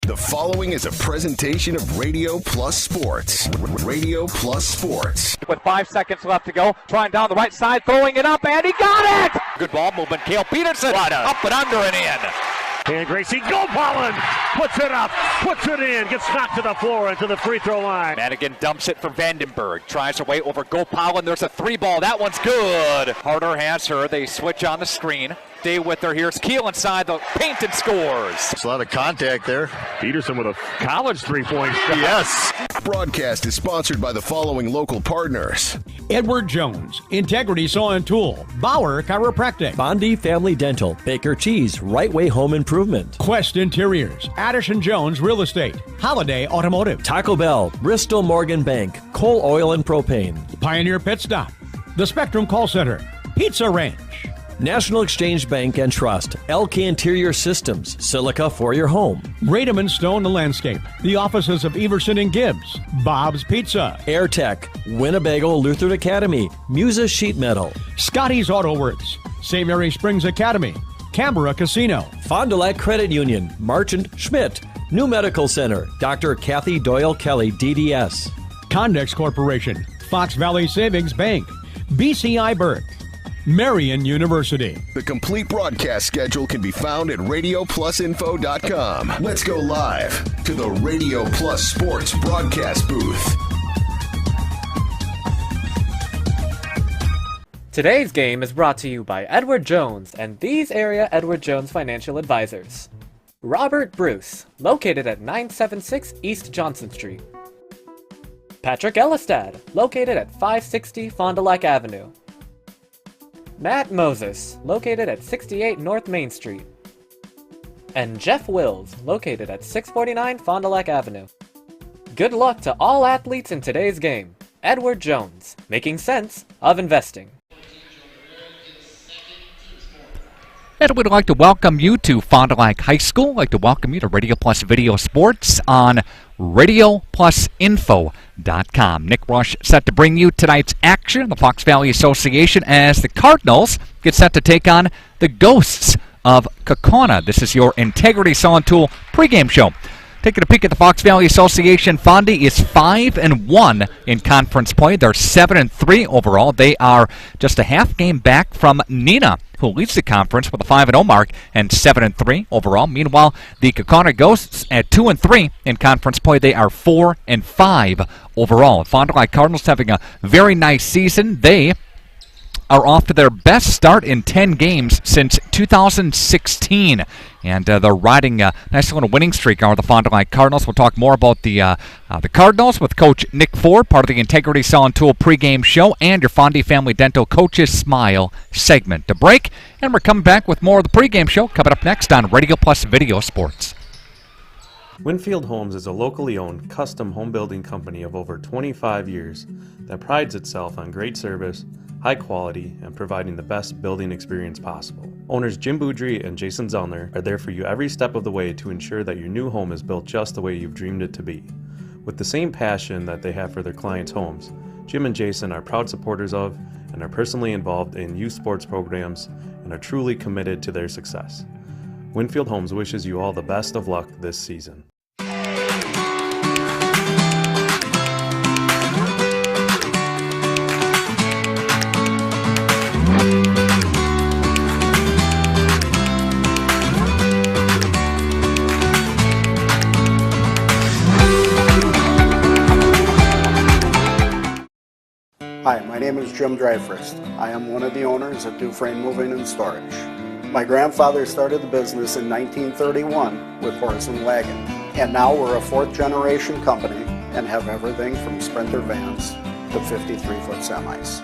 The following is a presentation of Radio Plus Sports. Radio Plus Sports. With 5 seconds left to go, trying down the right side, throwing it up, and he got it! Good ball movement. Cale Peterson up and under and in. And Gracie Gopalin puts it up, puts it in, gets knocked to the floor and to the free throw line. Madigan dumps it for Vandenberg. Tries away over Gopalin. There's a three ball. That one's good. Harder has her. They switch on the screen. Stay with her. Here's Keel inside the paint and scores. There's a lot of contact there. Peterson with a college three-point shot. Yes. Broadcast is sponsored by the following local partners. Edward Jones, Integrity Saw and Tool, Bauer Chiropractic, Bondi Family Dental, Baker Cheese, Right Way Home Improvement, Quest Interiors, Addison Jones Real Estate, Holiday Automotive, Taco Bell, Bristol Morgan Bank, Coal Oil and Propane, Pioneer Pit Stop, The Spectrum Call Center, Pizza Ranch, National Exchange Bank and Trust, LK Interior Systems, Silica for your home, Radom and Stone Landscape, the offices of Everson and Gibbs, Bob's Pizza, AirTech, Winnebago Lutheran Academy, Musa Sheet Metal, Scotty's Auto Works, St. Mary Springs Academy, Canberra Casino, Fond du Lac Credit Union, Marchant Schmidt, New Medical Center, Dr. Kathy Doyle Kelly, DDS, Condex Corporation, Fox Valley Savings Bank, BCI Burke, Marian University. The complete broadcast schedule can be found at radioplusinfo.com. Let's go live to the Radio Plus Sports broadcast booth. Today's game is brought to you by Edward Jones and these area Edward Jones financial advisors. Robert Bruce, located at 976 East Johnson Street. Patrick Ellistad, located at 560 Fond du Lac Avenue. Matt Moses, located at 68 North Main Street. And Jeff Wills, located at 649 Fond du Lac Avenue. Good luck to all athletes in today's game. Edward Jones, making sense of investing. And we'd like to welcome you to Fond du Lac High School. I'd like to welcome you to Radio Plus Video Sports on RadioPlusInfo.com. Nick Rush set to bring you tonight's action in the Fox Valley Association as the Cardinals get set to take on the Ghosts of Kaukauna. This is your Integrity Saw and Tool pregame show. Taking a peek at the Fox Valley Association, Fondi is 5-1 in conference play. They're 7-3 overall. They are just a half game back from Neenah, who leads the conference with a 5-0 mark and 7-3 overall. Meanwhile, the Kaukauna Ghosts at 2-3 in conference play. They are 4-5 overall. Fond du Lac Cardinals having a very nice season. They are off to their best start in 10 games since 2016. And they're riding a nice little winning streak are the Fond du Lac Cardinals. We'll talk more about the Cardinals with Coach Nick Ford, part of the Integrity Saw and Tool pregame show, and your Fondi Family Dental Coaches Smile segment. To break, and we're coming back with more of the pregame show coming up next on Radio Plus Video Sports. Winfield Homes is a locally owned custom home building company of over 25 years that prides itself on great service, high quality, and providing the best building experience possible. Owners Jim Boudry and Jason Zellner are there for you every step of the way to ensure that your new home is built just the way you've dreamed it to be. With the same passion that they have for their clients' homes, Jim and Jason are proud supporters of and are personally involved in youth sports programs and are truly committed to their success. Winfield Homes wishes you all the best of luck this season. Hi, my name is Jim Dreyfus. I am one of the owners of Dufresne Moving and Storage. My grandfather started the business in 1931 with horse and wagon, and now we're a fourth generation company and have everything from Sprinter vans to 53-foot semis.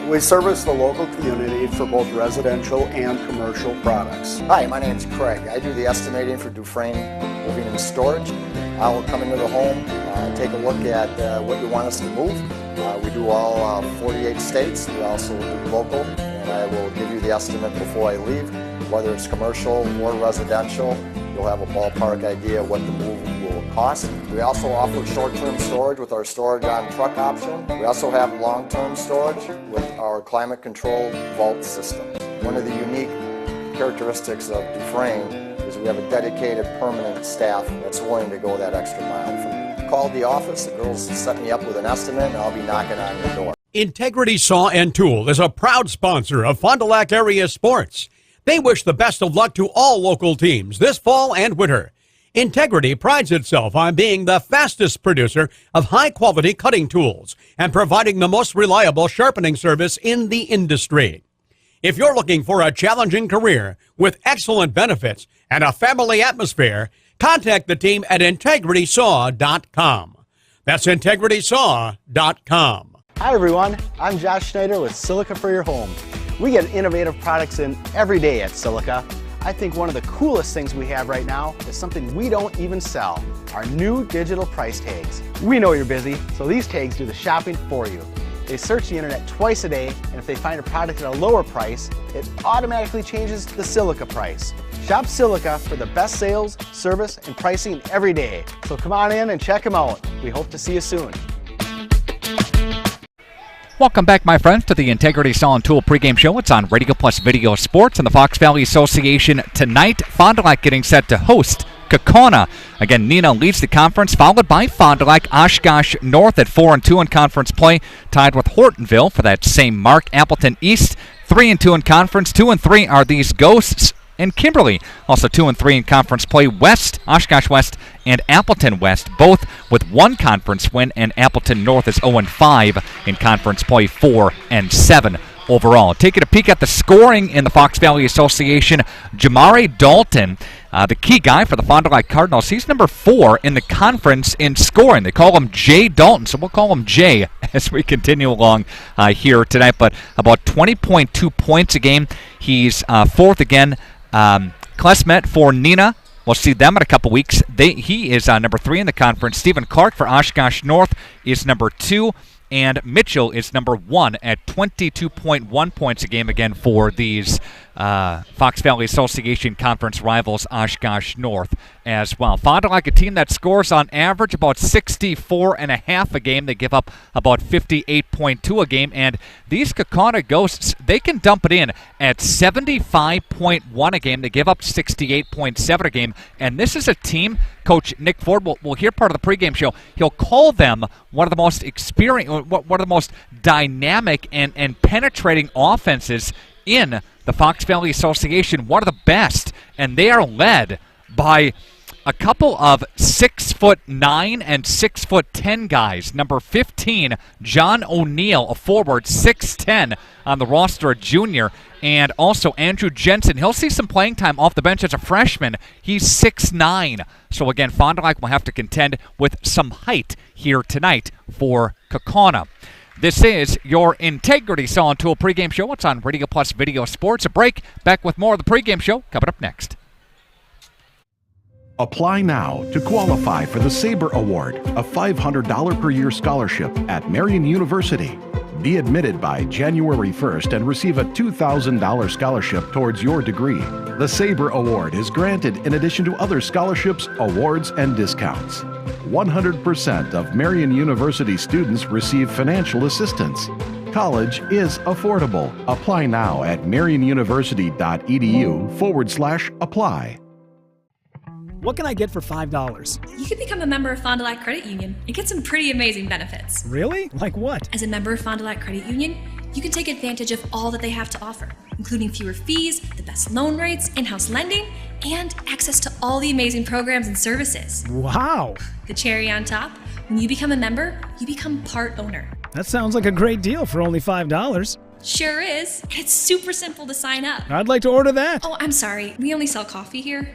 We service the local community for both residential and commercial products. Hi, my name is Craig. I do the estimating for Dufresne Moving and Storage. I will come into the home, take a look at what you want us to move. We do all 48 states. We also do local, and I will give you the estimate before I leave. Whether it's commercial or residential, you'll have a ballpark idea what the move will cost. We also offer short-term storage with our storage on truck option. We also have long-term storage with our climate-controlled vault system. One of the unique characteristics of Dufresne is we have a dedicated permanent staff that's willing to go that extra mile for you. Called the office, the girls set me up with an estimate, and I'll be knocking on your door. Integrity Saw and Tool is a proud sponsor of Fond du Lac area sports. They wish the best of luck to all local teams this fall and winter. Integrity prides itself on being the fastest producer of high-quality cutting tools and providing the most reliable sharpening service in the industry. If you're looking for a challenging career with excellent benefits and a family atmosphere, contact the team at integritysaw.com. That's integritysaw.com. Hi everyone, I'm Josh Schneider with Silica for Your Home. We get innovative products in every day at Silica. I think one of the coolest things we have right now is something we don't even sell, our new digital price tags. We know you're busy, so these tags do the shopping for you. They search the internet twice a day, and if they find a product at a lower price, it automatically changes the Silica price. Shop Silica for the best sales, service, and pricing every day. So come on in and check them out. We hope to see you soon. Welcome back, my friends, to the Integrity Saw and Tool pregame show. It's on Radio Plus Video Sports and the Fox Valley Association tonight. Fond du Lac getting set to host Kaukauna. Again, Neenah leads the conference, followed by Fond du Lac. Oshkosh North at 4-2 in conference play, tied with Hortonville for that same mark. Appleton East 3-2 in conference. 2-3 are these Ghosts. And Kimberly, also 2-3 in conference play. West, Oshkosh West, and Appleton West, both with one conference win, and Appleton North is 0-5 in conference play, 4-7 overall. Taking a peek at the scoring in the Fox Valley Association, Jamari Dalton, the key guy for the Fond du Lac Cardinals, he's number 4 in the conference in scoring. They call him Jay Dalton, so we'll call him Jay as we continue along here tonight. But about 20.2 points a game. He's 4th again. Klesmet for Neenah. We'll see them in a couple weeks. He is number 3 in the conference. Stephen Clark for Oshkosh North is number 2. And Mitchell is number 1 at 22.1 points a game again for these Fox Valley Association Conference rivals, Oshkosh North as well. Fond du Lac, a team that scores on average about 64.5 a game. They give up about 58.2 a game. And these Kaukauna Ghosts, they can dump it in at 75.1 a game. They give up 68.7 a game. And this is a team, Coach Nick Ford, we'll hear part of the pregame show. He'll call them one of the most experienced, one of the most dynamic and penetrating offenses in the Fox Valley Association, one of the best, and they are led by a couple of 6'9" and 6'10" guys. Number 15, John O'Neill, a forward, 6'10" on the roster, a junior, and also Andrew Jensen. He'll see some playing time off the bench as a freshman. He's 6'9". So again, Fond du Lac will have to contend with some height here tonight for Kaukauna. This is your Integrity Saw and Tool pregame show. It's on Radio Plus Video Sports. A break. Back with more of the pregame show coming up next. Apply now to qualify for the Sabre Award, a $500 per year scholarship at Marian University. Be admitted by January 1st and receive a $2,000 scholarship towards your degree. The Sabre Award is granted in addition to other scholarships, awards, and discounts. 100% of Marian University students receive financial assistance. College is affordable. Apply now at marianuniversity.edu/apply. What can I get for $5? You could become a member of Fond du Lac Credit Union and get some pretty amazing benefits. Really? Like what? As a member of Fond du Lac Credit Union, you can take advantage of all that they have to offer, including fewer fees, the best loan rates, in-house lending, and access to all the amazing programs and services. Wow! The cherry on top, when you become a member, you become part owner. That sounds like a great deal for only $5. Sure is. And it's super simple to sign up. I'd like to order that. Oh, I'm sorry. We only sell coffee here.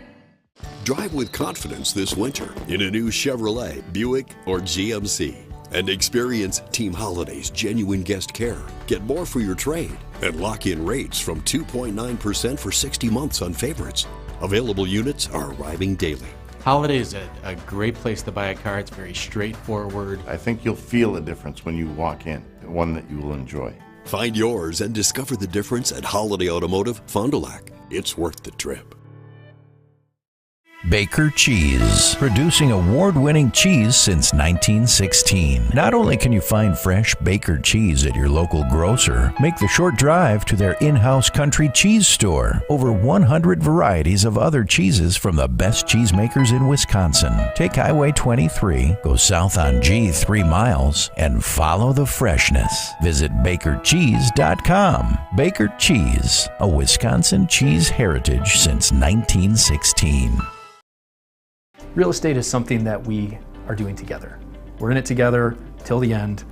Drive with confidence this winter in a new Chevrolet, Buick, or GMC. And experience Team Holiday's genuine guest care. Get more for your trade and lock in rates from 2.9% for 60 months on favorites. Available units are arriving daily. Holiday is a great place to buy a car. It's very straightforward. I think you'll feel a difference when you walk in, one that you will enjoy. Find yours and discover the difference at Holiday Automotive, Fond du Lac. It's worth the trip. Baker Cheese, producing award-winning cheese since 1916. Not only can you find fresh Baker cheese at your local grocer, make the short drive to their in-house country cheese store. Over 100 varieties of other cheeses from the best cheesemakers in Wisconsin. Take Highway 23, go south on G 3 miles, and follow the freshness. Visit bakercheese.com. Baker Cheese, a Wisconsin cheese heritage since 1916. Real estate is something that we are doing together. We're in it together till the end.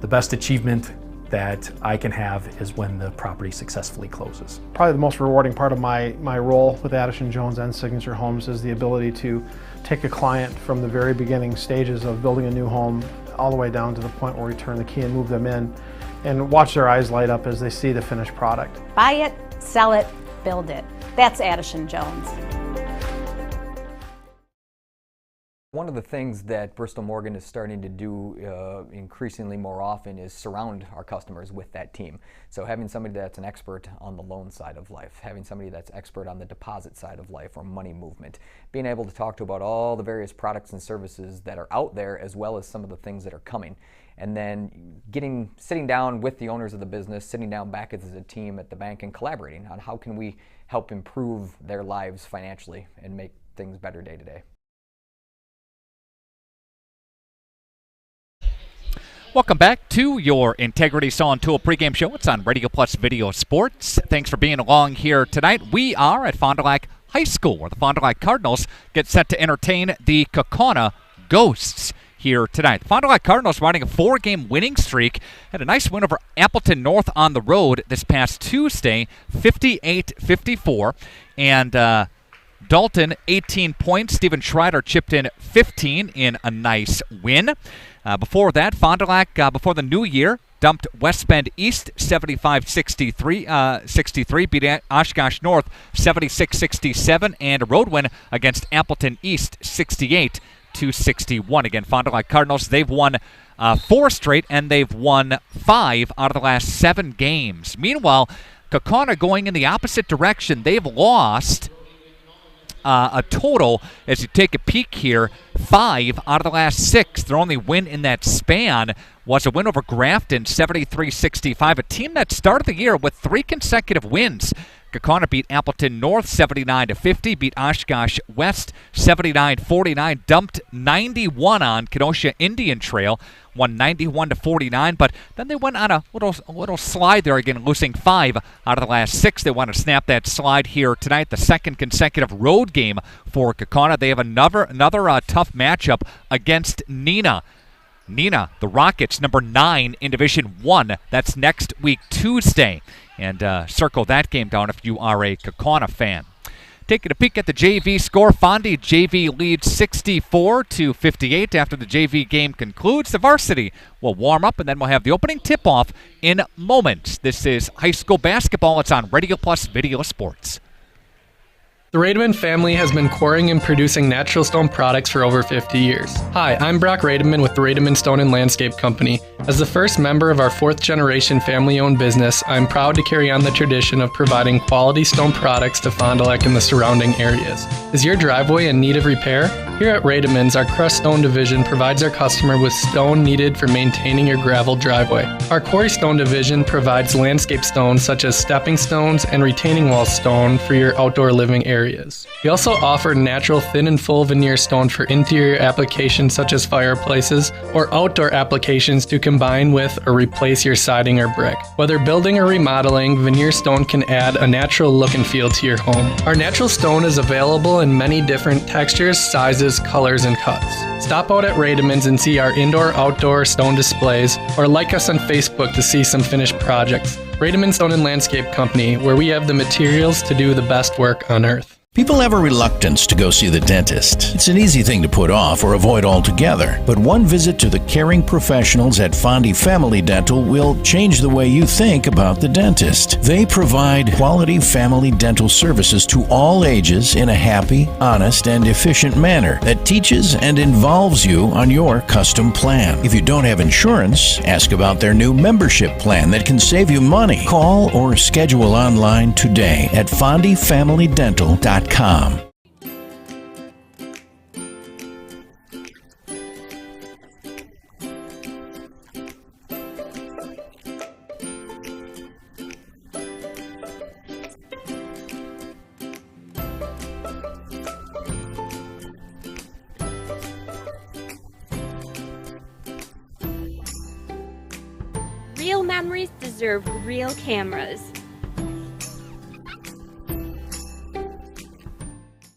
The best achievement that I can have is when the property successfully closes. Probably the most rewarding part of my role with Addison Jones and Signature Homes is the ability to take a client from the very beginning stages of building a new home all the way down to the point where we turn the key and move them in and watch their eyes light up as they see the finished product. Buy it, sell it, build it. That's Addison Jones. One of the things that Bristol Morgan is starting to do increasingly more often is surround our customers with that team. So having somebody that's an expert on the loan side of life, having somebody that's expert on the deposit side of life or money movement, being able to talk to about all the various products and services that are out there as well as some of the things that are coming. And then sitting down with the owners of the business, sitting down back as a team at the bank and collaborating on how can we help improve their lives financially and make things better day to day. Welcome back to your Integrity Saw and Tool pregame show. It's on Radio Plus Video Sports. Thanks for being along here tonight. We are at Fond du Lac High School, where the Fond du Lac Cardinals get set to entertain the Kaukauna Ghosts here tonight. The Fond du Lac Cardinals riding a 4-game winning streak. Had a nice win over Appleton North on the road this past Tuesday, 58-54. And Dalton, 18 points. Steven Schreider chipped in 15 in a nice win. Before that, Fond du Lac, before the new year, dumped West Bend East 75-63, beat Oshkosh North 76-67, and a road win against Appleton East 68-61. Again, Fond du Lac Cardinals, they've won 4 straight, and they've won 5 out of the last 7 games. Meanwhile, Kaukauna going in the opposite direction. They've lost a total, as you take a peek here, 5 out of the last 6. Their only win in that span was a win over Grafton, 73-65, a team that started the year with 3 consecutive wins. Kaukauna beat Appleton North 79-50, beat Oshkosh West 79-49, dumped 91 on Kenosha Indian Trail, won 91-49, but then they went on a little slide there again, losing 5 out of the last 6. They want to snap that slide here tonight, the second consecutive road game for Kaukauna. They have another tough matchup against Neenah. Neenah, the Rockets, number 9 in Division 1. That's next week, Tuesday. And circle that game down if you are a Kaukauna fan. Taking a peek at the JV score, Fondy JV leads 64-58 after the JV game concludes. The varsity will warm up, and then we'll have the opening tip-off in moments. This is high school basketball. It's on Radio Plus Video Sports. The Rademan family has been quarrying and producing natural stone products for over 50 years. Hi, I'm Brock Rademan with the Rademan Stone and Landscape Company. As the first member of our 4th-generation family-owned business, I'm proud to carry on the tradition of providing quality stone products to Fond du Lac and the surrounding areas. Is your driveway in need of repair? Here at Rademan's, our crushed stone division provides our customer with stone needed for maintaining your gravel driveway. Our quarry stone division provides landscape stones such as stepping stones and retaining wall stone for your outdoor living areas. We also offer natural thin and full veneer stone for interior applications such as fireplaces or outdoor applications to combine with or replace your siding or brick. Whether building or remodeling, veneer stone can add a natural look and feel to your home. Our natural stone is available in many different textures, sizes, colors, and cuts. Stop out at Rademan's and see our indoor-outdoor stone displays, or like us on Facebook to see some finished projects. Rademan Stone and Landscape Company, where we have the materials to do the best work on earth. People have a reluctance to go see the dentist. It's an easy thing to put off or avoid altogether. But one visit to the caring professionals at Fondy Family Dental will change the way you think about the dentist. They provide quality family dental services to all ages in a happy, honest, and efficient manner that teaches and involves you on your custom plan. If you don't have insurance, ask about their new membership plan that can save you money. Call or schedule online today at fondyfamilydental.com. Real memories deserve real cameras.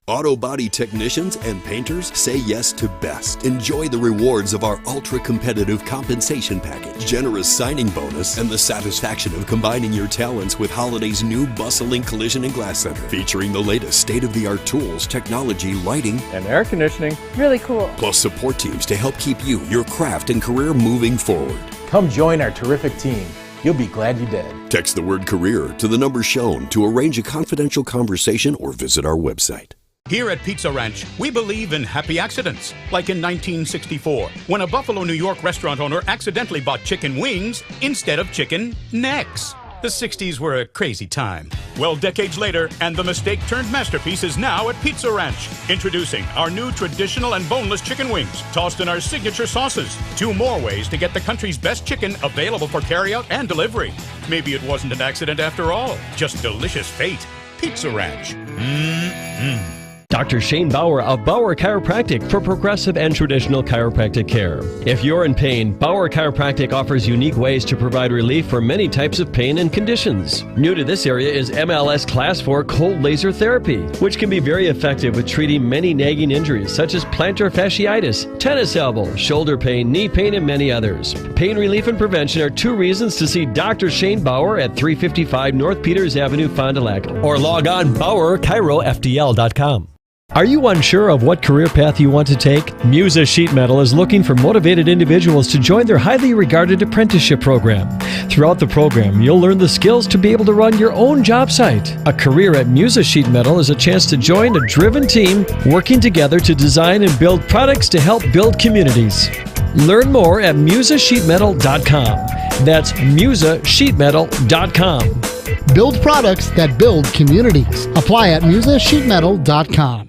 Auto body technicians and painters say yes to best. Enjoy the rewards of our ultra-competitive compensation package, generous signing bonus, and the satisfaction of combining your talents with Holiday's new bustling collision and glass center, featuring the latest state-of-the-art tools, technology, lighting, and air conditioning. Really cool. Plus support teams to help keep you, your craft, and career moving forward. Come join our terrific team. You'll be glad you did. Text the word career to the number shown to arrange a confidential conversation or visit our website. Here at Pizza Ranch, we believe in happy accidents, like in 1964, when a Buffalo, New York restaurant owner accidentally bought chicken wings instead of chicken necks. The 60s were a crazy time. Well, decades later, and the mistake-turned masterpiece is now at Pizza Ranch. Introducing our new traditional and boneless chicken wings, tossed in our signature sauces. 2 more ways to get the country's best chicken available for carryout and delivery. Maybe it wasn't an accident after all, just delicious fate. Pizza Ranch. Mmm. Dr. Shane Bauer of Bauer Chiropractic for progressive and traditional chiropractic care. If you're in pain, Bauer Chiropractic offers unique ways to provide relief for many types of pain and conditions. New to this area is MLS Class 4 cold laser therapy, which can be very effective with treating many nagging injuries such as plantar fasciitis, tennis elbow, shoulder pain, knee pain, and many others. Pain relief and prevention are 2 reasons to see Dr. Shane Bauer at 355 North Peters Avenue, Fond du Lac, or log on BauerChiroFDL.com. Are you unsure of what career path you want to take? Musa Sheet Metal is looking for motivated individuals to join their highly regarded apprenticeship program. Throughout the program, you'll learn the skills to be able to run your own job site. A career at Musa Sheet Metal is a chance to join a driven team working together to design and build products to help build communities. Learn more at MusaSheetMetal.com. That's MusaSheetMetal.com. Build products that build communities. Apply at MusaSheetMetal.com.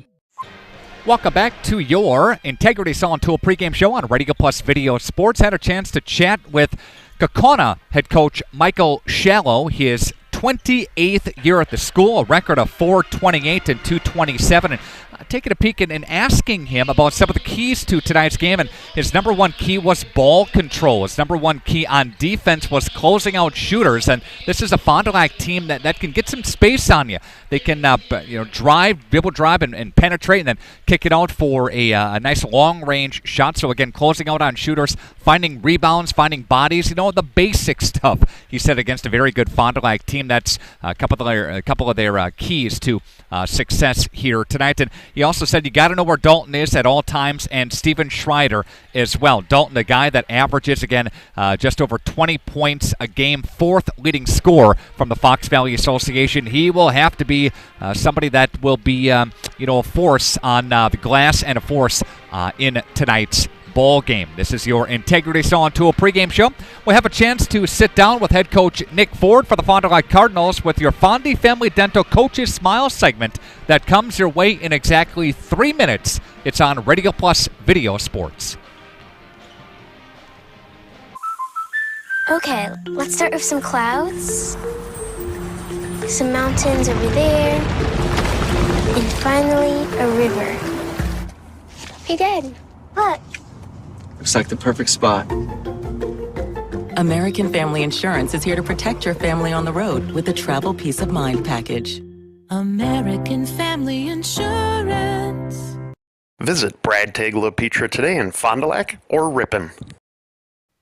Welcome back to your Integrity Saw and Tool pregame show on Radio Plus Video Sports. Had a chance to chat with Kaukauna head coach Michael Shallow. His 28th year at the school, a record of 428 and 227. And taking a peek and asking him about some of the keys to tonight's game. And his number one key was ball control. His number one key on defense was closing out shooters. And this is a Fond du Lac team that can get some space on you. They can dribble drive and penetrate and then kick it out for a nice long-range shot. So again, closing out on shooters, finding rebounds, finding bodies, the basic stuff. He said against a very good Fond du Lac team. That's a couple of their keys to success here tonight. And he also said you got to know where Dalton is at all times, and Steven Schreider as well. Dalton, the guy that averages, again, just over 20 points a game, 4th leading scorer from the Fox Valley Association. He will have to be somebody that will be, a force on the glass and a force in tonight's ball game. This is your Integrity Saw and Tool pregame show. We'll have a chance to sit down with head coach Nick Ford for the Fond du Lac Cardinals with your Fondy Family Dental Coaches Smile segment that comes your way in exactly 3 minutes. It's on Radio Plus Video Sports. Okay, let's start with some clouds, some mountains over there, and finally a river. Hey, Dad, look. Looks like the perfect spot. American Family Insurance is here to protect your family on the road with the Travel Peace of Mind package. American Family Insurance. Visit Brad Tagle Pizza today in Fond du Lac or Ripon.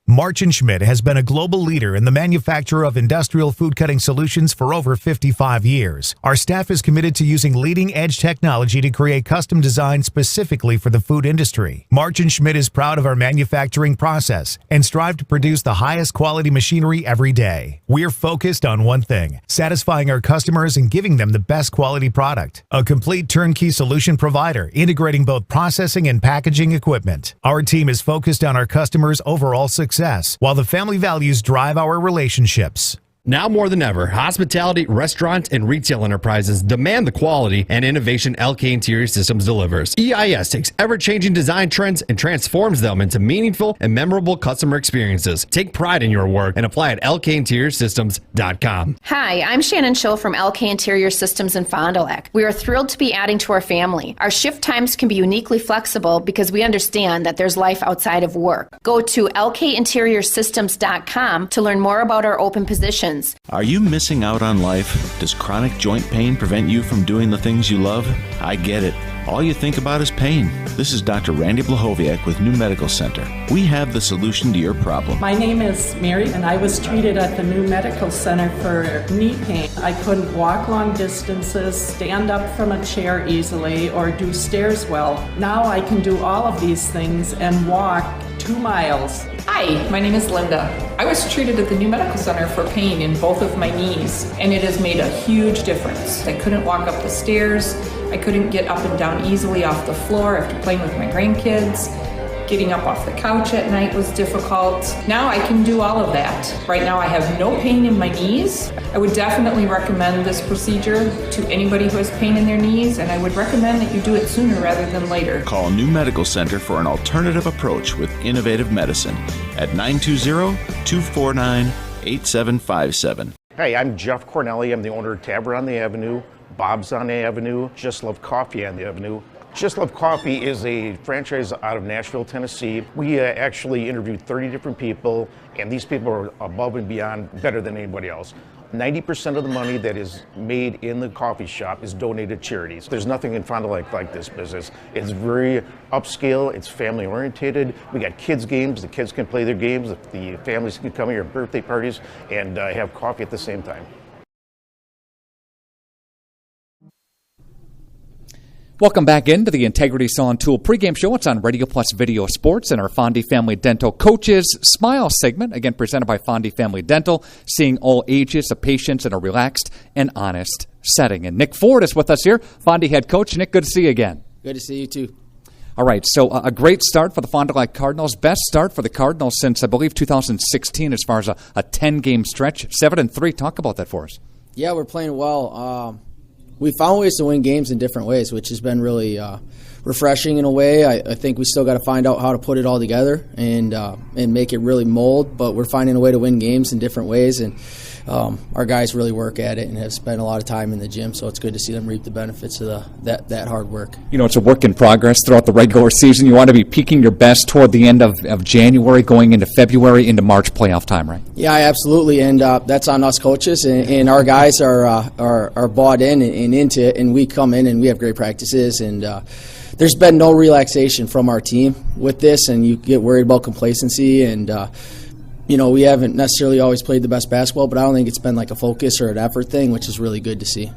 March & Schmidt has been a global leader in the manufacture of industrial food cutting solutions for over 55 years. Our staff is committed to using leading-edge technology to create custom designs specifically for the food industry. March & Schmidt is proud of our manufacturing process and strive to produce the highest quality machinery every day. We're focused on one thing, satisfying our customers and giving them the best quality product. A complete turnkey solution provider, integrating both processing and packaging equipment. Our team is focused on our customers' overall success, while the family values drive our relationships. Now more than ever, hospitality, restaurant, and retail enterprises demand the quality and innovation LK Interior Systems delivers. EIS takes ever-changing design trends and transforms them into meaningful and memorable customer experiences. Take pride in your work and apply at lkinteriorsystems.com. Hi, I'm Shannon Schill from LK Interior Systems in Fond du Lac. We are thrilled to be adding to our family. Our shift times can be uniquely flexible because we understand that there's life outside of work. Go to lkinteriorsystems.com to learn more about our open positions. Are you missing out on life? Does chronic joint pain prevent you from doing the things you love? I get it. All you think about is pain. This is Dr. Randy Blahoviak with New Medical Center. We have the solution to your problem. My name is Mary, and I was treated at the New Medical Center for knee pain. I couldn't walk long distances, stand up from a chair easily, or do stairs well. Now I can do all of these things and walk 2 miles. Hi, my name is Linda. I was treated at the New Medical Center for pain in both of my knees, and it has made a huge difference. I couldn't walk up the stairs. I couldn't get up and down easily off the floor after playing with my grandkids. Getting up off the couch at night was difficult. Now I can do all of that. Right now I have no pain in my knees. I would definitely recommend this procedure to anybody who has pain in their knees, and I would recommend that you do it sooner rather than later. Call New Medical Center for an alternative approach with innovative medicine at 920-249-8757. Hey, I'm Jeff Cornelli. I'm the owner of Tavern on the Avenue, Bob's on the Avenue, Just Love Coffee on the Avenue. Just Love Coffee is a franchise out of Nashville, Tennessee. We actually interviewed 30 different people, and these people are above and beyond better than anybody else. 90% of the money that is made in the coffee shop is donated to charities. There's nothing in Fond du Lac like this business. It's very upscale, it's family oriented. We got kids games, the kids can play their games, the families can come here, birthday parties, and have coffee at the same time. Welcome back into the Integrity Saw and Tool pregame show. It's on Radio Plus Video Sports and our Fondy Family Dental Coaches Smile segment, again presented by Fondy Family Dental, seeing all ages of patients in a relaxed and honest setting. And Nick Ford is with us here, Fondy head coach. Nick, good to see you again. Good to see you too. All right, so a great start for the Fond du Lac Cardinals. Best start for the Cardinals since, I believe, 2016 as far as a 10-game stretch. 7-3. Talk about that for us. Yeah, we're playing well. We found ways to win games in different ways, which has been really refreshing in a way. I think we still got to find out how to put it all together and make it really mold, but we're finding a way to win games in different ways, and our guys really work at it and have spent a lot of time in the gym, so it's good to see them reap the benefits of that hard work. You know, it's a work in progress throughout the regular season. You want to be peaking your best toward the end of January, going into February, into March playoff time, right? Yeah, absolutely, and that's on us coaches, and our guys are bought in and into it, and we come in and we have great practices, and there's been no relaxation from our team with this, and you get worried about complacency, and we haven't necessarily always played the best basketball, but I don't think it's been like a focus or an effort thing, which is really good to see.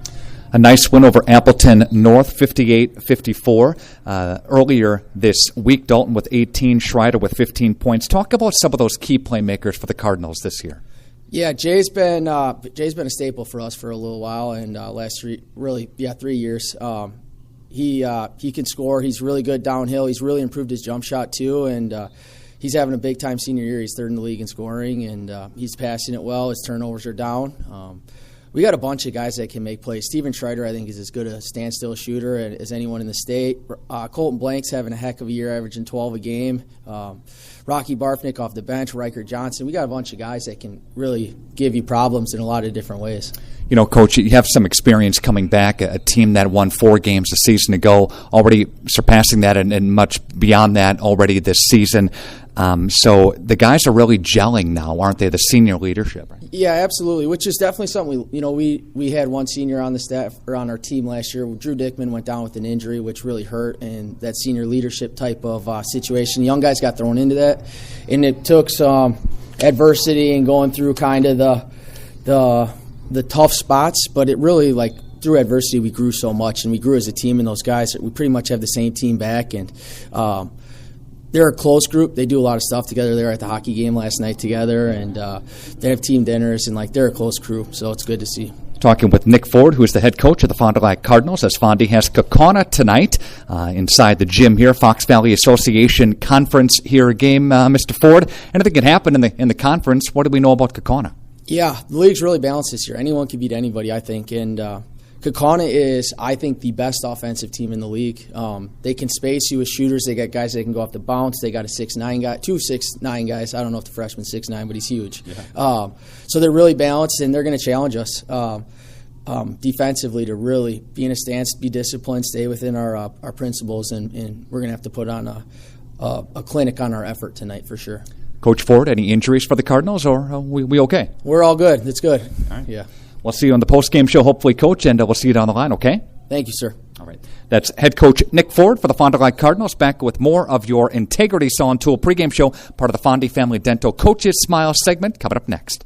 A nice win over Appleton North, 58-54. Earlier this week, Dalton with 18, Schreider with 15 points. Talk about some of those key playmakers for the Cardinals this year. Yeah, Jay's been a staple for us for a little while, and last 3 years. He can score. He's really good downhill. He's really improved his jump shot too, and he's having a big-time senior year. He's third in the league in scoring, and he's passing it well. His turnovers are down. We got a bunch of guys that can make plays. Steven Schreider, I think, is as good a standstill shooter as anyone in the state. Colton Blank's having a heck of a year, averaging 12 a game. Rocky Barfnick off the bench, Riker Johnson. We got a bunch of guys that can really give you problems in a lot of different ways. You know, Coach, you have some experience coming back, a team that won 4 games a season ago, already surpassing that and much beyond that already this season. So the guys are really gelling now, aren't they, the senior leadership? Right? Yeah, absolutely, which is definitely something we had one senior on the staff or on our team last year. Drew Dickman went down with an injury, which really hurt, and that senior leadership type of situation. Young guys got thrown into that, and it took some adversity and going through kind of the tough spots, but it really, through adversity, we grew so much, and we grew as a team, and those guys, we pretty much have the same team back, and they're a close group. They do a lot of stuff together. They were at the hockey game last night together, and they have team dinners, and they're a close crew, so it's good to see. Talking with Nick Ford, who is the head coach of the Fond du Lac Cardinals, as Fondy has Kaukauna tonight inside the gym here, Fox Valley Association Conference here game, Mr. Ford. Anything can happen in the conference. What do we know about Kaukauna? Yeah, the league's really balanced this year. Anyone can beat anybody, I think. And Kaukauna is, I think, the best offensive team in the league. They can space you with shooters. They got guys that can go off the bounce. They got a 6'9" guy, 2'6" guys. I don't know if the freshman's 6'9", but he's huge. Yeah. So they're really balanced, and they're going to challenge us defensively to really be in a stance, be disciplined, stay within our principles, and we're going to have to put on a clinic on our effort tonight for sure. Coach Ford, any injuries for the Cardinals, or are we okay? We're all good. It's good. All right. Yeah. We'll see you on the post-game show, hopefully, Coach, and we'll see you down the line, okay? Thank you, sir. All right. That's head coach Nick Ford for the Fond du Lac Cardinals, back with more of your Integrity Saw and Tool pregame show, part of the Fondy Family Dental Coaches Smile segment, coming up next.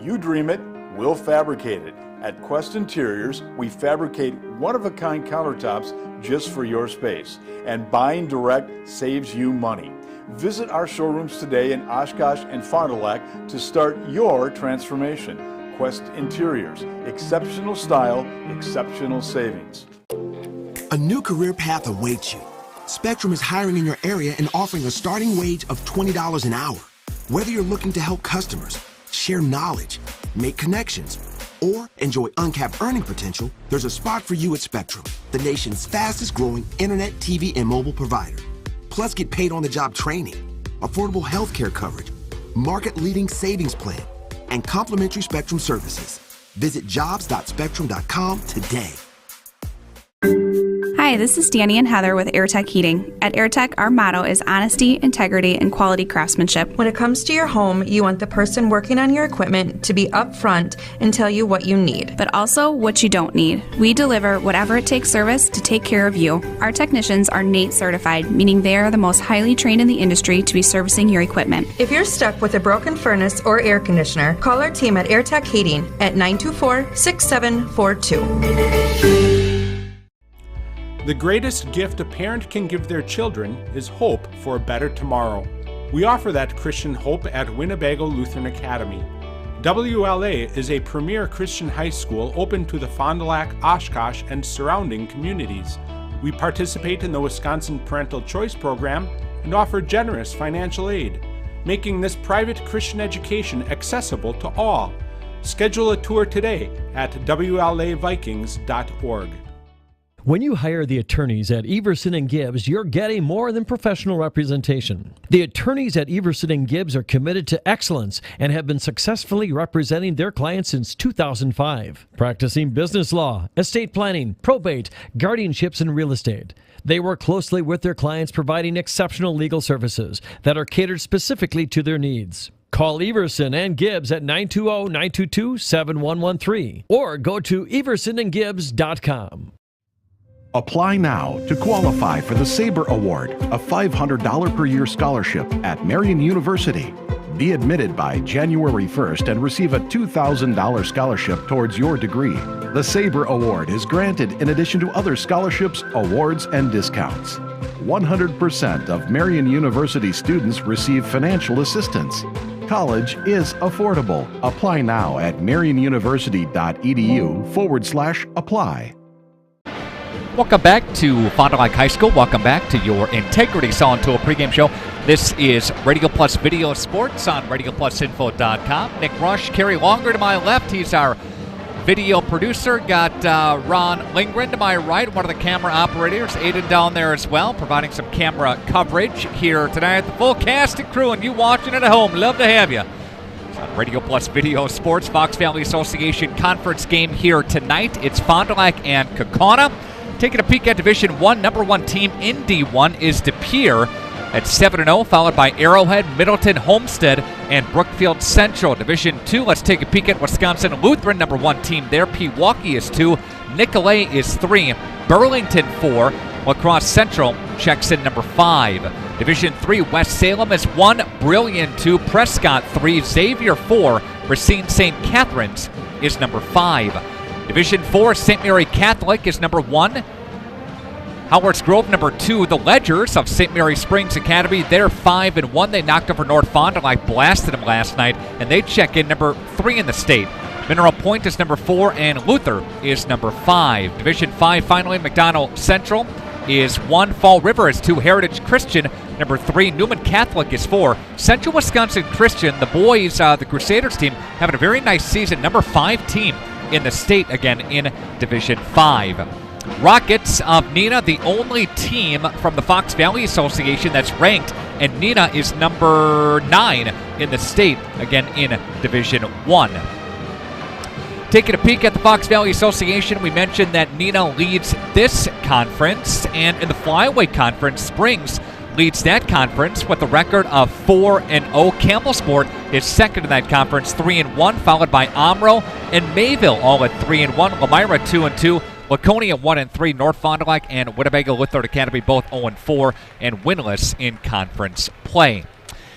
You dream it, we'll fabricate it. At Quest Interiors, we fabricate one-of-a-kind countertops just for your space. And buying direct saves you money. Visit our showrooms today in Oshkosh and Fond du Lac to start your transformation. Quest Interiors, exceptional style, exceptional savings. A new career path awaits you. Spectrum is hiring in your area and offering a starting wage of $20 an hour. Whether you're looking to help customers, share knowledge, make connections, or enjoy uncapped earning potential, there's a spot for you at Spectrum, the nation's fastest growing internet, TV, and mobile provider. Plus, get paid on the job training, affordable health care coverage, market-leading savings plan, and complimentary Spectrum services. Visit jobs.spectrum.com today. Hi, this is Danny and Heather with AirTech Heating. At AirTech, our motto is honesty, integrity, and quality craftsmanship. When it comes to your home, you want the person working on your equipment to be upfront and tell you what you need. But also what you don't need. We deliver whatever it takes service to take care of you. Our technicians are NATE certified, meaning they are the most highly trained in the industry to be servicing your equipment. If you're stuck with a broken furnace or air conditioner, call our team at AirTech Heating at 924-6742. The greatest gift a parent can give their children is hope for a better tomorrow. We offer that Christian hope at Winnebago Lutheran Academy. WLA is a premier Christian high school open to the Fond du Lac, Oshkosh, and surrounding communities. We participate in the Wisconsin Parental Choice Program and offer generous financial aid, making this private Christian education accessible to all. Schedule a tour today at WLAVikings.org. When you hire the attorneys at Everson & Gibbs, you're getting more than professional representation. The attorneys at Everson & Gibbs are committed to excellence and have been successfully representing their clients since 2005, practicing business law, estate planning, probate, guardianships, and real estate. They work closely with their clients, providing exceptional legal services that are catered specifically to their needs. Call Everson & Gibbs at 920-922-7113 or go to eversonandgibbs.com. Apply now to qualify for the Sabre Award, a $500 per year scholarship at Marian University. Be admitted by January 1st and receive a $2,000 scholarship towards your degree. The Sabre Award is granted in addition to other scholarships, awards, and discounts. 100% of Marian University students receive financial assistance. College is affordable. Apply now at marianuniversity.edu/apply. Welcome back to Fond du Lac High School. Welcome back to your Integrity Saw and Tool pregame show. This is Radio Plus Video Sports on RadioPlusInfo.com. Nick Rush, Kerry Longer to my left. He's our video producer. Got Ron Lindgren to my right, one of the camera operators. Aiden down there as well, providing some camera coverage here tonight. The full cast and crew, and you watching at home. Love to have you. On Radio Plus Video Sports, Fox Family Association conference game here tonight. It's Fond du Lac and Kaukauna. Taking a peek at Division I, number one team in D1 is De Pere at 7-0, followed by Arrowhead, Middleton, Homestead, and Brookfield Central. Division II, let's take a peek at Wisconsin Lutheran, number one team there. Pewaukee is 2, Nicolet is 3, Burlington 4, La Crosse Central checks in number 5. Division III, West Salem is 1, Brillion 2, Prescott 3, Xavier 4, Racine St. Catharines is number 5. Division IV, St. Mary Catholic is number 1. Howards Grove, number 2. The Ledgers of St. Mary Springs Academy, they're 5-1. They knocked over North Fond du Lac, blasted them last night, and they check in number 3 in the state. Mineral Point is number 4, and Luther is number 5. Division 5, finally, McDonald Central is 1. Fall River is 2. Heritage Christian, number 3. Newman Catholic is 4. Central Wisconsin Christian, the boys, the Crusaders team, having a very nice season. Number 5 team in the state, again, in Division 5. Rockets of Neenah, the only team from the Fox Valley Association that's ranked, and Neenah is number 9 in the state, again, in Division 1. Taking a peek at the Fox Valley Association, we mentioned that Neenah leads this conference, and in the Flyway Conference, Springs leads that conference with a record of 4-0. Campbellsport is second in that conference, 3-1, followed by Omro and Mayville, all at 3-1. Lamira 2-2. Laconia 1-3. North Fond du Lac and Winnebago Lutheran Academy both 0-4 and winless in conference play.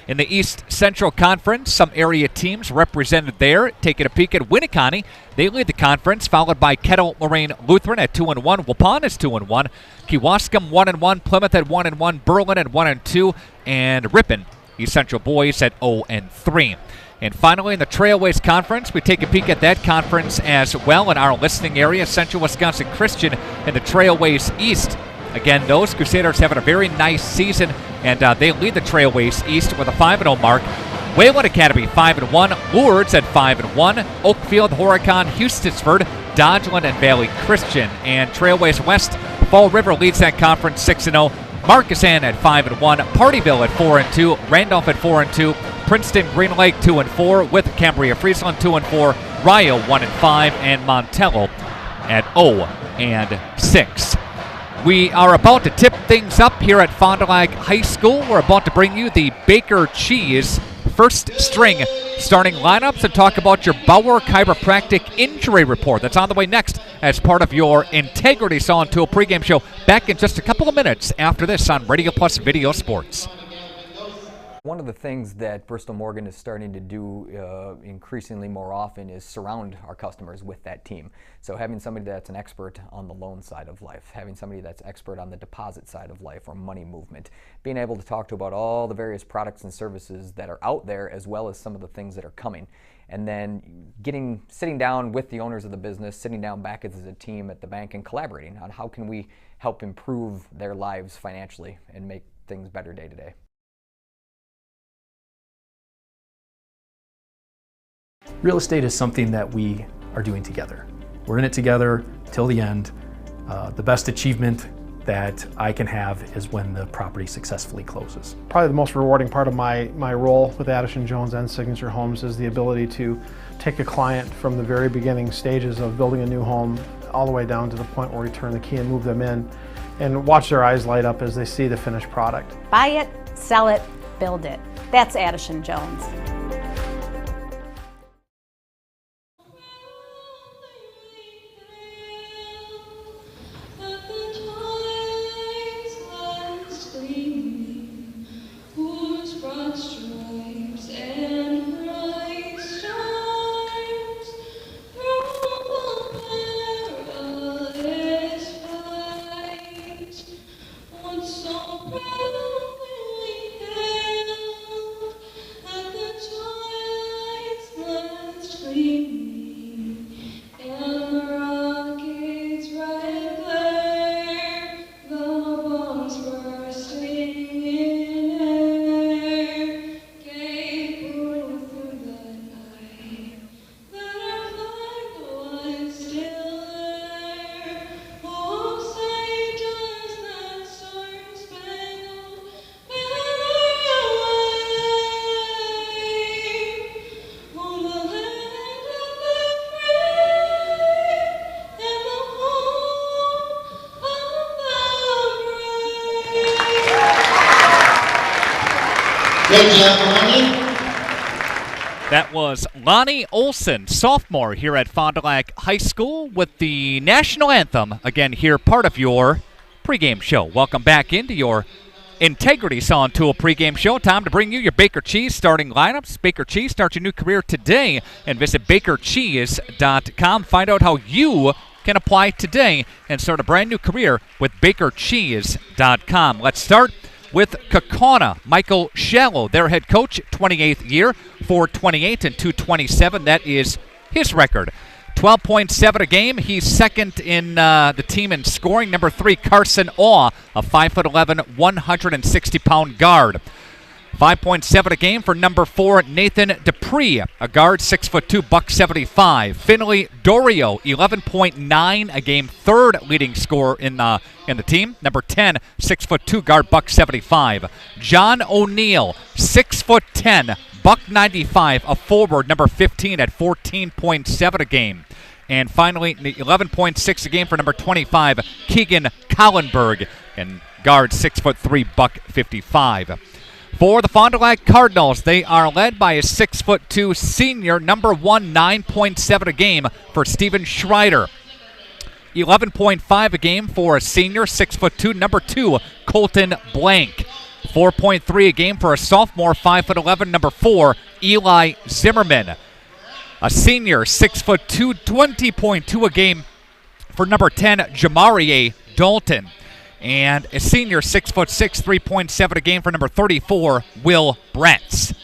In the East Central Conference, some area teams represented there. Taking a peek at Winneconne, they lead the conference, followed by Kettle Moraine Lutheran at 2-1. Waupun is 2-1. Kewaskum 1-1. Plymouth at 1-1. Berlin at 1-2. And Ripon, East Central Boys at 0-3. And finally, in the Trailways Conference, we take a peek at that conference as well in our listening area. Central Wisconsin Christian in the Trailways East. Again, those Crusaders having a very nice season, and they lead the Trailways East with a 5-0 mark. Wayland Academy 5-1, Lourdes at 5-1, Oakfield, Horicon, Houstonford, Dodgeland, and Valley Christian. And Trailways West, Fall River leads that conference 6-0. Marcus Ann at 5-1, Partyville at 4-2, Randolph at 4-2, Princeton Green Lake 2-4, with Cambria Friesland 2-4, Rio 1-5, and Montello at 0-6. We are about to tip things up here at Fond du Lac High School. We're about to bring you the Baker Cheese first string starting lineups and talk about your Bauer Chiropractic injury report. That's on the way next as part of your Integrity Saw and Tool pregame show. Back in just a couple of minutes after this on Radio Plus Video Sports. One of the things that Bristol Morgan is starting to do increasingly more often is surround our customers with that team. So having somebody that's an expert on the loan side of life, having somebody that's expert on the deposit side of life or money movement, being able to talk to about all the various products and services that are out there as well as some of the things that are coming. And then sitting down with the owners of the business, sitting down back as a team at the bank and collaborating on how can we help improve their lives financially and make things better day to day. Real estate is something that we are doing together. We're in it together till the end. The best achievement that I can have is when the property successfully closes. Probably the most rewarding part of my role with Addison Jones and Signature Homes is the ability to take a client from the very beginning stages of building a new home all the way down to the point where we turn the key and move them in and watch their eyes light up as they see the finished product. Buy it, sell it, build it. That's Addison Jones. That was Lonnie Olson, sophomore here at Fond du Lac High School with the national anthem. Again, here, part of your pregame show. Welcome back into your Integrity Saw and Tool pregame show. Time to bring you your Baker Cheese starting lineups. Baker Cheese, start your new career today and visit bakercheese.com. Find out how you can apply today and start a brand new career with bakercheese.com. Let's start with Kaukauna. Michael Shallow, their head coach, 28th year, 428 and 227. That is his record. 12.7 a game. He's second in the team in scoring. Number 3, Carson Awe, a 5'11", 160-pound guard. 5.7 a game for number 4, Nathan Dupree, a guard, 6'2", $175. Finley Dorio, 11.9 a game, third leading scorer in the team. Number 10, 6'2", guard, $175. John O'Neill, 6'10", $195, a forward, number 15 at 14.7 a game. And finally, 11.6 a game for number 25, Keegan Collenberg, and guard, 6'3", $155. For the Fond du Lac Cardinals, they are led by a 6'2" senior, number 1, 9.7 a game for Steven Schreider. 11.5 a game for a senior, 6'2", number 2, Colton Blank. 4.3 a game for a sophomore, 5'11", number 4, Eli Zimmerman. A senior, 6'2", 20.2 a game for number 10, Jamarie Dalton. And a senior, 6'6", 3.7 a game for number 34, Will Bretz.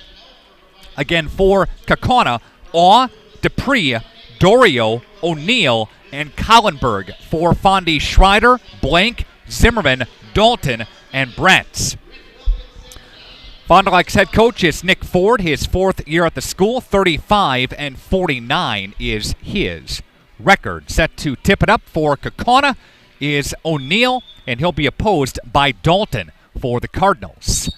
Again, for Kaukauna, Awe, Dupree, Dorio, O'Neill, and Collenberg. For Fondi, Schreider, Blank, Zimmerman, Dalton, and Bretz. Fond du Lac's head coach is Nick Ford, his 4th year at the school. 35-49 is his record. Set to tip it up for Kaukauna is O'Neill, and he'll be opposed by Dalton for the Cardinals.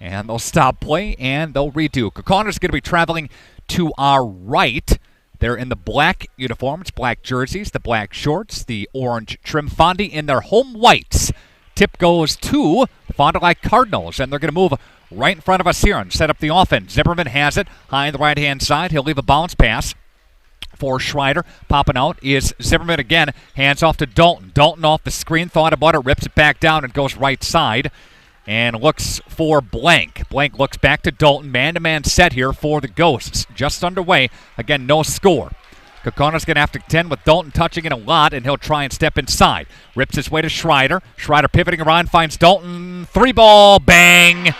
And they'll stop play, and they'll redo. Kaukauna's going to be traveling to our right. They're in the black uniforms, black jerseys, the black shorts, the orange trim. Fondi in their home whites. Tip goes to the Fond du Lac Cardinals, and they're going to move right in front of us here and set up the offense. Zimmerman has it high on the right-hand side. He'll leave a bounce pass for Schreider. Popping out is Zimmerman again. Hands off to Dalton. Dalton off the screen, thought about it, rips it back down and goes right side. And looks for Blank. Blank looks back to Dalton. Man-to-man set here for the Ghosts. Just underway. Again, no score. Kaukauna's going to have to contend with Dalton touching it a lot, and he'll try and step inside. Rips his way to Schreider. Schreider pivoting around, finds Dalton. 3-ball, bang!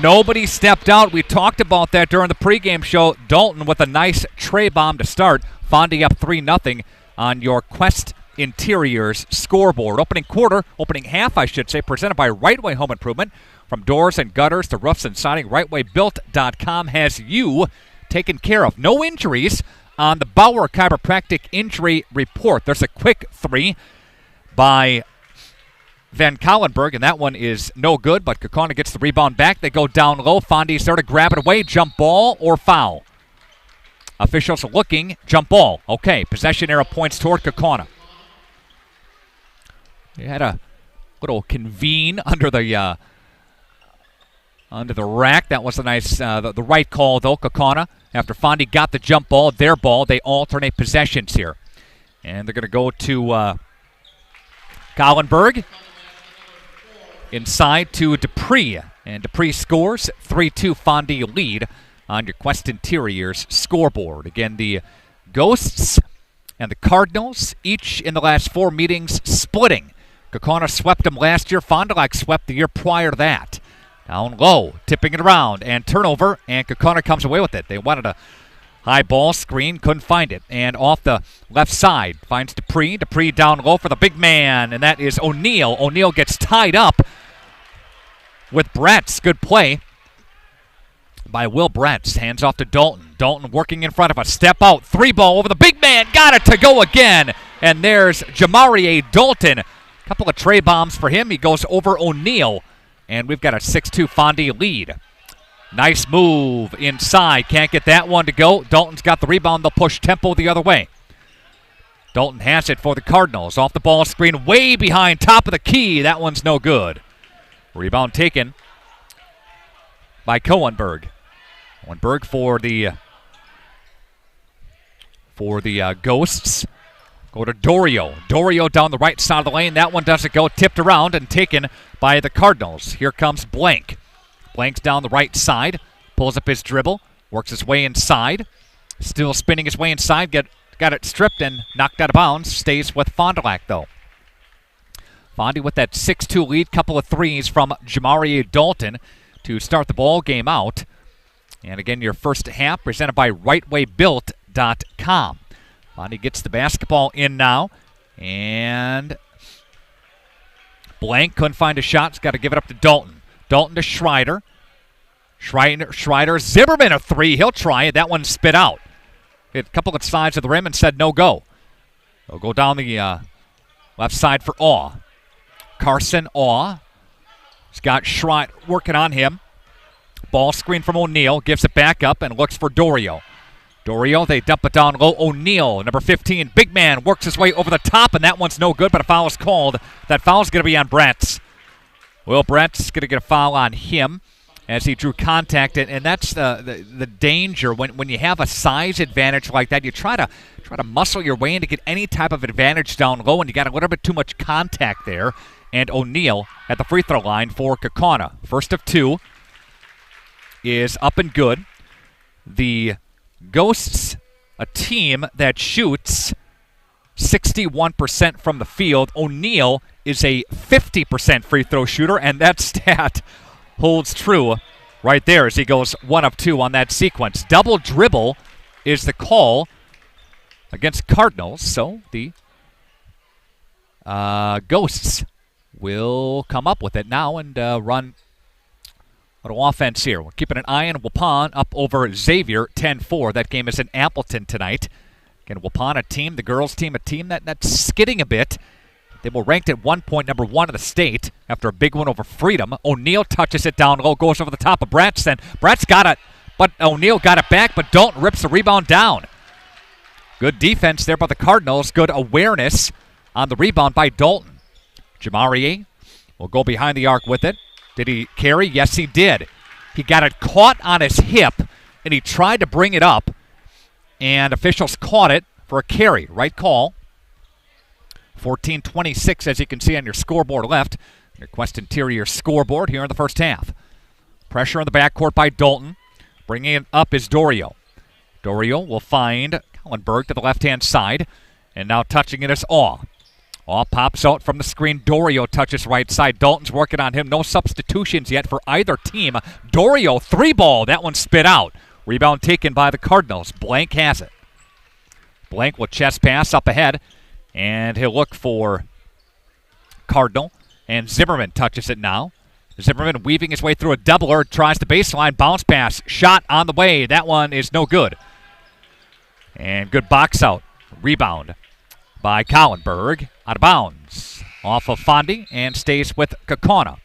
Nobody stepped out. We talked about that during the pregame show. Dalton with a nice tray bomb to start. Fondi up 3-0 on your Quest Interiors scoreboard. Opening half, I should say, presented by Right Way Home Improvement. From doors and gutters to roofs and siding, RightWayBuilt.com has you taken care of. No injuries on the Bauer Chiropractic Injury Report. There's a quick 3 by Van Collenberg, and that one is no good, but Kaukauna gets the rebound back. They go down low. Fondi's there to grab it away. Jump ball or foul? Officials are looking. Jump ball. Okay, possession arrow points toward Kaukauna. They had a little convene under the rack. That was a nice, the right call, though, Kaukauna. After Fondi got the jump ball, their ball, they alternate possessions here. And they're going to go to Collenberg. Inside to Dupree, and Dupree scores. 3-2 Fondi lead on your Quest Interiors scoreboard. Again, the Ghosts and the Cardinals, each in the last 4 meetings, splitting. Kaukauna swept them last year. Fond du Lac swept the year prior to that. Down low, tipping it around, and turnover, and Kaukauna comes away with it. They wanted a high ball screen, couldn't find it. And off the left side, finds Dupree. Dupree down low for the big man, and that is O'Neill. O'Neill gets tied up with Bretz. Good play by Will Bretz. Hands off to Dalton. Dalton working in front of us. Step out. 3-ball over the big man. Got it to go again. And there's Jamarie Dalton. Couple of tray bombs for him. He goes over O'Neill. And we've got a 6-2 Fondi lead. Nice move inside. Can't get that one to go. Dalton's got the rebound. They'll push tempo the other way. Dalton has it for the Cardinals. Off the ball screen. Way behind. Top of the key. That one's no good. Rebound taken by Kauenberg. Kauenberg for the Ghosts. Go to Dorio. Dorio down the right side of the lane. That one doesn't go. Tipped around and taken by the Cardinals. Here comes Blank. Blank's down the right side. Pulls up his dribble. Works his way inside. Still spinning his way inside. Got it stripped and knocked out of bounds. Stays with Fond du Lac, though. Fondi with that 6-2 lead. Couple of threes from Jamarie Dalton to start the ball game out. And again, your first half presented by RightWayBuilt.com. Postgame.com. Fondy gets the basketball in now, and Blank couldn't find a shot. He's got to give it up to Dalton. Dalton to Schreider. Schreider, Zimmerman a three. He'll try it. That one spit out. Hit a couple of sides of the rim and said no go. They'll go down the left side for Awe. Carson Awe. He's got Schreider working on him. Ball screen from O'Neal. Gives it back up and looks for Dorio. Dorio, they dump it down low. O'Neal, number 15, big man, works his way over the top, and that one's no good, but a foul is called. That foul's going to be on Bretz. Will Brett's going to get a foul on him as he drew contact, and that's the danger when you have a size advantage like that. You try to muscle your way in to get any type of advantage down low, and you got a little bit too much contact there. And O'Neal at the free throw line for Kaukauna. First of two is up and good. The Ghosts, a team that shoots 61% from the field. O'Neal is a 50% free throw shooter, and that stat holds true right there as he goes 1 of 2 on that sequence. Double dribble is the call against Cardinals, so the Ghosts will come up with it now and run a little offense here. We're keeping an eye on Waupun up over Xavier 10-4. That game is in Appleton tonight. Again, Waupun, a team, the girls team, a team that's skidding a bit. They were ranked at 1 point, number 1 in the state after a big win over Freedom. O'Neal touches it down low, goes over the top of Bratz. Then Bratz got it, but O'Neal got it back, but Dalton rips the rebound down. Good defense there by the Cardinals. Good awareness on the rebound by Dalton. Jamarie will go behind the arc with it. Did he carry? Yes, he did. He got it caught on his hip, and he tried to bring it up, and officials caught it for a carry. Right call. 14-26, as you can see on your scoreboard left. Your Quest Interior scoreboard here in the first half. Pressure in the backcourt by Dalton. Bringing it up is Dorio. Dorio will find Kallenberg to the left-hand side, and now touching it is Awe. Awe pops out from the screen. Dorio touches right side. Dalton's working on him. No substitutions yet for either team. Dorio, 3-ball. That one spit out. Rebound taken by the Cardinals. Blank has it. Blank will chest pass up ahead, and he'll look for Cardinal. And Zimmerman touches it now. Zimmerman weaving his way through a doubler. Tries the baseline. Bounce pass. Shot on the way. That one is no good. And good box out. Rebound by Kallenberg. Out of bounds. Off of Fondy and stays with Kaukauna.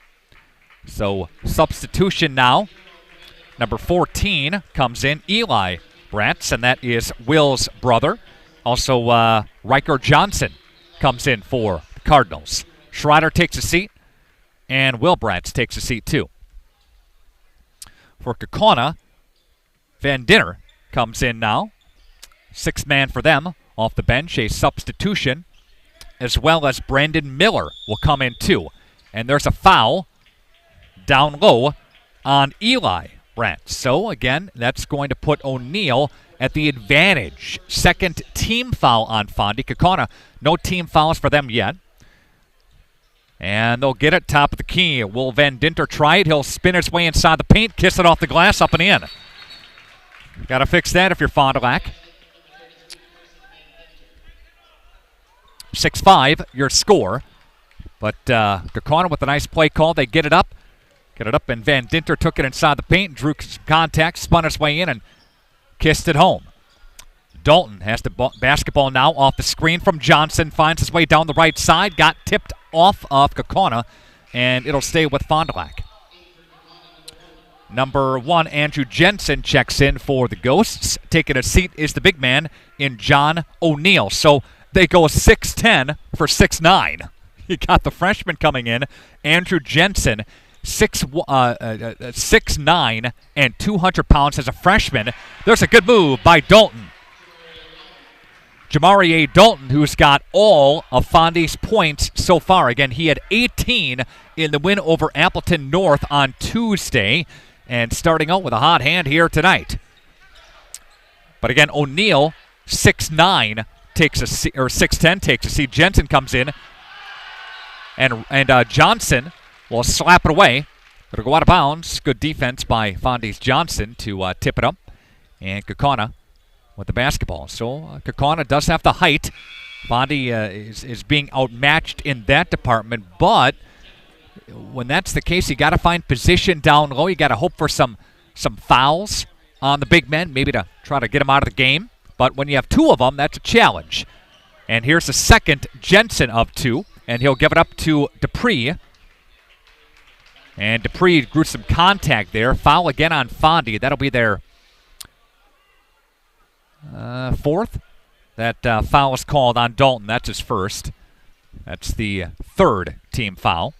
So substitution now. Number 14 comes in, Eli Bratz, and that is Will's brother. Also, Riker Johnson comes in for the Cardinals. Schreider takes a seat, and Will Bratz takes a seat too. For Kaukauna, Van Dinner comes in now. 6th man for them off the bench, a substitution, as well as Brandon Miller will come in too. And there's a foul down low on Eli Bratz. So again, that's going to put O'Neal at the advantage. Second team foul on Fondy. Kaukauna, no team fouls for them yet. And they'll get it top of the key. Will Van Dinter try it? He'll spin his way inside the paint, kiss it off the glass, up and in. Got to fix that if you're Fond du Lac. 6-5, your score. But Kaukauna with a nice play call. They get it up, and Van Dinter took it inside the paint, drew some contact, spun his way in, and kissed it home. Dalton has the basketball now off the screen from Johnson, finds his way down the right side, got tipped off of Kaukauna, and it'll stay with Fond du Lac. Number 1, Andrew Jensen checks in for the Ghosts. Taking a seat is the big man in John O'Neal. So they go 6'10 for 6'9. You got the freshman coming in, Andrew Jensen, 6'9 and 200 pounds as a freshman. There's a good move by Dalton. Jamarie Dalton, who's got all of Fondy's points so far. Again, he had 18 in the win over Appleton North on Tuesday, and starting out with a hot hand here tonight. But again, O'Neal, 6'9", takes a seat, or 6'10", takes a seat. Jensen comes in, and Johnson will slap it away. It'll go out of bounds. Good defense by Fondy's Johnson to tip it up. And Kaukauna with the basketball. So Kaukauna does have the height. Fondy is being outmatched in that department, but when that's the case, you got to find position down low. You got to hope for some fouls on the big men, maybe to try to get them out of the game. But when you have two of them, that's a challenge. And here's the second Jensen of two, and he'll give it up to Dupree. And Dupree grew some contact there. Foul again on Fondy. That'll be their fourth. That foul is called on Dalton. That's his first. That's the third team foul.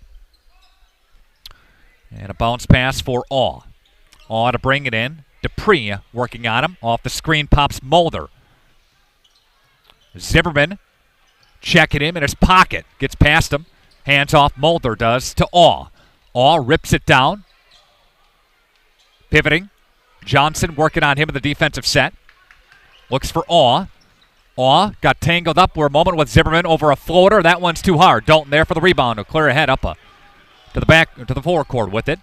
And a bounce pass for Awe. Awe to bring it in. Dupree working on him. Off the screen pops Mulder. Zimmerman checking him in his pocket. Gets past him. Hands off, Mulder does, to Awe. Awe rips it down. Pivoting. Johnson working on him in the defensive set. Looks for Awe. Awe got tangled up for a moment with Zimmerman over a floater. That one's too hard. Dalton there for the rebound. He'll clear ahead up to the back, to the forward court with it.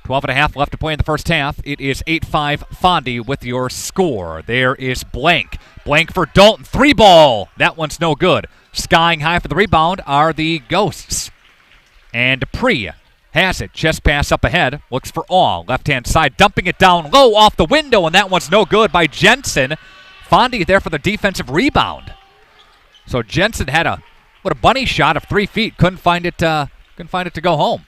12.5 left to play in the first half. It is 8-5 Fondy with your score. There is Blank. Blank for Dalton. 3-ball. That one's no good. Skying high for the rebound are the Ghosts. And Dupree has it. Chest pass up ahead. Looks for Awe. Left-hand side. Dumping it down low off the window, and that one's no good by Jensen. Fondy there for the defensive rebound. So Jensen had a bunny shot of 3 feet. Couldn't find it to go home.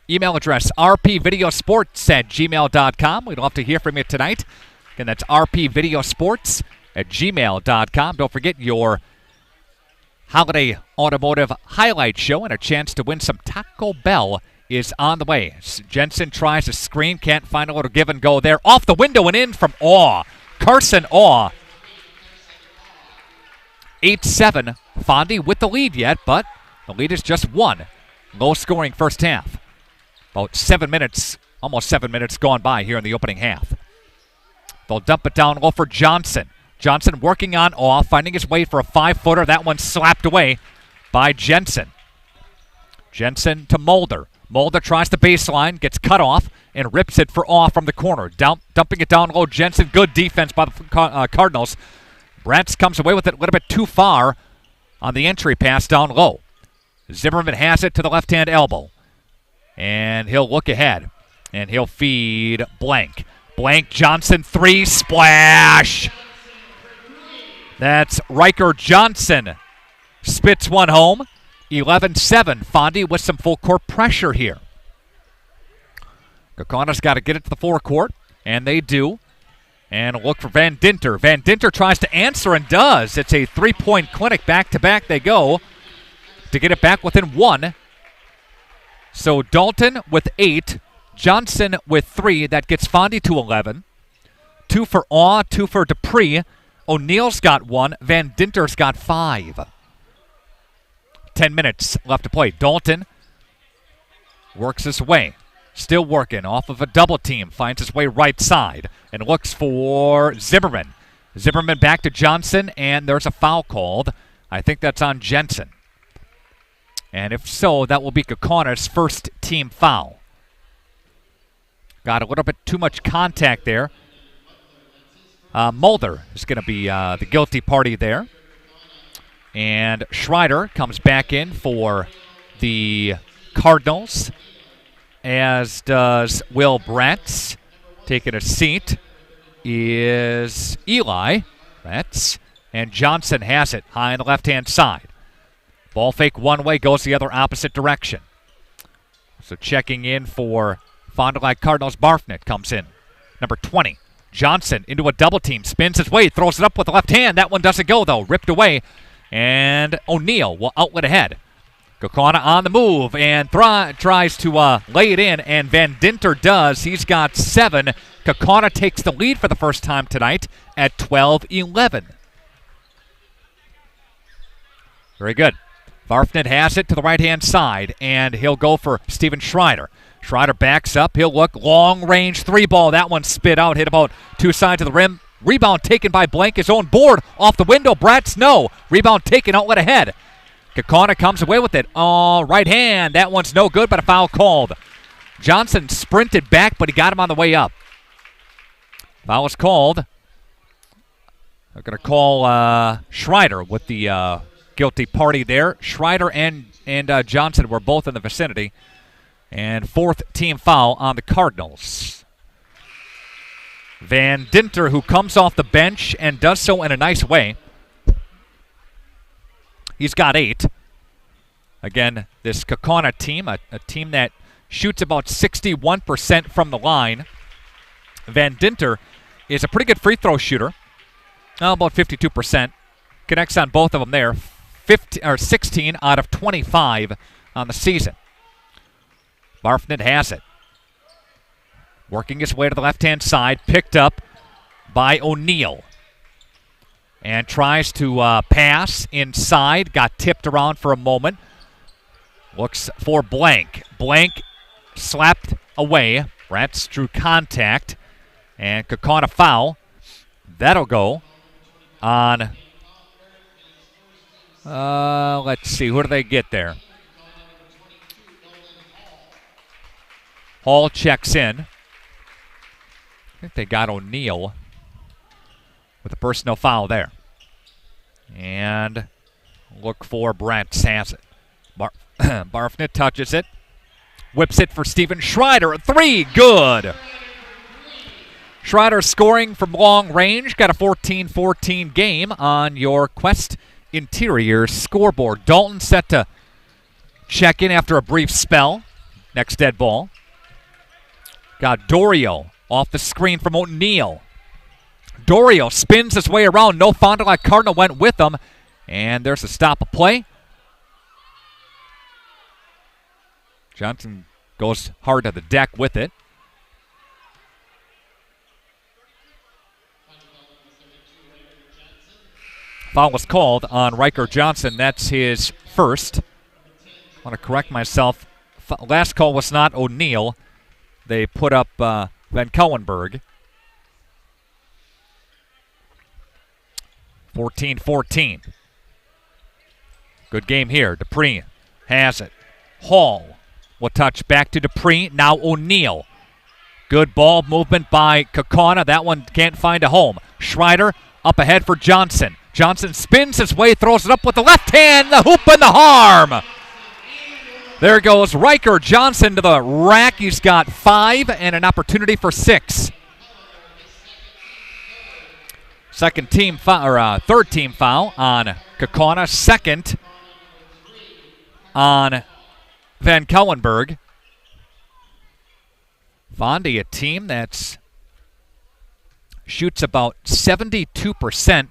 Email address rpvideosports@gmail.com. We'd love to hear from you tonight. Again, that's rpvideosports@gmail.com. Don't forget your holiday automotive highlight show and a chance to win some Taco Bell is on the way. Jensen tries a screen, can't find a little give and go there. Off the window and in from Awe. Carson Awe. 8-7. Fondy with the lead yet, but the lead is just one. Low scoring first half. About 7 minutes, almost 7 minutes gone by here in the opening half. They'll dump it down low for Johnson. Johnson working on Awe, finding his way for a 5-footer. That one slapped away by Jensen. Jensen to Mulder. Mulder tries the baseline, gets cut off, and rips it for Awe from the corner. Dumping it down low. Jensen, good defense by the Cardinals. Bratz comes away with it a little bit too far on the entry pass down low. Zimmerman has it to the left-hand elbow. And he'll look ahead. And he'll feed Blank. Blank, Johnson, 3, splash! That's Riker Johnson. Spits one home. 11-7. Fondy with some full court pressure here. Kaukauna's got to get it to the forecourt, and they do. And look for Van Dinter. Van Dinter tries to answer and does. It's a three-point clinic. Back-to-back they go to get it back within one. So Dalton with 8, Johnson with 3. That gets Fondy to 11. 2 for Awe, 2 for Dupree. O'Neill's got 1. Van Dinter's got 5. 10 minutes left to play. Dalton works his way. Still working off of a double team. Finds his way right side and looks for Zimmerman. Zimmerman back to Johnson, and there's a foul called. I think that's on Jensen. And if so, that will be Kaukauna's first team foul. Got a little bit too much contact there. Mulder is going to be the guilty party there. And Schreider comes back in for the Cardinals, as does Will Bratz. Taking a seat is Eli Bratz, and Johnson has it high on the left-hand side. Ball fake one way, goes the other opposite direction. So checking in for Fond du Lac Cardinals, Barfnet comes in. Number 20. Johnson into a double team, spins his way, throws it up with the left hand. That one doesn't go, though. Ripped away. And O'Neill will outlet ahead. Kaukauna on the move and tries to lay it in, and Van Dinter does. He's got 7. Kaukauna takes the lead for the first time tonight at 12-11. Very good. Barfnet has it to the right-hand side, and he'll go for Steven Schreider. Schreider backs up. He'll look. Long-range 3-ball. That one spit out. Hit about 2 sides of the rim. Rebound taken by Blank. His own board. Off the window. Bratz, no. Rebound taken. Outlet ahead. Kaukauna comes away with it. Right hand. That one's no good, but a foul called. Johnson sprinted back, but he got him on the way up. Foul is called They're going to call Schreider with the guilty party there. Schreider and Johnson were both in the vicinity. And 4th team foul on the Cardinals. Van Dinter, who comes off the bench and does so in a nice way. He's got 8. Again, this Kaukauna team, a team that shoots about 61% from the line. Van Dinter is a pretty good free throw shooter, about 52%. Connects on both of them there, 16 out of 25 on the season. Barfnet has it. Working his way to the left-hand side, picked up by O'Neal. And tries to pass inside, got tipped around for a moment. Looks for Blank. Blank slapped away. Rats drew contact. And Kaukauna foul. That'll go on, let's see, who do they get there? Hall checks in. I think they got O'Neal with a personal foul there. And look for Brent has it. Barfnet touches it. Whips it for Steven Schreider. A 3, good. Schreider scoring from long range. Got a 14-14 game on your Quest Interior scoreboard. Dalton set to check in after a brief spell. Next dead ball. Got Dorio off the screen from O'Neal. Dorio spins his way around. No Fond du Lac Cardinal went with him. And there's a stop of play. Johnson goes hard to the deck with it. Foul was called on Riker Johnson. That's his first. I want to correct myself. Last call was not O'Neal. They put up Van Cowenberg. 14-14. Good game here. Dupree has it. Hall will touch back to Dupree. Now O'Neal. Good ball movement by Kaukauna. That one can't find a home. Schreider up ahead for Johnson. Johnson spins his way, throws it up with the left hand, the hoop and the harm. There goes Riker Johnson to the rack. He's got 5 and an opportunity for 6. Third team foul on Kaukauna. Second on Van Cowenberg. Fondi, a team that shoots about 72%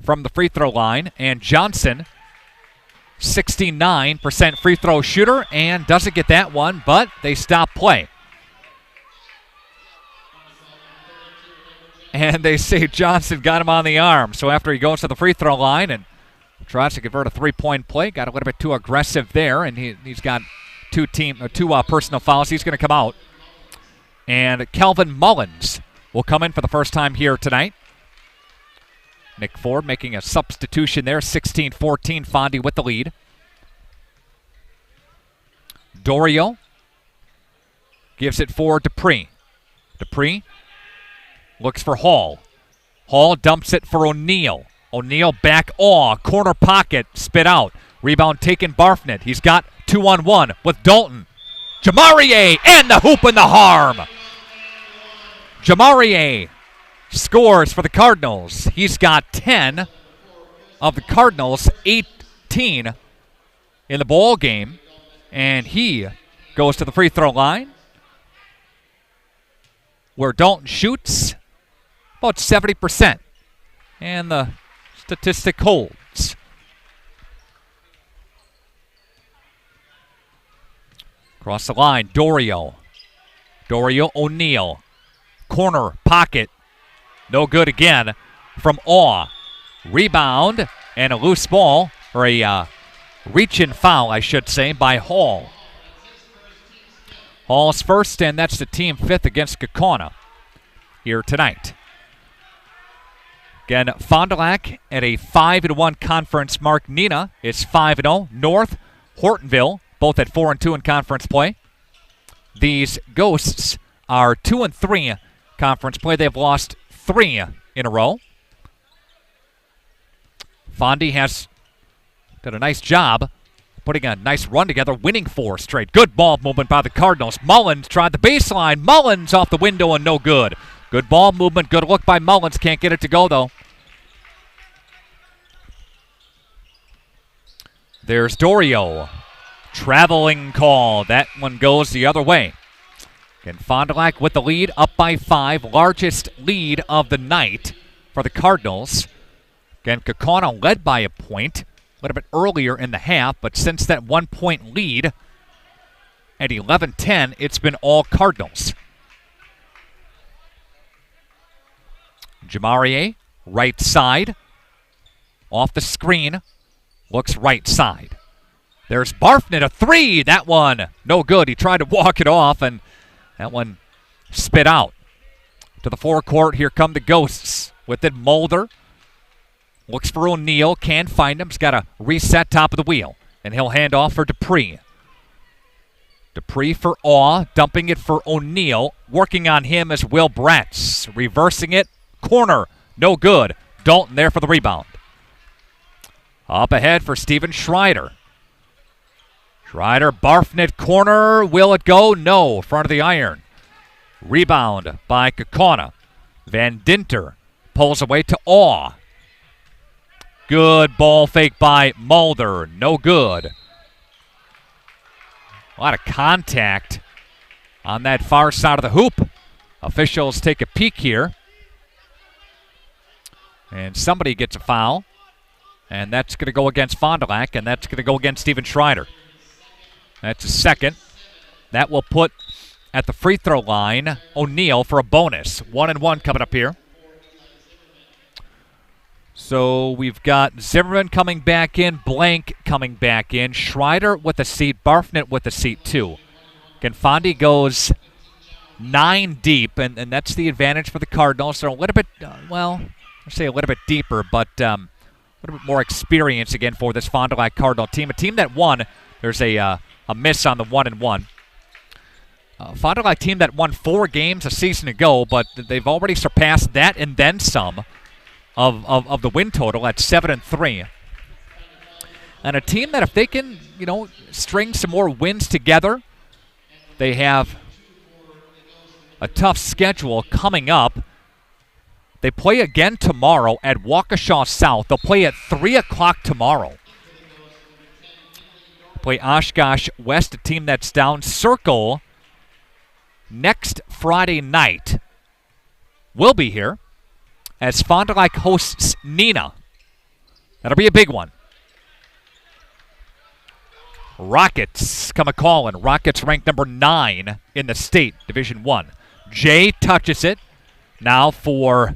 from the free throw line, and Johnson, 69% free throw shooter, and doesn't get that one, but they stop play. And they say Johnson got him on the arm. So after he goes to the free throw line and tries to convert a three-point play, got a little bit too aggressive there, and he's got two personal fouls. He's going to come out. And Kelvin Mullins will come in for the first time here tonight. Nick Ford making a substitution there, 16-14, Fondi with the lead. Dorio gives it for Dupree. Dupree looks for Hall. Hall dumps it for O'Neal. O'Neal back corner pocket, spit out. Rebound taken Barfnet. He's got 2-on-1 with Dalton. Jamarier and the hoop and the harm. Jamarier scores for the Cardinals. He's got 10 of the Cardinals, 18 in the ball game, and he goes to the free throw line where Dalton shoots about 70%, and the statistic holds. Across the line, Dorio O'Neal, corner pocket. No good again from Awe. Rebound and a loose ball, or a reach-in foul, I should say, by Hall. Hall's first, and that's the team 5th against Kaukauna here tonight. Again, Fond du Lac at a 5-1 conference mark. Neenah is 5-0. North, Hortonville, both at 4-2 in conference play. These Ghosts are 2-3 conference play. They've lost 3 in a row. Fondy has done a nice job putting a nice run together, winning 4 straight. Good ball movement by the Cardinals. Mullins tried the baseline. Mullins off the window and no good. Good ball movement. Good look by Mullins. Can't get it to go, though. There's Dorio. Traveling call. That one goes the other way. And Fond du Lac with the lead, up by 5. Largest lead of the night for the Cardinals. Again, Kaukauna led by a point a little bit earlier in the half, but since that 1-point lead at 11-10, it's been all Cardinals. Jamarie, right side. Off the screen. Looks right side. There's Barfnet, a 3. That one, no good. He tried to walk it off, and that one spit out. To the forecourt, here come the Ghosts. With it, Mulder. Looks for O'Neal, can't find him. He's got to reset top of the wheel. And he'll hand off for Dupree. Dupree for Awe, dumping it for O'Neal. Working on him is Will Bratz. Reversing it, corner, no good. Dalton there for the rebound. Up ahead for Steven Schreider. Schreider, Barfnet corner. Will it go? No. Front of the iron. Rebound by Kaukauna. Van Dinter pulls away to Awe. Good ball fake by Mulder. No good. A lot of contact on that far side of the hoop. Officials take a peek here. And somebody gets a foul. And that's going to go against Fond du Lac, and that's going to go against Steven Schreider. That's a second. That will put at the free throw line O'Neal for a bonus. 1-1 coming up here. So we've got Zimmerman coming back in, Blank coming back in, Schreider with a seat, Barfnet with a seat too. Again, Fondy goes 9 deep, and that's the advantage for the Cardinals. They're a little bit, I'll say a little bit deeper, but a little bit more experience again for this Fond du Lac Cardinal team. A team that won, there's a miss on the 1-1. Fond du Lac team that won 4 games a season ago, but they've already surpassed that and then some of the win total at 7-3. And a team that if they can, string some more wins together, they have a tough schedule coming up. They play again tomorrow at Waukesha South. They'll play at 3 o'clock tomorrow. Play Oshkosh West, a team that's down. Circle next Friday night will be here as Fond du Lac hosts Neenah. That'll be a big one. Rockets come a-calling. Rockets ranked number 9 in the state, Division 1. Jay touches it. Now for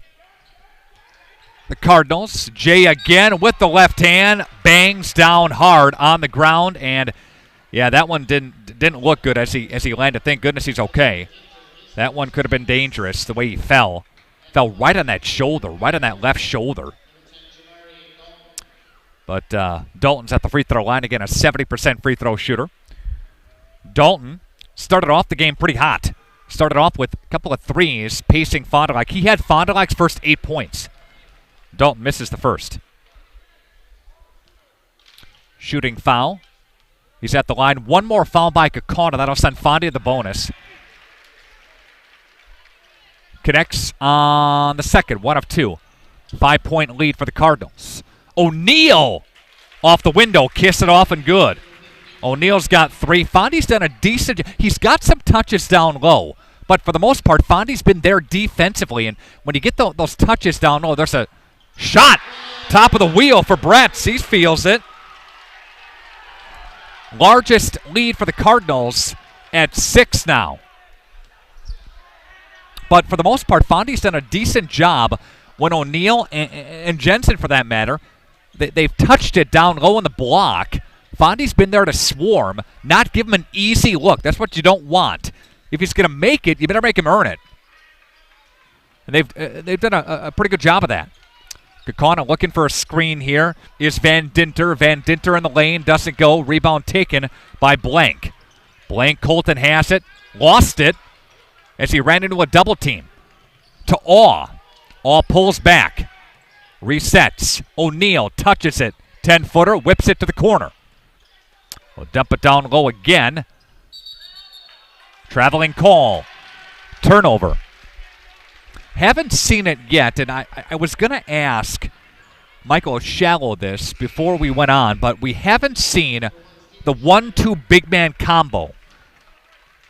the Cardinals. Jay again with the left hand. Bangs down hard on the ground. And, yeah, that one didn't look good as he landed. Thank goodness he's okay. That one could have been dangerous the way he fell. Fell right on that shoulder, right on that left shoulder. But Dalton's at the free throw line. Again, a 70% free throw shooter. Dalton started off the game pretty hot. Started off with a couple of threes, pacing Fond du Lac. He had Fond du Lac's first 8 points. Dalton misses the first. Shooting foul. He's at the line. One more foul by Kaukauna. That'll send Fondy the bonus. Connects on the second. 1 of 2. 5-point lead for the Cardinals. O'Neal off the window. Kiss it off and good. O'Neal's got 3. Fondy's done a decent. He's got some touches down low. But for the most part, Fondy's been there defensively. And when you get those touches down low, there's a shot. Top of the wheel for Bratz. He feels it. Largest lead for the Cardinals at 6 now. But for the most part, Fondy's done a decent job when O'Neal and Jensen, for that matter, they've touched it down low in the block. Fondy's been there to swarm, not give him an easy look. That's what you don't want. If he's going to make it, you better make him earn it. And they've done a pretty good job of that. Kaukauna looking for a screen here is Van Dinter. Van Dinter in the lane, doesn't go. Rebound taken by Blank. Blank, Colton has it, lost it as he ran into a double team. To Awe. Awe pulls back. Resets. O'Neal touches it. 10-footer, whips it to the corner. We'll dump it down low again. Traveling call. Turnover. Haven't seen it yet, and I was going to ask Michael Shallow this before we went on, but we haven't seen the 1-2 big man combo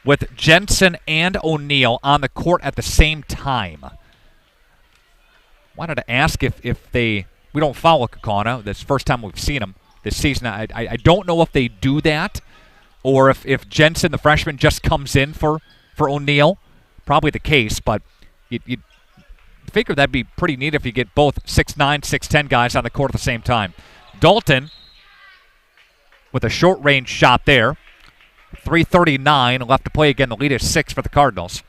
with Jensen and O'Neal on the court at the same time. Wanted to ask if they, we don't follow Kaukauna. That's the first time we've seen them this season. I don't know if they do that or if Jensen, the freshman, just comes in for O'Neal. Probably the case, but you'd figure that'd be pretty neat if you get both 6'9", 6'10 guys on the court at the same time. Dalton with a short-range shot there. 3:39 left to play. Again, the lead is 6 for the Cardinals.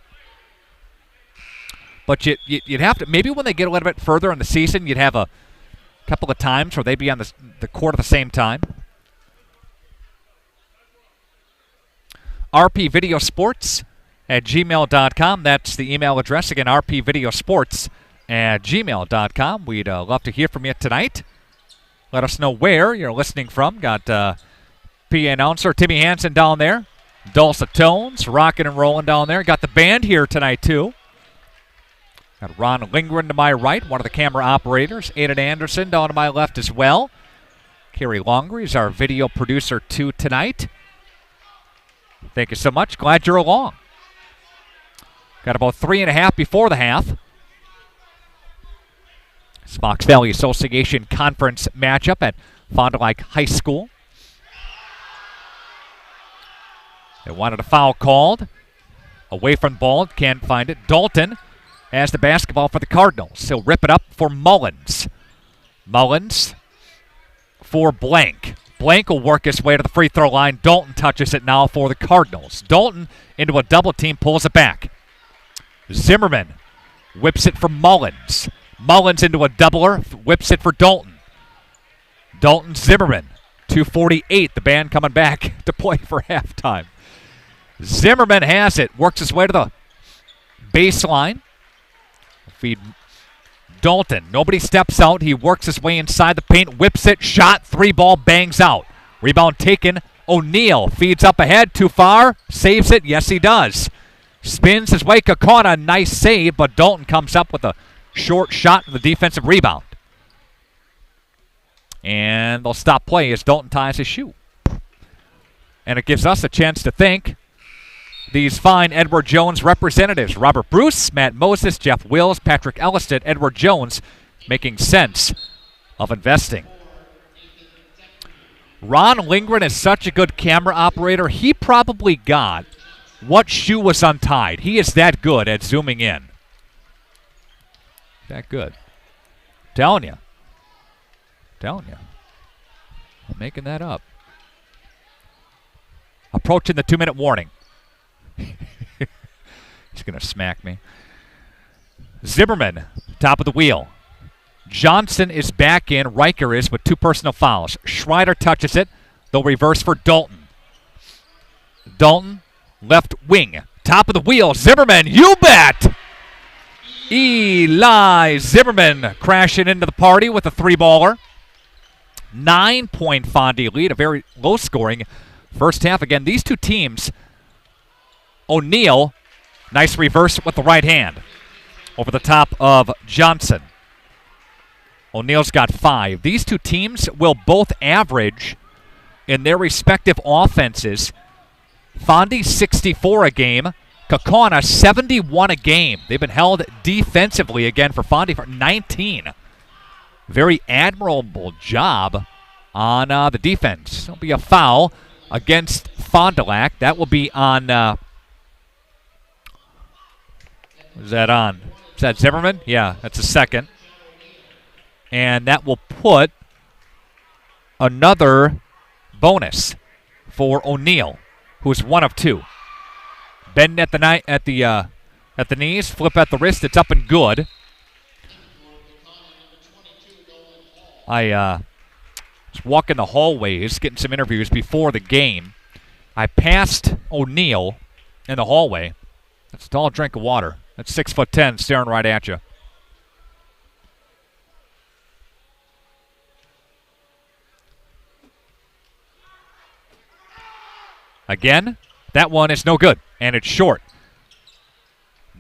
But you'd have to, maybe when they get a little bit further in the season, you'd have a couple of times where they'd be on the court at the same time. rpvideosports@gmail.com. That's the email address. Again, rpvideosports@gmail.com. We'd love to hear from you tonight. Let us know where you're listening from. Got PA announcer Timmy Hansen down there. Dulcet tones, rocking and rolling down there. Got the band here tonight, too. Got Ron Lindgren to my right, one of the camera operators. Aiden Anderson down to my left as well. Kerry Longery is our video producer, too, tonight. Thank you so much. Glad you're along. Got about 3.5 before the half. It's Fox Valley Association Conference matchup at Fond du Lac High School. They wanted a foul called. Away from the ball, can't find it. Dalton has the basketball for the Cardinals. He'll rip it up for Mullins. Mullins for Blank. Blank will work his way to the free throw line. Dalton touches it now for the Cardinals. Dalton into a double team, pulls it back. Zimmerman whips it for Mullins. Mullins into a doubler, whips it for Dalton. Dalton Zimmerman, 2:48. The band coming back to play for halftime. Zimmerman has it, works his way to the baseline. Feed Dalton. Nobody steps out. He works his way inside the paint, whips it, shot, 3-ball, bangs out. Rebound taken. O'Neal feeds up ahead, too far, saves it. Yes, he does. Spins his way. Kaukauna, nice save, but Dalton comes up with a short shot and the defensive rebound. And they'll stop play as Dalton ties his shoe. And it gives us a chance to thank these fine Edward Jones representatives. Robert Bruce, Matt Moses, Jeff Wills, Patrick Elliston, Edward Jones, making sense of investing. Ron Lindgren is such a good camera operator. He probably got what shoe was untied. He is that good at zooming in. That good. Telling you. I'm making that up. Approaching the 2-minute warning. He's going to smack me. Zimmerman, top of the wheel. Johnson is back in. Riker is with 2 personal fouls. Schreider touches it. They'll reverse for Dalton. Dalton, left wing. Top of the wheel. Zimmerman, you bet! Eli Zimmerman crashing into the party with a 3-baller. 9-point Fondy lead, a very low-scoring first half. Again, these two teams, O'Neal, nice reverse with the right hand over the top of Johnson. O'Neal's got 5. These two teams will both average in their respective offenses. Fondy 64 a game, Kaukauna 71 a game. They've been held defensively again for Fondy for 19. Very admirable job on the defense. There'll be a foul against Fond du Lac. That will be on, who's that on? Is that Zimmerman? Yeah, that's a second. And that will put another bonus for O'Neal, who is 1 of 2. Bend at the knees, flip at the wrist. It's up and good. I was walking the hallways, getting some interviews before the game. I passed O'Neal in the hallway. That's a tall drink of water. That's 6'10", staring right at you. Again, that one is no good, and it's short.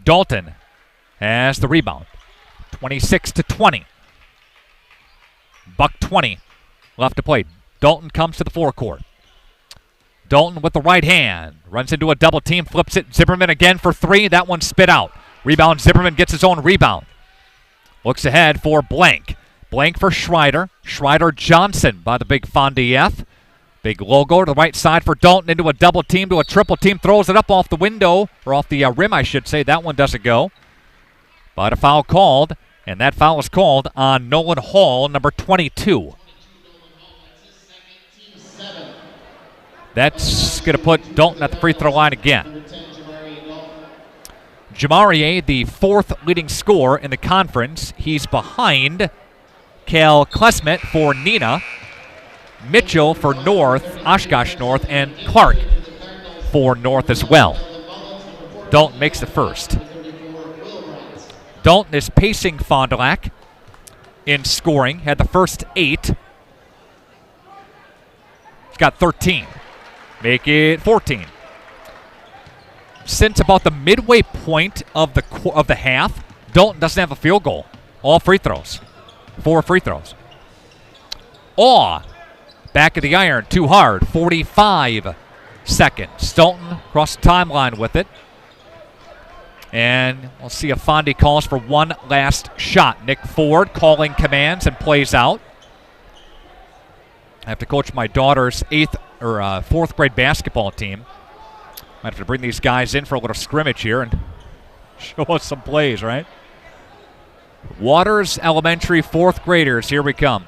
Dalton has the rebound. 26-20. Buck 20 left to play. Dalton comes to the forecourt. Dalton with the right hand. Runs into a double team, flips it. Zimmerman again for three. That one spit out. Rebound, Zimmerman gets his own rebound. Looks ahead for Blank. Blank for Schreider. Schreider Johnson by the big Fondy F. Big logo to the right side for Dalton into a double team, to a triple team. Throws it up off the window, or off the rim, I should say. That one doesn't go. But a foul called, and that foul is called on Nolan Hall, number 22. That's going to put Dalton at the free throw line again. Jamarier, the fourth leading scorer in the conference. He's behind Cal Klesmet for Nina, Mitchell for North, Oshkosh North, and Clark for North as well. Dalton makes the first. Dalton is pacing Fond du Lac in scoring. Had the first 8. He's got 13. Make it 14. Since about the midway point of the half, Dalton doesn't have a field goal. All free throws. 4 free throws. Awe, back of the iron, too hard. 45 seconds. Dalton across the timeline with it. And we'll see if Fondy calls for one last shot. Nick Ford calling commands and plays out. I have to coach my daughter's 4th grade basketball team. Might have to bring these guys in for a little scrimmage here and show us some plays, right? Waters Elementary 4th graders, here we come.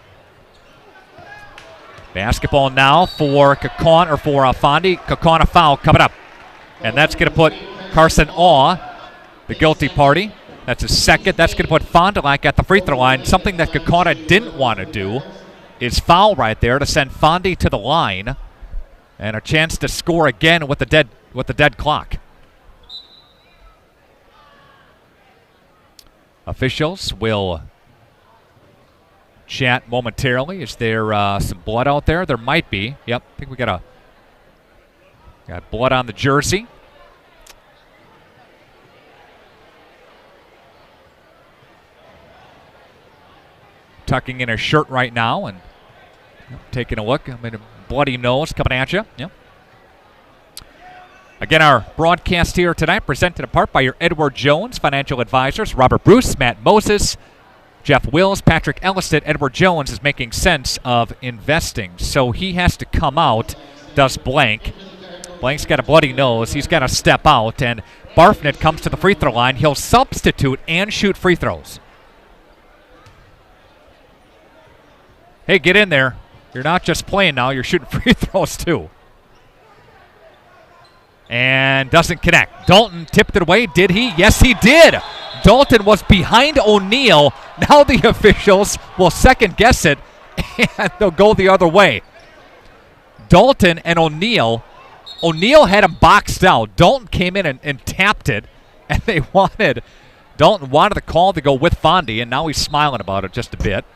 Basketball now for Kaukauna, or for Fondy. Kaukauna foul coming up. And that's going to put Carson Awe, the guilty party. That's his second. That's going to put Fond du Lac at the free throw line. Something that Kaukauna didn't want to do is foul right there to send Fondy to the line. And a chance to score again with the dead clock. Officials will chat momentarily. Is there some blood out there? There might be. Yep, I think we got blood on the jersey. Tucking in his shirt right now and taking a look. I mean, a bloody nose coming at you. Yep. Again, our broadcast here tonight presented in part by your Edward Jones financial advisors, Robert Bruce, Matt Moses, Jeff Wills, Patrick Elliston. Edward Jones is making sense of investing, so he has to come out, does Blank. Blank's got a bloody nose. He's got to step out, and Barfnet comes to the free throw line. He'll substitute and shoot free throws. Hey, get in there. You're not just playing now. You're shooting free throws, too. And doesn't connect. Dalton tipped it away. Did he? Yes, he did. Dalton was behind O'Neal. Now the officials will second guess it, and they'll go the other way. Dalton and O'Neal. O'Neal had him boxed out. Dalton came in and tapped it, and Dalton wanted the call to go with Fondy, and now he's smiling about it just a bit.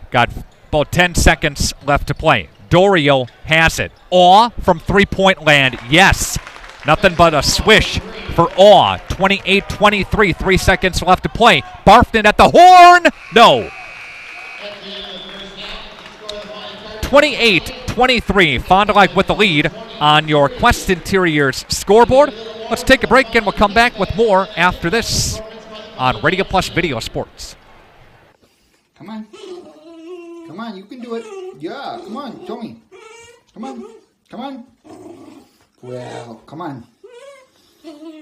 Got about 10 seconds left to play. Dorio has it. Awe from three-point land. Yes. Nothing but a swish for Awe. 28-23. 3 seconds left to play. Barfton at the horn. No. 28-23. Fond du Lac with the lead on your Quest Interiors scoreboard. Let's take a break and we'll come back with more after this on Radio Plus Video Sports. Come on. Come on, you can do it. Yeah, come on, show me. Come on, come on. Well, come on.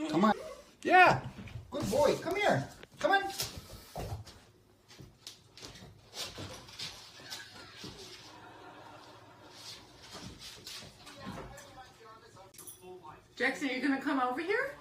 Come on. Yeah, good boy. Come here. Come on. Jackson, are you going to come over here?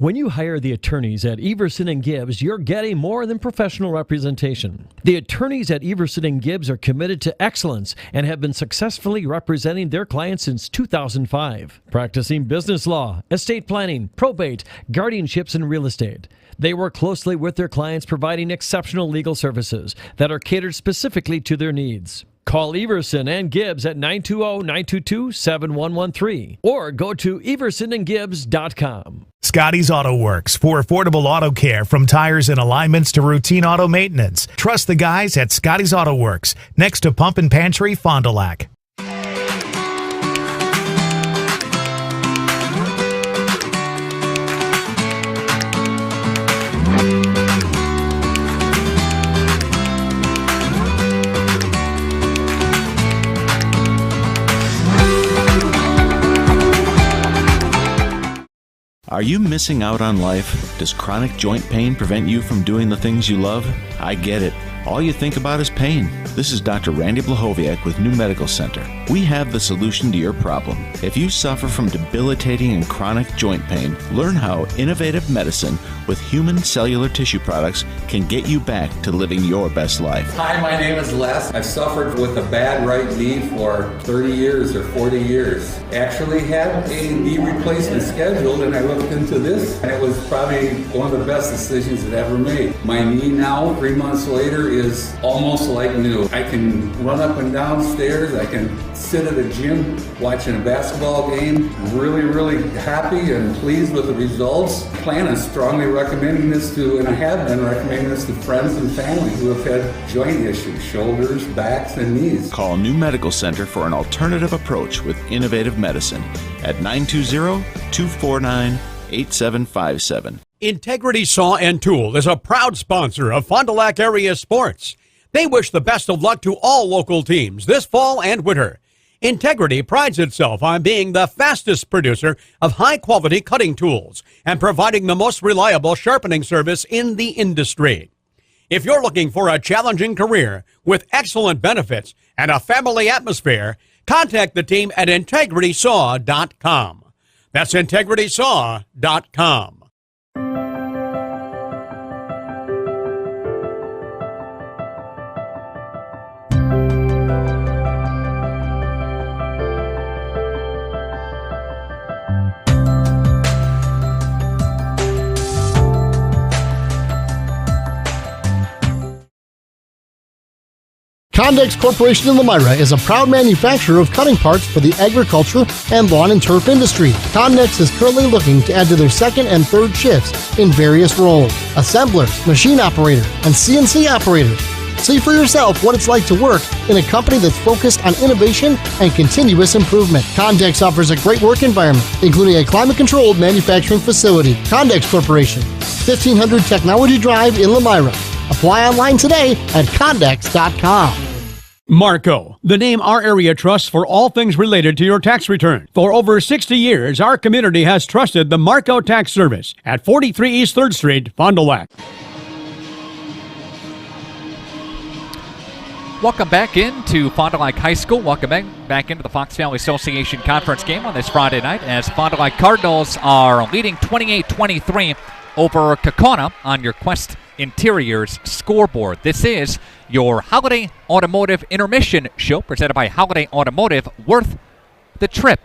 When you hire the attorneys at Everson & Gibbs, you're getting more than professional representation. The attorneys at Everson & Gibbs are committed to excellence and have been successfully representing their clients since 2005, practicing business law, estate planning, probate, guardianships, and real estate. They work closely with their clients, providing exceptional legal services that are catered specifically to their needs. Call Everson & Gibbs at 920-922-7113 or go to eversonandgibbs.com. Scotty's Auto Works for affordable auto care, from tires and alignments to routine auto maintenance. Trust the guys at Scotty's Auto Works, next to Pump and Pantry, Fond du Lac. Are you missing out on life? Does chronic joint pain prevent you from doing the things you love? I get it. All you think about is pain. This is Dr. Randy Blahoviak with New Medical Center. We have the solution to your problem. If you suffer from debilitating and chronic joint pain, learn how innovative medicine with human cellular tissue products can get you back to living your best life. Hi, my name is Les. I've suffered with a bad right knee for 30 years or 40 years. Actually had a knee replacement scheduled, and I looked into this, and it was probably one of the best decisions I've ever made. My knee now, 3 months later, is almost like new. I can run up and down stairs. I can sit at a gym watching a basketball game. Really, really happy and pleased with the results. Plan on strongly recommending this to, and I have been recommending this to friends and family who have had joint issues, shoulders, backs, and knees. Call New Medical Center for an alternative approach with innovative medicine at 920-249-8757. Integrity Saw and Tool is a proud sponsor of Fond du Lac area sports. They wish the best of luck to all local teams this fall and winter. Integrity prides itself on being the fastest producer of high-quality cutting tools and providing the most reliable sharpening service in the industry. If you're looking for a challenging career with excellent benefits and a family atmosphere, contact the team at integritysaw.com. That's integritysaw.com. Condex Corporation in Lomira is a proud manufacturer of cutting parts for the agriculture and lawn and turf industry. Condex is currently looking to add to their second and third shifts in various roles: assemblers, machine operator, and CNC operator. See for yourself what it's like to work in a company that's focused on innovation and continuous improvement. Condex offers a great work environment, including a climate-controlled manufacturing facility. Condex Corporation, 1500 Technology Drive in Lomira. Apply online today at Condex.com. Marco, the name our area trusts for all things related to your tax return. For over 60 years, our community has trusted the Marco Tax Service at 43 East 3rd Street, Fond du Lac. Welcome back into Fond du Lac High School. Welcome back into the Fox Valley Association Conference game on this Friday night as Fond du Lac Cardinals are leading 28-23 over Kaukauna on your Quest Interiors scoreboard. This is your Holiday Automotive Intermission show presented by Holiday Automotive, worth the trip.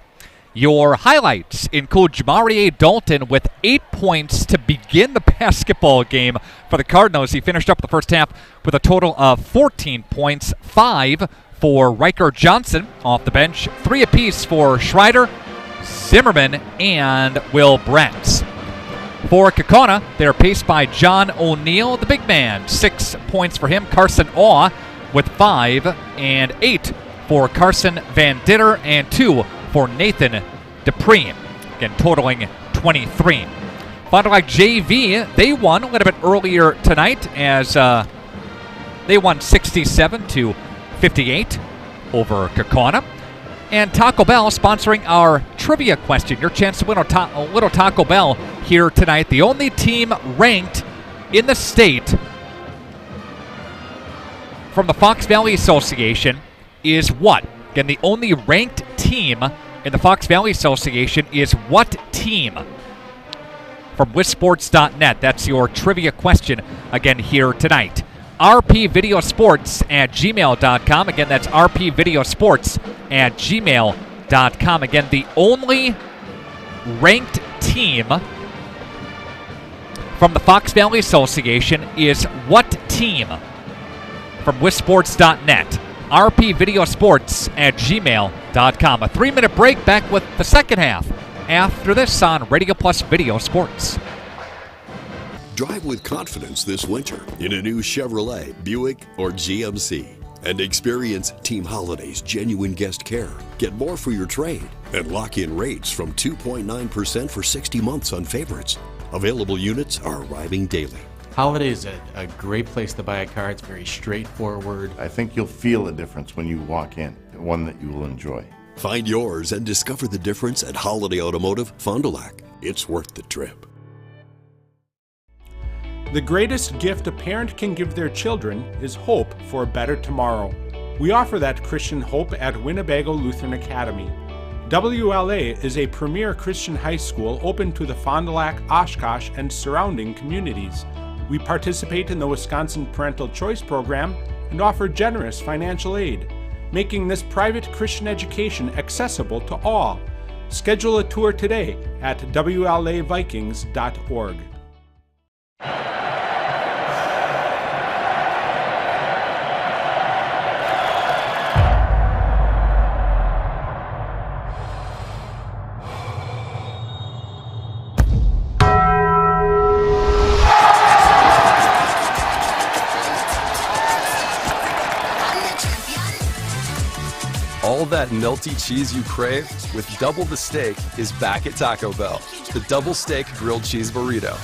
Your highlights include Jamari A. Dalton with 8 points to begin the basketball game for the Cardinals. He finished up the first half with a total of 14 points, 5 for Riker Johnson off the bench, 3 apiece for Schreider, Zimmerman, and Will Bratz. For Kaukauna, they're paced by John O'Neill, the big man. 6 points for him. Carson Awe with 5 and 8 for Carson Van Ditter and 2 for Nathan Dupree. Again, totaling 23. Fond du Lac JV, they won a little bit earlier tonight as they won 67-58 over Kaukauna. And Taco Bell sponsoring our trivia question. Your chance to win a little Taco Bell here tonight. The only team ranked in the state from the Fox Valley Association is what? Again, the only ranked team in the Fox Valley Association is what team? from wisports.net. That's your trivia question again here tonight. rpvideosports@gmail.com. Again, that's rpvideosports@gmail.com. Again, the only ranked team from the Fox Valley Association is what team? From wisports.net. rpvideosports@gmail.com. A 3-minute break, back with the second half after this on Radio Plus Video Sports. Drive with confidence this winter in a new Chevrolet, Buick, or GMC. And experience Team Holiday's genuine guest care. Get more for your trade and lock in rates from 2.9% for 60 months on favorites. Available units are arriving daily. Holiday is a great place to buy a car. It's very straightforward. I think you'll feel a difference when you walk in, one that you will enjoy. Find yours and discover the difference at Holiday Automotive, Fond du Lac. It's worth the trip. The greatest gift a parent can give their children is hope for a better tomorrow. We offer that Christian hope at Winnebago Lutheran Academy. WLA is a premier Christian high school open to the Fond du Lac, Oshkosh, and surrounding communities. We participate in the Wisconsin Parental Choice Program and offer generous financial aid, making this private Christian education accessible to all. Schedule a tour today at WLAVikings.org. All that melty cheese you crave with double the steak is back at Taco Bell. The double steak grilled cheese burrito.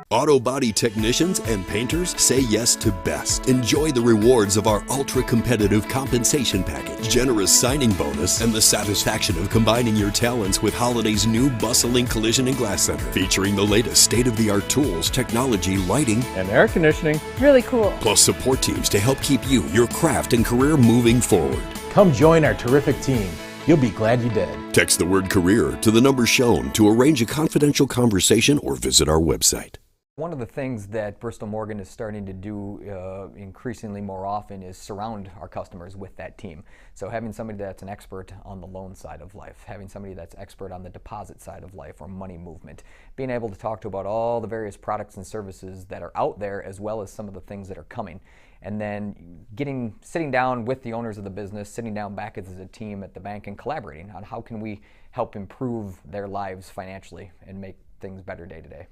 Auto body technicians and painters say yes to best. Enjoy the rewards of our ultra-competitive compensation package, generous signing bonus, and the satisfaction of combining your talents with Holiday's new bustling collision and glass center, featuring the latest state-of-the-art tools, technology, lighting, and air conditioning. Really cool. Plus support teams to help keep you, your craft, and career moving forward. Come join our terrific team. You'll be glad you did. Text the word career to the number shown to arrange a confidential conversation or visit our website. One of the things that Bristol Morgan is starting to do increasingly more often is surround our customers with that team. So having somebody that's an expert on the loan side of life, having somebody that's expert on the deposit side of life or money movement, being able to talk to about all the various products and services that are out there as well as some of the things that are coming. And then sitting down with the owners of the business, sitting down back as a team at the bank and collaborating on how can we help improve their lives financially and make things better day to day.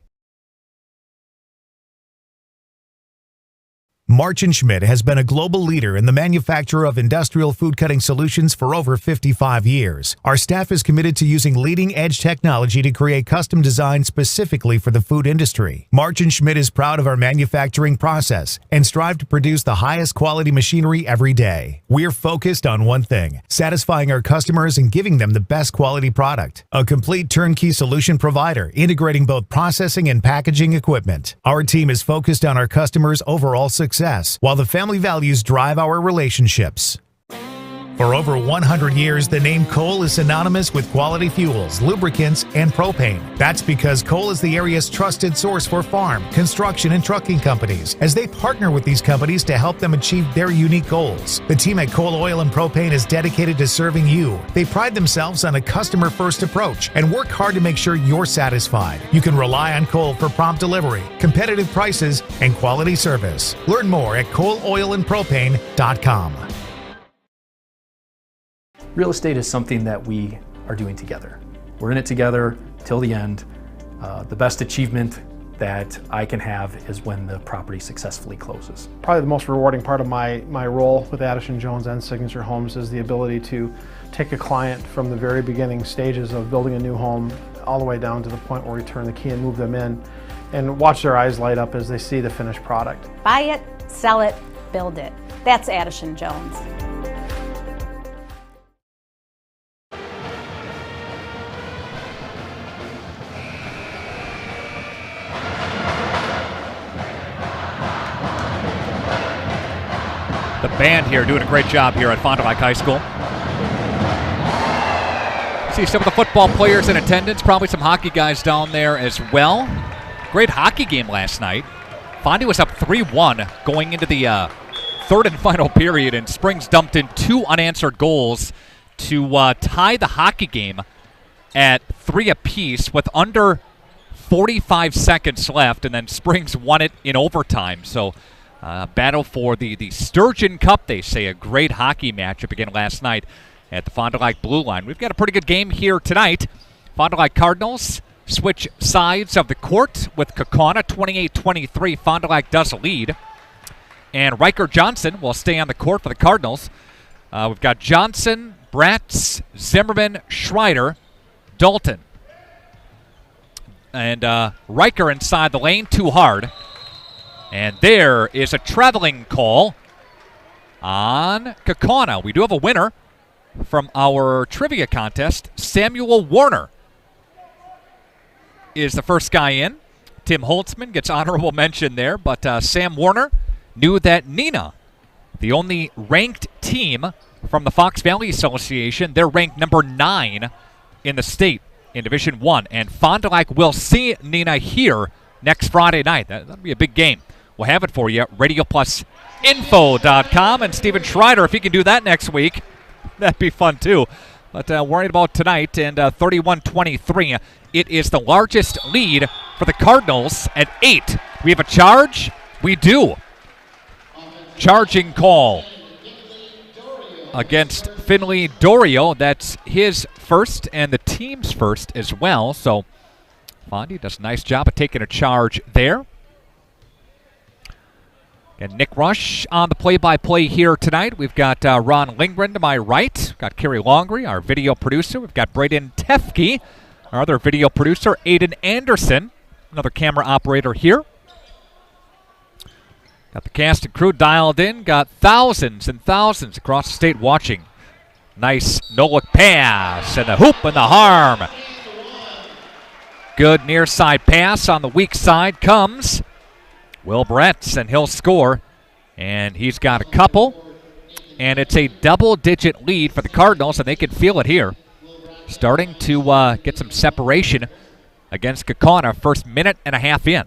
March & Schmidt has been a global leader in the manufacture of industrial food cutting solutions for over 55 years. Our staff is committed to using leading-edge technology to create custom designs specifically for the food industry. March & Schmidt is proud of our manufacturing process and strive to produce the highest quality machinery every day. We're focused on one thing, satisfying our customers and giving them the best quality product. A complete turnkey solution provider, integrating both processing and packaging equipment. Our team is focused on our customers' overall success, while the family values drive our relationships. For over 100 years, the name Cole is synonymous with quality fuels, lubricants, and propane. That's because Cole is the area's trusted source for farm, construction, and trucking companies, as they partner with these companies to help them achieve their unique goals. The team at Cole Oil and Propane is dedicated to serving you. They pride themselves on a customer-first approach and work hard to make sure you're satisfied. You can rely on Cole for prompt delivery, competitive prices, and quality service. Learn more at ColeOilAndPropane.com. Real estate is something that we are doing together. We're in it together till the end. The best achievement that I can have is when the property successfully closes. Probably the most rewarding part of my role with Addison Jones and Signature Homes is the ability to take a client from the very beginning stages of building a new home all the way down to the point where we turn the key and move them in and watch their eyes light up as they see the finished product. Buy it, sell it, build it. That's Addison Jones. The band here doing a great job here at Fond du Lac High School. See some of the football players in attendance, probably some hockey guys down there as well. Great hockey game last night. Fondy was up 3-1 going into the third and final period, and Springs dumped in 2 unanswered goals to tie the hockey game at 3 apiece with under 45 seconds left, and then Springs won it in overtime. So battle for the Sturgeon Cup, they say. A great hockey matchup again last night at the Fond du Lac Blue Line. We've got a pretty good game here tonight. Fond du Lac Cardinals switch sides of the court with Kaukauna. 28-23, Fond du Lac does lead. And Riker Johnson will stay on the court for the Cardinals. We've got Johnson, Bratz, Zimmerman, Schreider, Dalton. And Riker inside the lane, too hard. And there is a traveling call on Kaukauna. We do have a winner from our trivia contest. Samuel Warner is the first guy in. Tim Holtzman gets honorable mention there, but Sam Warner knew that Neenah, the only ranked team from the Fox Valley Association, they're ranked number 9 in the state in Division 1. And Fond du Lac will see Neenah here next Friday night. That'll be a big game. We'll have it for you at RadioPlusInfo.com. And Steven Schreider, if he can do that next week, that'd be fun too. But worried about tonight, and 31-23. It is the largest lead for the Cardinals at 8. We have a charge? We do. Charging call against Finley Dorio. That's his first and the team's first as well. So Fondy does a nice job of taking a charge there. And Nick Rush on the play-by-play here tonight. We've got Ron Lindgren to my right. We've got Kerry Longry, our video producer. We've got Braden Tefke, our other video producer. Aiden Anderson, another camera operator here. Got the cast and crew dialed in. Got thousands and thousands across the state watching. Nice no-look pass and the hoop and the harm. Good near side pass on the weak side comes Will Bretz, and he'll score. And he's got a couple. And it's a double-digit lead for the Cardinals, and they can feel it here. Starting to get some separation against Kaukauna. First minute and a half in.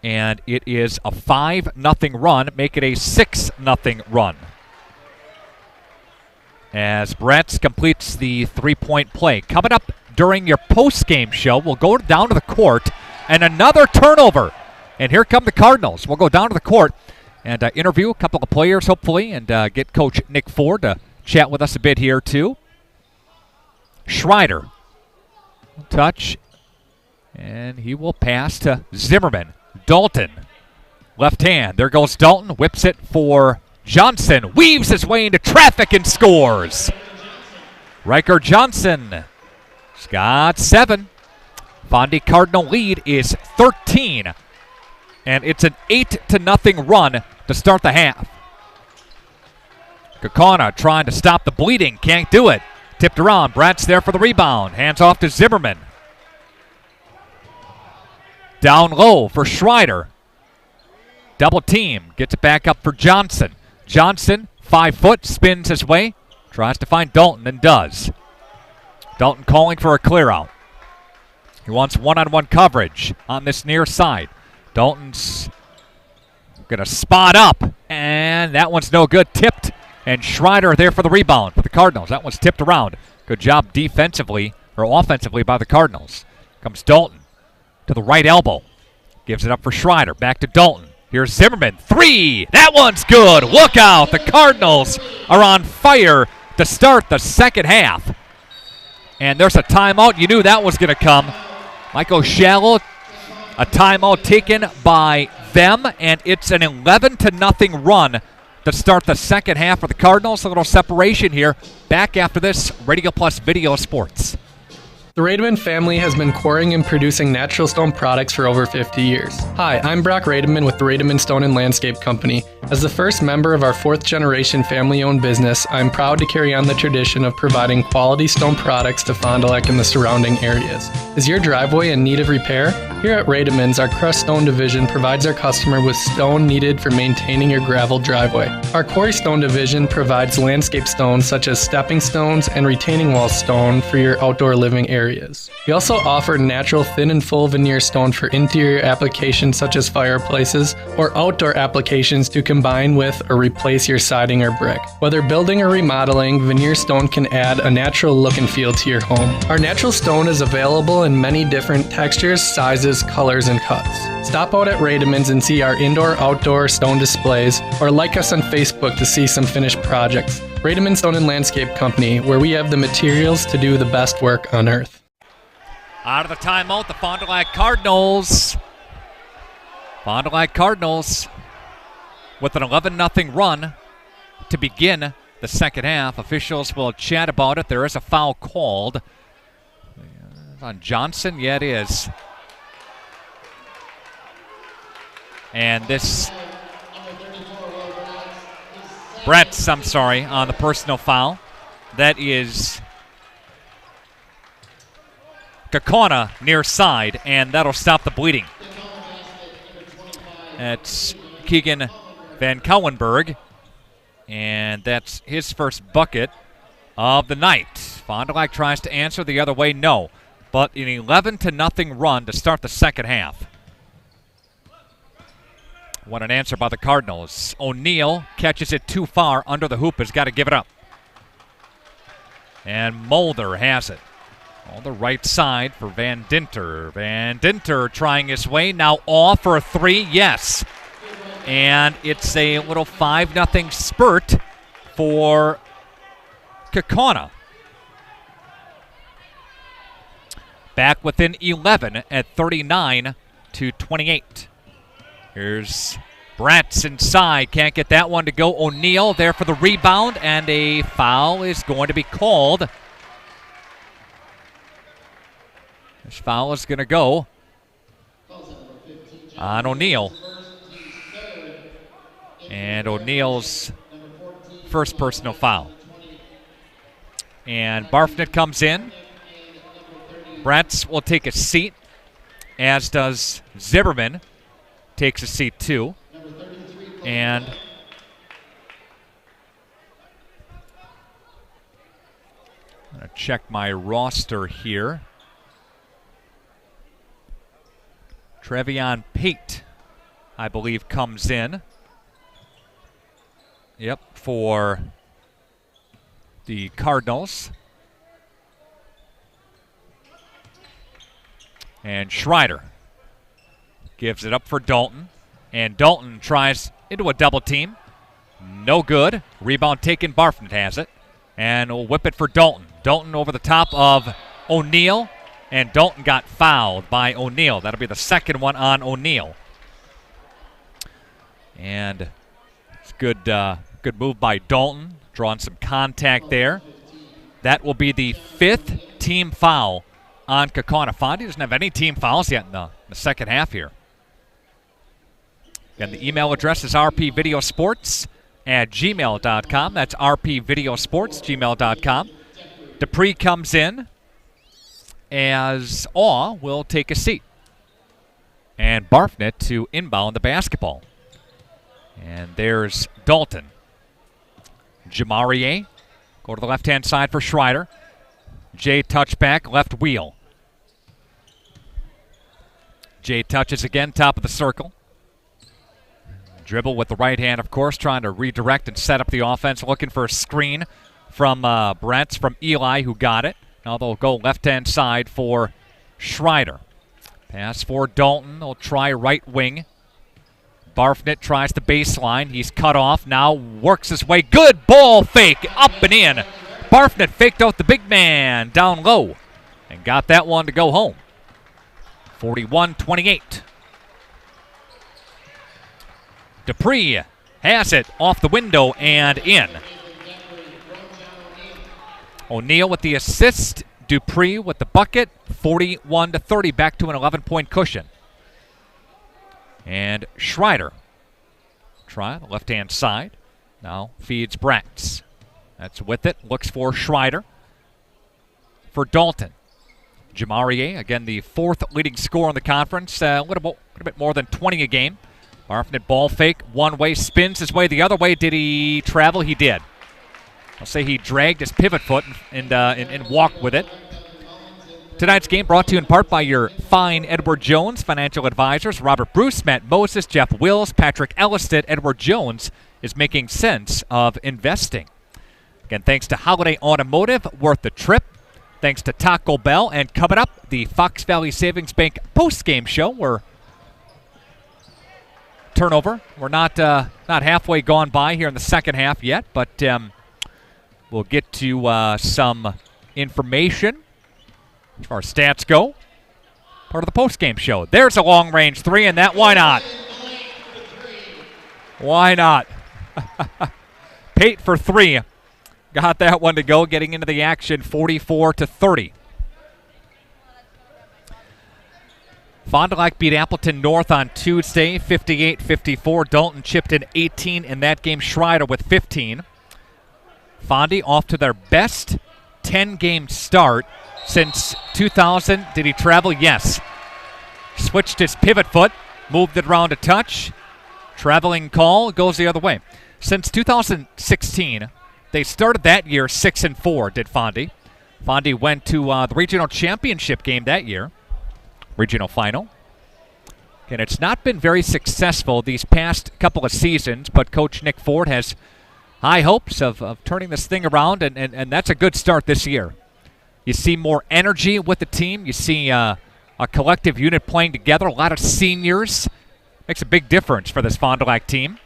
And it is a 5-0 run. Make it a 6-0 run. As Bretz completes the three-point play. Coming up during your post-game show, we'll go down to the court. And another turnover. And here come the Cardinals. We'll go down to the court and interview a couple of players, hopefully, and get Coach Nick Ford to chat with us a bit here, too. Schreider. Touch. And he will pass to Zimmerman. Dalton. Left hand. There goes Dalton. Whips it for Johnson. Weaves his way into traffic and scores. Riker Johnson. He's got 7. Fondy Cardinal lead is 13. And it's an 8-0 run to start the half. Kaukauna trying to stop the bleeding. Can't do it. Tipped around. Bratz there for the rebound. Hands off to Zimmerman. Down low for Schreider. Double team. Gets it back up for Johnson. Johnson, 5 foot, spins his way. Tries to find Dalton and does. Dalton calling for a clear out. He wants one-on-one coverage on this near side. Dalton's going to spot up. And that one's no good. Tipped. And Schreider there for the rebound for the Cardinals. That one's tipped around. Good job defensively or offensively by the Cardinals. Comes Dalton. To the right elbow. Gives it up for Schreider. Back to Dalton. Here's Zimmerman. 3. That one's good. Look out. The Cardinals are on fire to start the second half. And there's a timeout. You knew that was going to come. Michael Shallow. A timeout taken by them. And it's an 11-0 run to start the second half for the Cardinals. A little separation here. Back after this. Radio Plus Video Sports. The Rademan family has been quarrying and producing natural stone products for over 50 years. Hi, I'm Brock Rademan with the Rademan Stone and Landscape Company. As the first member of our 4th generation family-owned business, I'm proud to carry on the tradition of providing quality stone products to Fond du Lac and the surrounding areas. Is your driveway in need of repair? Here at Rademan's, our crushed stone division provides our customer with stone needed for maintaining your gravel driveway. Our quarry stone division provides landscape stones such as stepping stones and retaining wall stone for your outdoor living areas. We also offer natural thin and full veneer stone for interior applications such as fireplaces or outdoor applications to combine with or replace your siding or brick. Whether building or remodeling, veneer stone can add a natural look and feel to your home. Our natural stone is available in many different textures, sizes, colors, and cuts. Stop out at Rademan's and see our indoor-outdoor stone displays, or like us on Facebook to see some finished projects. Rademan Stone and Landscape Company, where we have the materials to do the best work on earth. Out of the timeout, the Fond du Lac Cardinals. Fond du Lac Cardinals with an 11-0 run to begin the second half. Officials will chat about it. There is a foul called on Johnson. Yeah, it is. And this Brett's, I'm sorry, on the personal foul. That is Kaukauna near side, and that'll stop the bleeding. That's Keegan Van Cowenberg, and that's his first bucket of the night. Fond du Lac tries to answer the other way, no. But an 11-0 run to start the second half. What an answer by the Cardinals. O'Neal catches it too far under the hoop, has got to give it up. And Mulder has it. On the right side for Van Dinter. Van Dinter trying his way. Now off for a three. Yes. And it's a little 5-0 spurt for Kaukauna. Back within 11 at 39-28. Here's Bratz inside. Can't get that one to go. O'Neal there for the rebound, and a foul is going to be called. This foul is going to go on O'Neal. And O'Neal's first personal foul. And Barfnet comes in. Bratz will take a seat, as does Zimmerman. Takes a seat too. And I'm going to check my roster here. Trevion Pate, I believe, comes in. Yep, for the Cardinals. And Schreider gives it up for Dalton. And Dalton tries into a double team. No good. Rebound taken. Barfnet has it. And we'll whip it for Dalton. Dalton over the top of O'Neal. And Dalton got fouled by O'Neal. That'll be the second one on O'Neal. And it's good move by Dalton. Drawing some contact there. That will be the 5th team foul on Kaukauna. Fondy doesn't have any team fouls yet in the second half here. And the email address is rpvideosports@gmail.com. That's rpvideosports@gmail.com. Dupree comes in as Awe will take a seat. And Barfnet to inbound the basketball. And there's Dalton. Jamarier, go to the left-hand side for Schreider. Jay touchback, left wheel. Jay touches again, top of the circle. Dribble with the right hand, of course, trying to redirect and set up the offense. Looking for a screen from Bratz, from Eli, who got it. Now they'll go left-hand side for Schreider. Pass for Dalton. They'll try right wing. Barfnet tries the baseline. He's cut off. Now works his way. Good ball fake. Up and in. Barfnet faked out the big man down low and got that one to go home. 41-28. Dupree has it off the window and in. O'Neal with the assist Dupree with the bucket, 41-30, back to an 11-point cushion. And Schreider, try the left-hand side, now feeds Bratz. That's with it, looks for Schreider. For Dalton, Jamarier, again the 4th leading scorer in the conference, a little bit more than 20 a game. Barfnet ball fake, one way, spins his way the other way. Did he travel? He did. I'll say he dragged his pivot foot and walked with it. Tonight's game brought to you in part by your fine Edward Jones financial advisors, Robert Bruce, Matt Moses, Jeff Wills, Patrick Ellisted. Edward Jones is making sense of investing. Again, thanks to Holiday Automotive, worth the trip. Thanks to Taco Bell, and coming up, the Fox Valley Savings Bank post-game show. We're turnover. We're not halfway gone by here in the second half yet, but we'll get to some information as far as stats go. Part of the post-game show. There's a long-range three, and that, why not? Why not? Pate for three. Got that one to go, getting into the action, 44-30. Fond du Lac beat Appleton North on Tuesday, 58-54. Dalton chipped in 18 in that game. Schreider with 15. Fondy off to their best 10-game start since 2000. Did he travel? Yes. Switched his pivot foot, moved it around a touch. Traveling call, goes the other way. Since 2016, they started that year 6-4, did Fondy. Fondy went to the regional championship game that year, regional final. And it's not been very successful these past couple of seasons, but Coach Nick Ford has high hopes of turning this thing around, and that's a good start this year. You see more energy with the team. You see a collective unit playing together, a lot of seniors. Makes a big difference for this Fond du Lac team.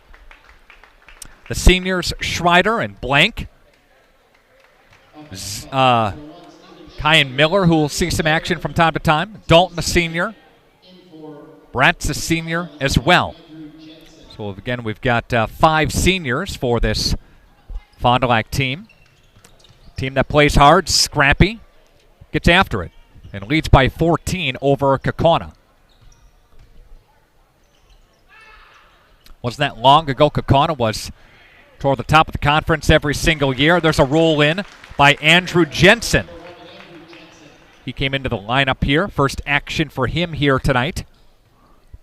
The seniors, Schreider and Blank. Kyan Miller, who will see some action from time to time. Dalton, a senior. Bratz, a senior as well. So again, we've got 5 seniors for this Fond du Lac team. Team that plays hard, scrappy, gets after it, and leads by 14 over Kaukauna. Wasn't that long ago Kaukauna was toward the top of the conference every single year. There's a roll in by Andrew Jensen. He came into the lineup here. First action for him here tonight.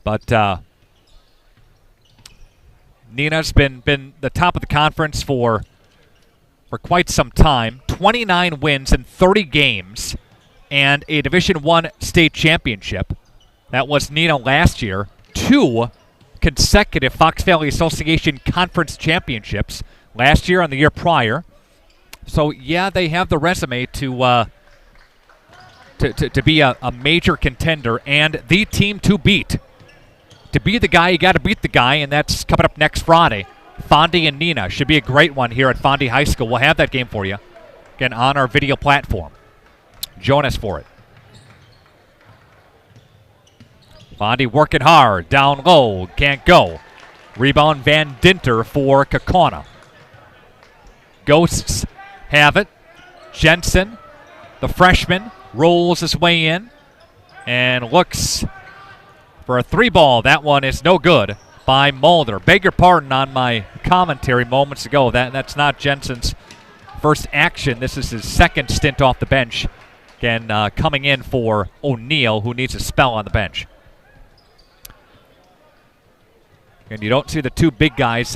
But Nina's been the top of the conference for quite some time. 29 wins in 30 games and a Division I state championship. That was Nina last year. 2 consecutive Fox Valley Association Conference championships, last year and the year prior. So, yeah, they have the resume to be a major contender and the team to beat. To be the guy, you got to beat the guy, and that's coming up next Friday. Fondy and Nina should be a great one here at Fondy High School. We'll have that game for you, again, on our video platform. Join us for it. Fondy working hard, down low, can't go. Rebound Van Dinter for Kaukauna. Ghosts have it. Jensen, the freshman, rolls his way in and looks for a 3-ball. That one is no good by Mulder. Beg your pardon on my commentary moments ago. That's not Jensen's first action. This is his second stint off the bench. Again, coming in for O'Neill, who needs a spell on the bench. And you don't see the 2 big guys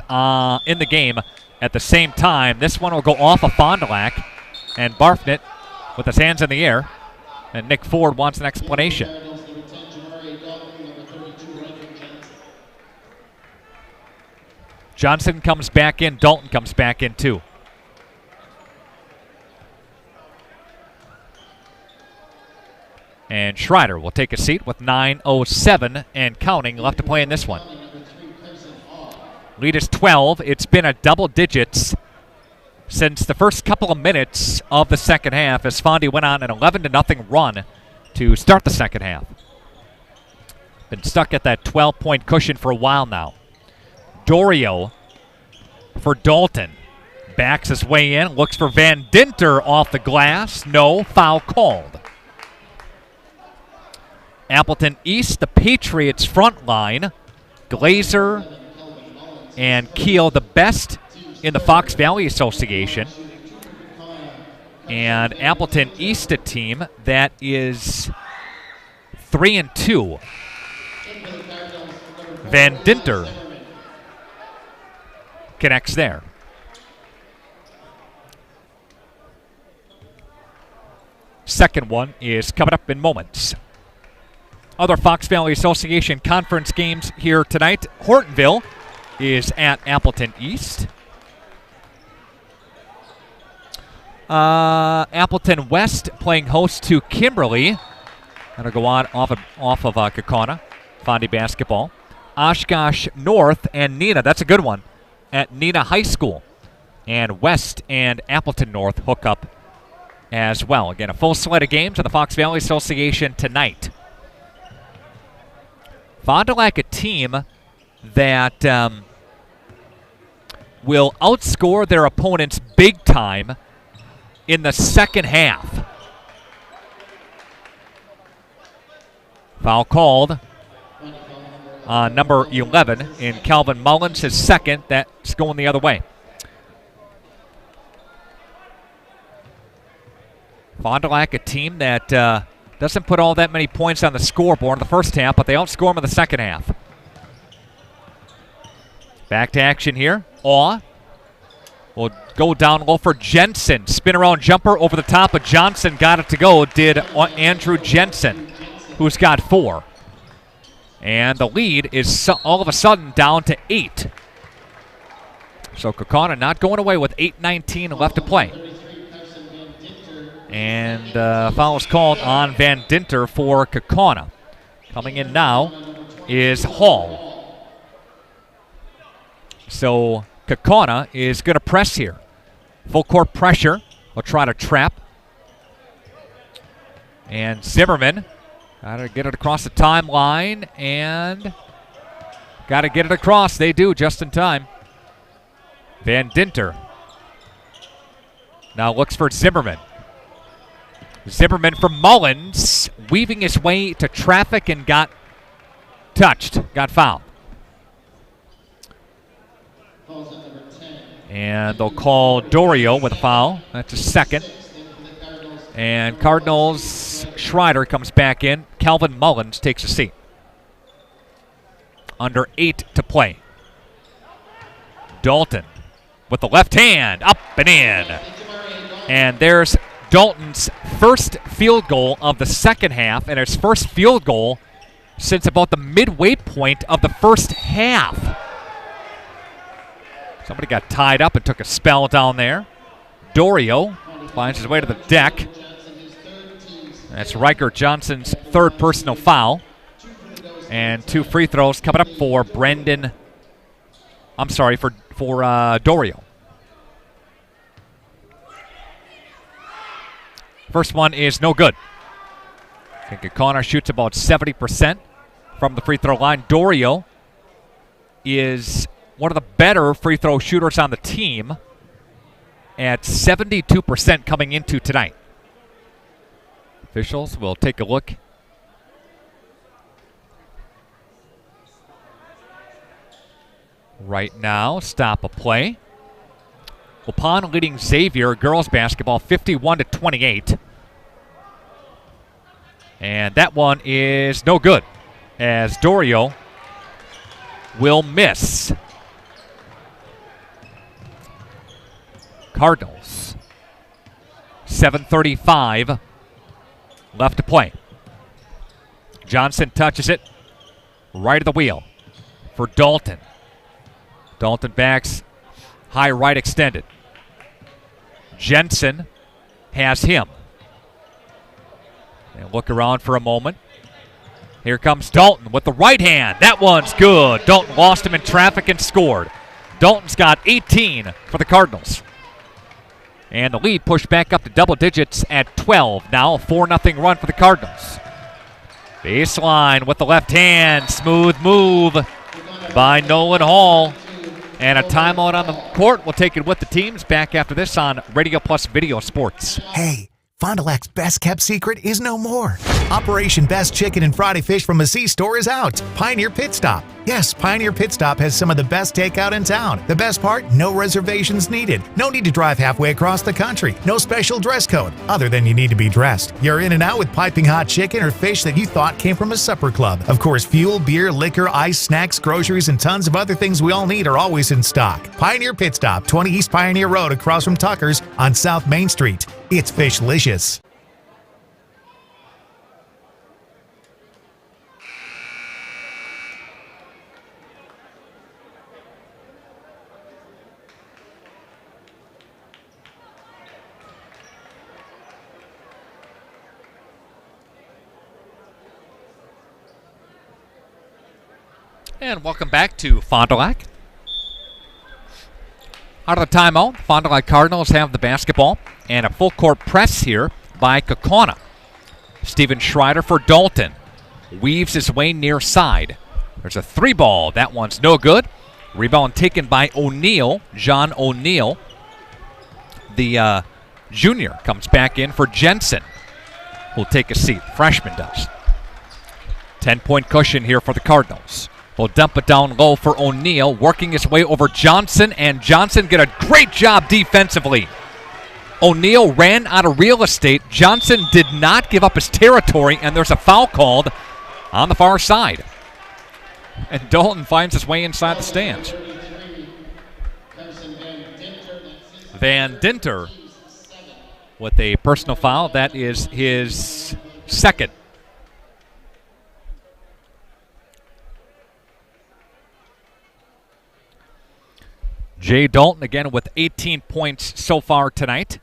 in the game at the same time. This one will go off of Fond du Lac, and Barfnet with his hands in the air. And Nick Ford wants an explanation. Johnson comes back in. Dalton comes back in too. And Schreider will take a seat with 9:07 and counting left to play in this one. Lead is 12. It's been a double digits since the first couple of minutes of the second half as Fondy went on an 11-0 run to start the second half. Been stuck at that 12-point cushion for a while now. Dorio for Dalton. Backs his way in, looks for Van Dinter off the glass. No, foul called. Appleton East, the Patriots front line. Glazer and Keel, the best in the Fox Valley Association. And Appleton East, a team that is 3-2. Van Dinter connects there. Second one is coming up in moments. Other Fox Valley Association conference games here tonight. Hortonville is at Appleton East. Appleton West playing host to Kimberly. That'll go on off of Kaukauna. Fondy basketball. Oshkosh North and Neenah. That's a good one. At Neenah High School. And West and Appleton North hook up as well. Again, a full slate of games on the Fox Valley Association tonight. Fond du Lac, a team that will outscore their opponents big time in the second half. Foul called on number 11 in Calvin Mullins, his second. That's going the other way. Fond du Lac, a team that doesn't put all that many points on the scoreboard in the first half, but they outscore them in the second half. Back to action here. Awe will go down low for Jensen. Spin around jumper over the top of Johnson. Got it to go. Did Andrew Jensen, who's got 4. And the lead is all of a sudden down to 8. So Kaukauna not going away with 8:19 left to play. And foul is called on Van Dinter for Kaukauna. Coming in now is Hall. So Kaukauna is going to press here. Full court pressure. We'll try to trap. And Zimmerman got to get it across the timeline and got to get it across. They do just in time. Van Dinter now looks for Zimmerman. Zimmerman from Mullins, weaving his way to traffic and got touched, got fouled. And they'll call Dorio with a foul. That's a second. And Cardinals, Schreider comes back in. Calvin Mullins takes a seat. Under 8 to play. Dalton with the left hand, up and in. And there's Dalton's first field goal of the second half, and his first field goal since about the midway point of the first half. Somebody got tied up and took a spell down there. Dorio finds his way to the deck. That's Riker Johnson's third personal foul. And 2 free throws coming up for Dorio. First one is no good. I think Kaukauna shoots about 70% from the free throw line. Dorio is one of the better free throw shooters on the team at 72% coming into tonight. Officials will take a look. Right now, stop a play. Waupun leading Xavier girls basketball 51-28. And that one is no good, as Dorio will miss. Cardinals, 7:35 left to play. Johnson touches it right of the wheel for Dalton. Dalton backs high right extended. Jensen has him. And look around for a moment. Here comes Dalton with the right hand. That one's good. Dalton lost him in traffic and scored. Dalton's got 18 for the Cardinals. And the lead pushed back up to double digits at 12. Now a 4-0 run for the Cardinals. Baseline with the left hand. Smooth move by Nolan Hall. And a timeout on the court. We'll take it with the teams. Back after this on Radio Plus Video Sports. Hey, Fond du Lac's best-kept secret is no more. Operation Best Chicken and Friday Fish from a C-store is out. Pioneer Pit Stop. Yes, Pioneer Pit Stop has some of the best takeout in town. The best part, no reservations needed. No need to drive halfway across the country. No special dress code, other than you need to be dressed. You're in and out with piping hot chicken or fish that you thought came from a supper club. Of course, fuel, beer, liquor, ice, snacks, groceries, and tons of other things we all need are always in stock. Pioneer Pit Stop, 20 East Pioneer Road across from Tucker's on South Main Street. It's fishlicious. And welcome back to Fond du Lac. Out of the timeout, Fond du Lac Cardinals have the basketball and a full court press here by Kaukauna. Steven Schreider for Dalton. Weaves his way near side. There's a 3-ball. That one's no good. Rebound taken by O'Neal, John O'Neal. The junior comes back in for Jensen, who'll take a seat. Freshman does. 10-point cushion here for the Cardinals. Will dump it down low for O'Neal, working his way over Johnson, and Johnson did a great job defensively. O'Neal ran out of real estate. Johnson did not give up his territory, and there's a foul called on the far side. And Dalton finds his way inside the stands. Van Dinter with a personal foul. That is his second. Jay Dalton again with 18 points so far tonight.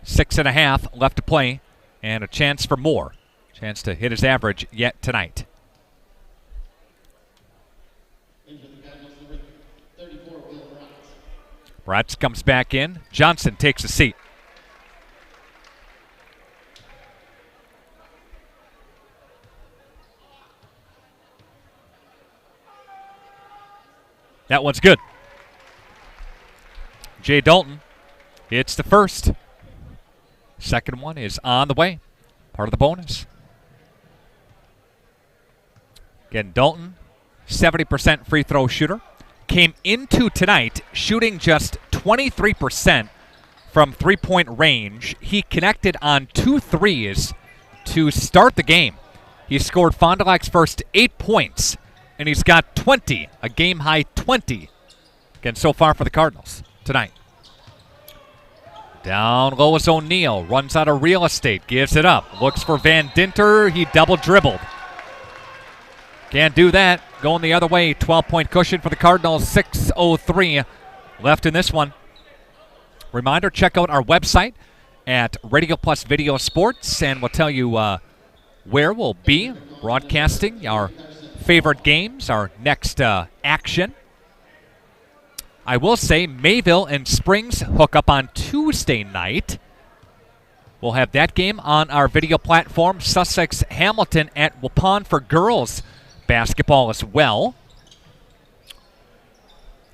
6.5 left to play and a chance for more. Chance to hit his average yet tonight. Bratz comes back in. Johnson takes a seat. That one's good. Jay Dalton hits the first. Second one is on the way. Part of the bonus. Again, Dalton, 70% free throw shooter. Came into tonight shooting just 23% from three-point range. He connected on 2 threes to start the game. He scored Fond du Lac's first 8 points, and he's got 20, a game-high 20, again, so far for the Cardinals tonight. Down low is O'Neal, runs out of real estate, gives it up, looks for Van Dinter, he double dribbled. Can't do that, going the other way, 12-point cushion for the Cardinals, 6:03 left in this one. Reminder, check out our website at Radio Plus Video Sports, and we'll tell you where we'll be broadcasting our favorite games, our next action. I will say Mayville and Springs hook up on Tuesday night. We'll have that game on our video platform. Sussex Hamilton at Waupun for girls basketball as well.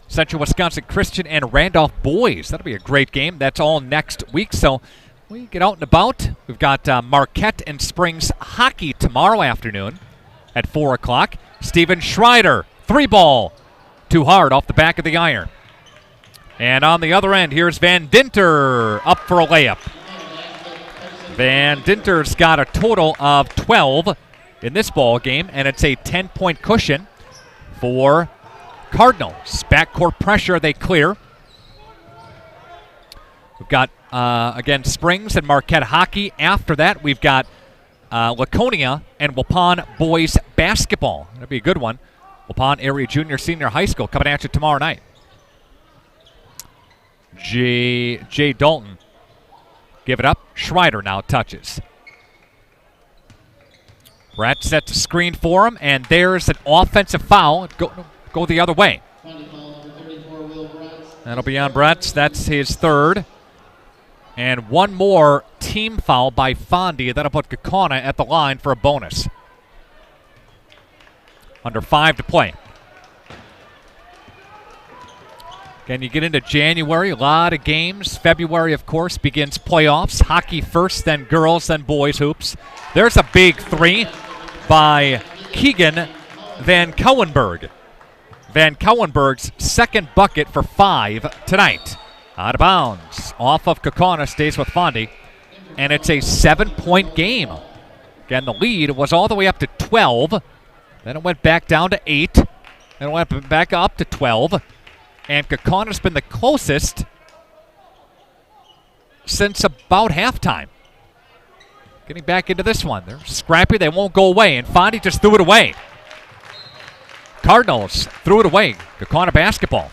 Central Wisconsin Christian and Randolph boys. That'll be a great game. That's all next week. So we get out and about. We've got Marquette and Springs hockey tomorrow afternoon at 4 o'clock. Steven Schreider, 3-ball. Too hard off the back of the iron. And on the other end, here's Van Dinter up for a layup. Van Dinter's got a total of 12 in this ball game, and it's a 10-point cushion for Cardinals. Backcourt pressure, they clear. We've got, again, Springs and Marquette hockey. After that, we've got Laconia and Waupun boys basketball. That'll be a good one. Waupun Area Junior Senior High School coming at you tomorrow night. Jay Dalton give it up. Schreider now touches. Brett sets a screen for him, and there's an offensive foul. Go the other way. That'll be on Brett. That's his third. And one more team foul by Fondi. That'll put Kaukauna at the line for a bonus. Under 5 to play. Again, you get into January, a lot of games. February, of course, begins playoffs. Hockey first, then girls, then boys hoops. There's a big three by Keegan Van Cowenberg. Van Cowenberg's second bucket for 5 tonight. Out of bounds. Off of Kaukauna, stays with Fondy. And it's a 7-point game. Again, the lead was all the way up to 12. Then it went back down to 8. Then it went back up to 12. And Kaukauna's been the closest since about halftime. Getting back into this one. They're scrappy. They won't go away. And Fondy just threw it away. Cardinals threw it away. Kaukauna basketball.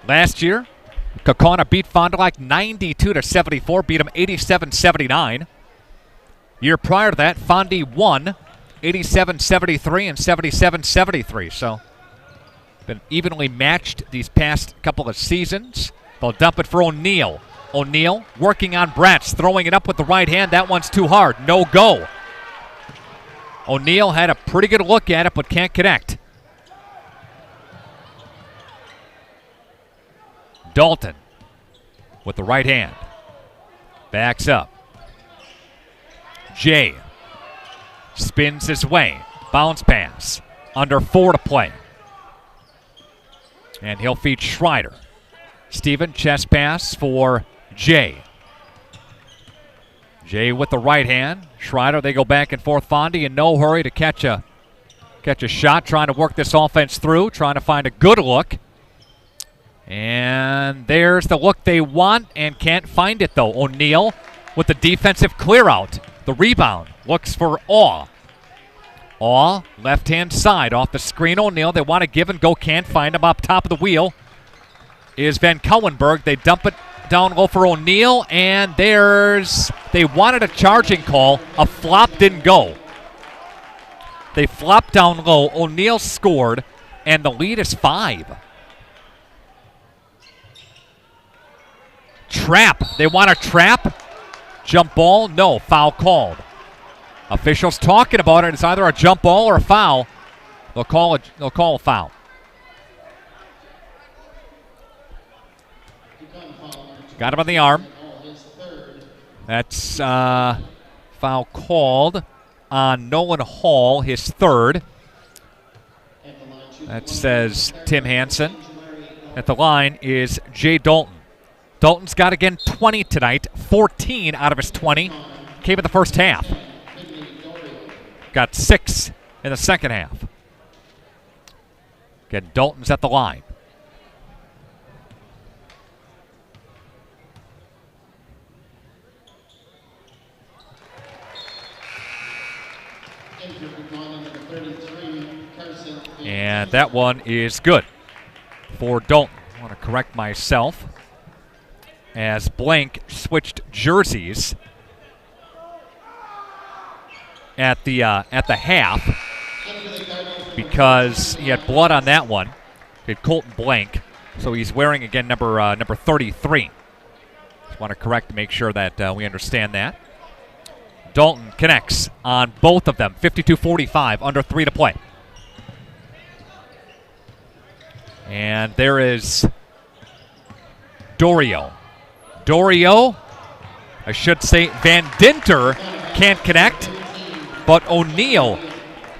Last year, Kaukauna beat Fond du Lac 92-74, beat them 87-79. Year prior to that, Fondy won 87-73 and 77-73. So, been evenly matched these past couple of seasons. They'll dump it for O'Neill. O'Neill working on Bratz, throwing it up with the right hand. That one's too hard. No go. O'Neill had a pretty good look at it, but can't connect. Dalton with the right hand. Backs up. Jay spins his way. Bounce pass. Under 4 to play. And he'll feed Schreider. Steven, chest pass for Jay. Jay with the right hand. Schreider, they go back and forth. Fondy in no hurry to catch a shot, trying to work this offense through, trying to find a good look. And there's the look they want and can't find it, though. O'Neill with the defensive clear out. The rebound looks for Awe. Awe, left-hand side off the screen. O'Neill, they want to give and go, can't find him. Up top of the wheel is Van Cowenberg. They dump it down low for O'Neill, and they wanted a charging call. A flop didn't go. They flopped down low. O'Neill scored, and the lead is 5. Trap. They want a trap. Jump ball. No. Foul called. Officials talking about it. It's either a jump ball or a foul. They'll call a foul. Got him on the arm. That's foul called on Nolan Hall, his third. That says Tim Hansen. At the line is Jay Dalton. Dalton's got again 20 tonight, 14 out of his 20 came in the first half. Got 6 in the second half. Again, Dalton's at the line. And that one is good for Dalton. I want to correct myself, as Blank switched jerseys at the half because he had blood on that one. He had Colton Blank, so he's wearing again number 33. Just want to correct to make sure that we understand that. Dalton connects on both of them. 52-45, under 3 to play. And there is Dorio. I should say Van Dinter can't connect, but O'Neill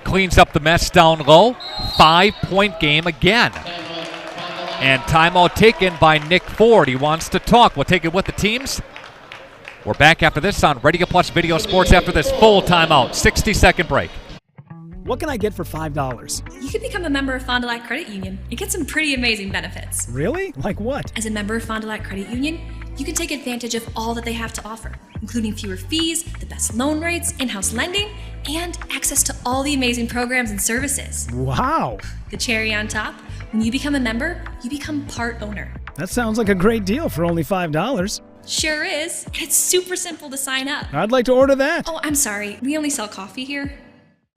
cleans up the mess down low. 5-point game again. And timeout taken by Nick Ford. He wants to talk. We'll take it with the teams. We're back after this on Radio Plus Video Sports after this full timeout. 60-second break. What can I get for $5? You can become a member of Fond du Lac Credit Union and get some pretty amazing benefits. Really? Like what? As a member of Fond du Lac Credit Union, you can take advantage of all that they have to offer, including fewer fees, the best loan rates, in-house lending, and access to all the amazing programs and services. Wow! The cherry on top, when you become a member, you become part owner. That sounds like a great deal for only $5. Sure is, and it's super simple to sign up. I'd like to order that. Oh, I'm sorry, we only sell coffee here.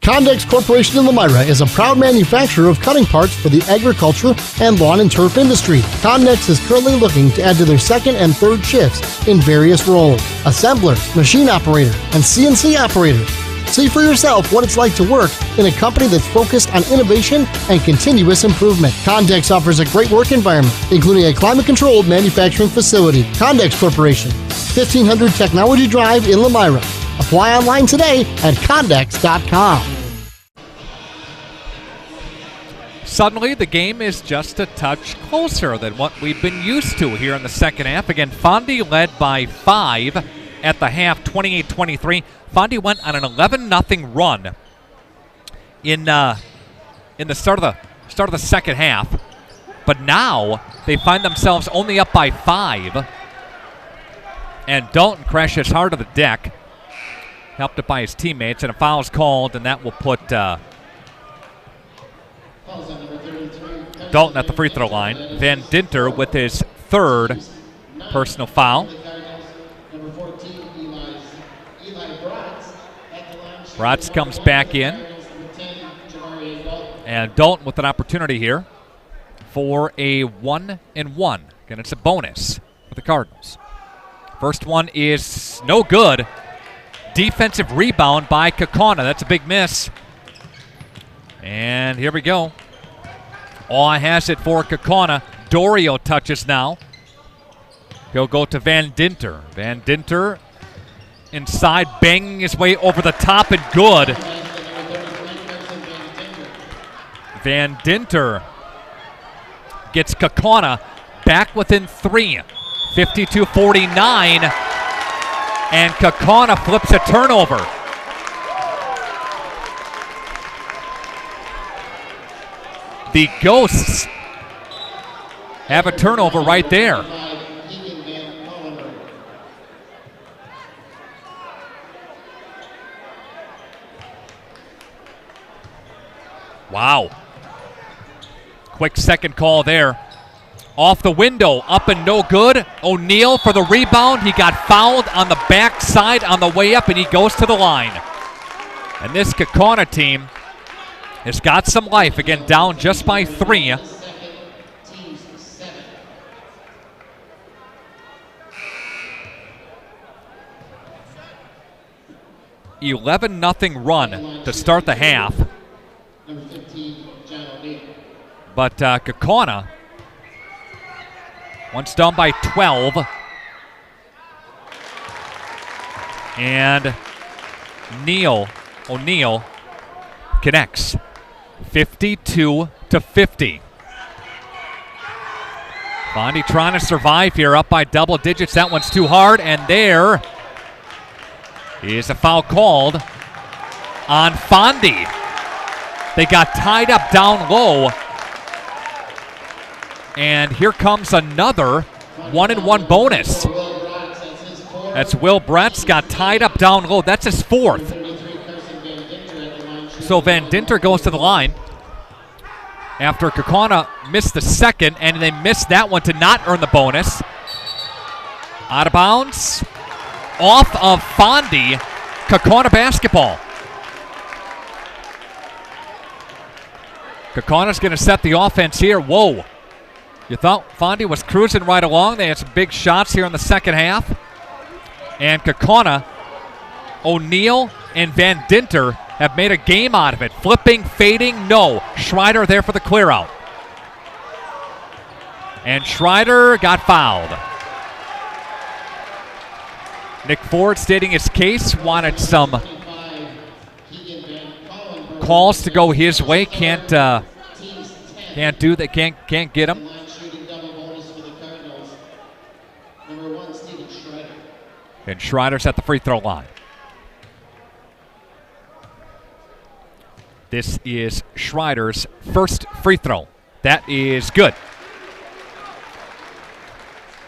Condex Corporation in Lomira is a proud manufacturer of cutting parts for the agriculture and lawn and turf industry. Condex is currently looking to add to their second and third shifts in various roles: assembler, machine operator, and CNC operator. See for yourself what it's like to work in a company that's focused on innovation and continuous improvement. Condex offers a great work environment, including a climate-controlled manufacturing facility. Condex Corporation, 1500 Technology Drive in Lomira. Apply online today at Condex.com. Suddenly, the game is just a touch closer than what we've been used to here in the second half. Again, Fondi led by 5 at the half, 28-23. Fondi went on an 11-0 run in the start of the second half, but now they find themselves only up by 5. And Dalton crashes hard to the deck, helped up by his teammates, and a foul's called, and that will put Dalton at the free throw line. Van Dinter with his 3rd personal foul. Bratz comes back in. And Dalton with an opportunity here for a 1-and-1. Again, it's a bonus for the Cardinals. First one is no good. Defensive rebound by Kaukauna. That's a big miss. And here we go. Awe has it for Kaukauna. Dorio touches now. He'll go to Van Dinter. Van Dinter inside, banging his way over the top, and good. Van Dinter gets Kaukauna back within 3. 52-49. And Kaukauna flips a turnover. The Ghosts have a turnover right there. Wow. Quick second call there. Off the window, up and no good. O'Neal for the rebound. He got fouled on the backside on the way up, and he goes to the line. And this Kaukauna team has got some life. Again, down just by 3. $11-0 run to start the half. But Kaukauna, once down by 12. And O'Neal connects. 52-50. Fondi trying to survive here, up by double digits. That one's too hard, and there is a foul called on Fondi. They got tied up down low. And here comes another 1-and-1 bonus. That's Will Bratz got tied up down low. That's his 4th. So Van Dinter goes to the line after Kaukauna missed the second, and they missed that one to not earn the bonus. Out of bounds. Off of Fondi. Kaukauna basketball. Kaukauna's going to set the offense here. Whoa. You thought Fondi was cruising right along. They had some big shots here in the second half. And Kaukauna, O'Neal, and Van Dinter have made a game out of it. Flipping, fading, no. Schreider there for the clear out. And Schreider got fouled. Nick Ford stating his case, wanted some calls to go his way. Can't do that. Can't get him. And Schreider's at the free throw line. This is Schreider's first free throw. That is good.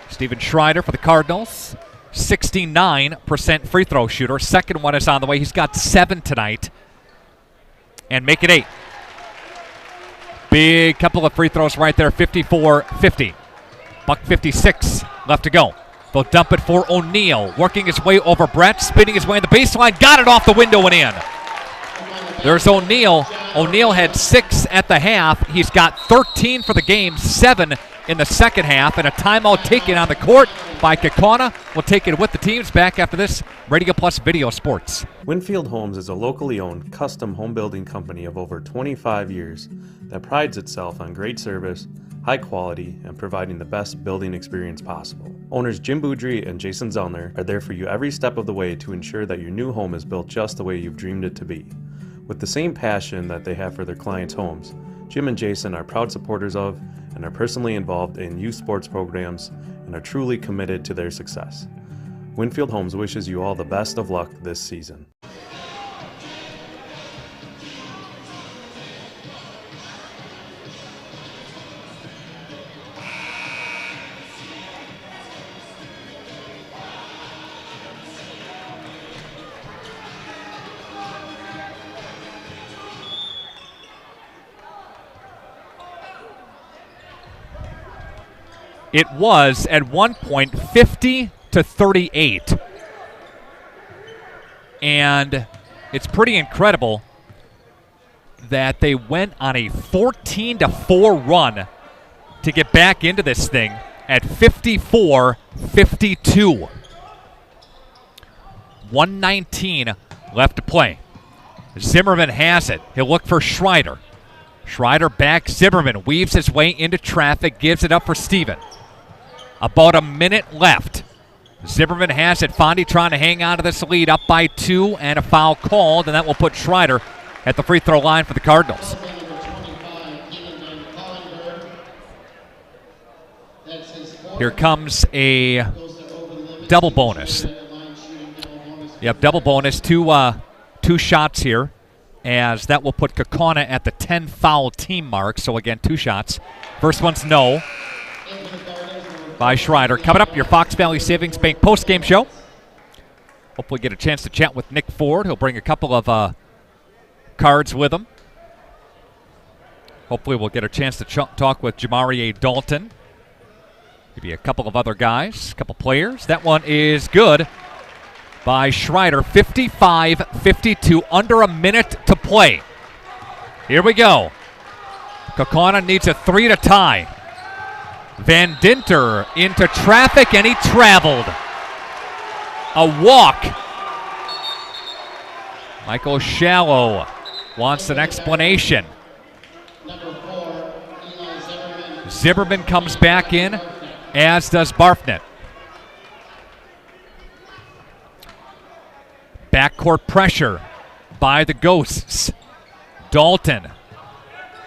Steven Schreider for the Cardinals, 69% free throw shooter. Second one is on the way. He's got 7 tonight. And make it 8. Big couple of free throws right there, 54-50. Buck 56 left to go. They'll dump it for O'Neal, working his way over Brett, spinning his way in the baseline, got it off the window and in. There's O'Neal. O'Neal had 6 at the half. He's got 13 for the game, 7 in the second half, and a timeout taken on the court by Kaukauna. We'll take it with the teams back after this. Radio Plus Video Sports. Winfield Homes is a locally owned, custom home building company of over 25 years that prides itself on great service, high quality, and providing the best building experience possible. Owners Jim Boudry and Jason Zellner are there for you every step of the way to ensure that your new home is built just the way you've dreamed it to be. With the same passion that they have for their clients' homes, Jim and Jason are proud supporters of and are personally involved in youth sports programs and are truly committed to their success. Winfield Homes wishes you all the best of luck this season. It was at one point 50-38. And it's pretty incredible that they went on a 14-4 run to get back into this thing at 54-52. 1:19 left to play. Zimmerman has it. He'll look for Schreider. Schreider back. Zimmerman weaves his way into traffic, gives it up for Steven. About a minute left. Zimmerman has it. Fondy trying to hang on to this lead, up by 2, and a foul called, and that will put Schreider at the free throw line for the Cardinals. Here comes a double bonus. Yep, double bonus. Two shots here, as that will put Kaukauna at the 10 foul team mark. So again, 2 shots. First one's no by Schreider. Coming up, your Fox Valley Savings Bank post-game show. Hopefully get a chance to chat with Nick Ford. He'll bring a couple of cards with him. Hopefully we'll get a chance to talk with Jamari A. Dalton. Maybe a couple of other guys, a couple players. That one is good by Schreider. 55-52, under a minute to play. Here we go. Kaukauna needs a 3 to tie. Van Dinter into traffic, and he traveled. A walk. Michael Shallow wants an explanation. Zimmerman comes back in, as does Barfnet. Backcourt pressure by the Ghosts. Dalton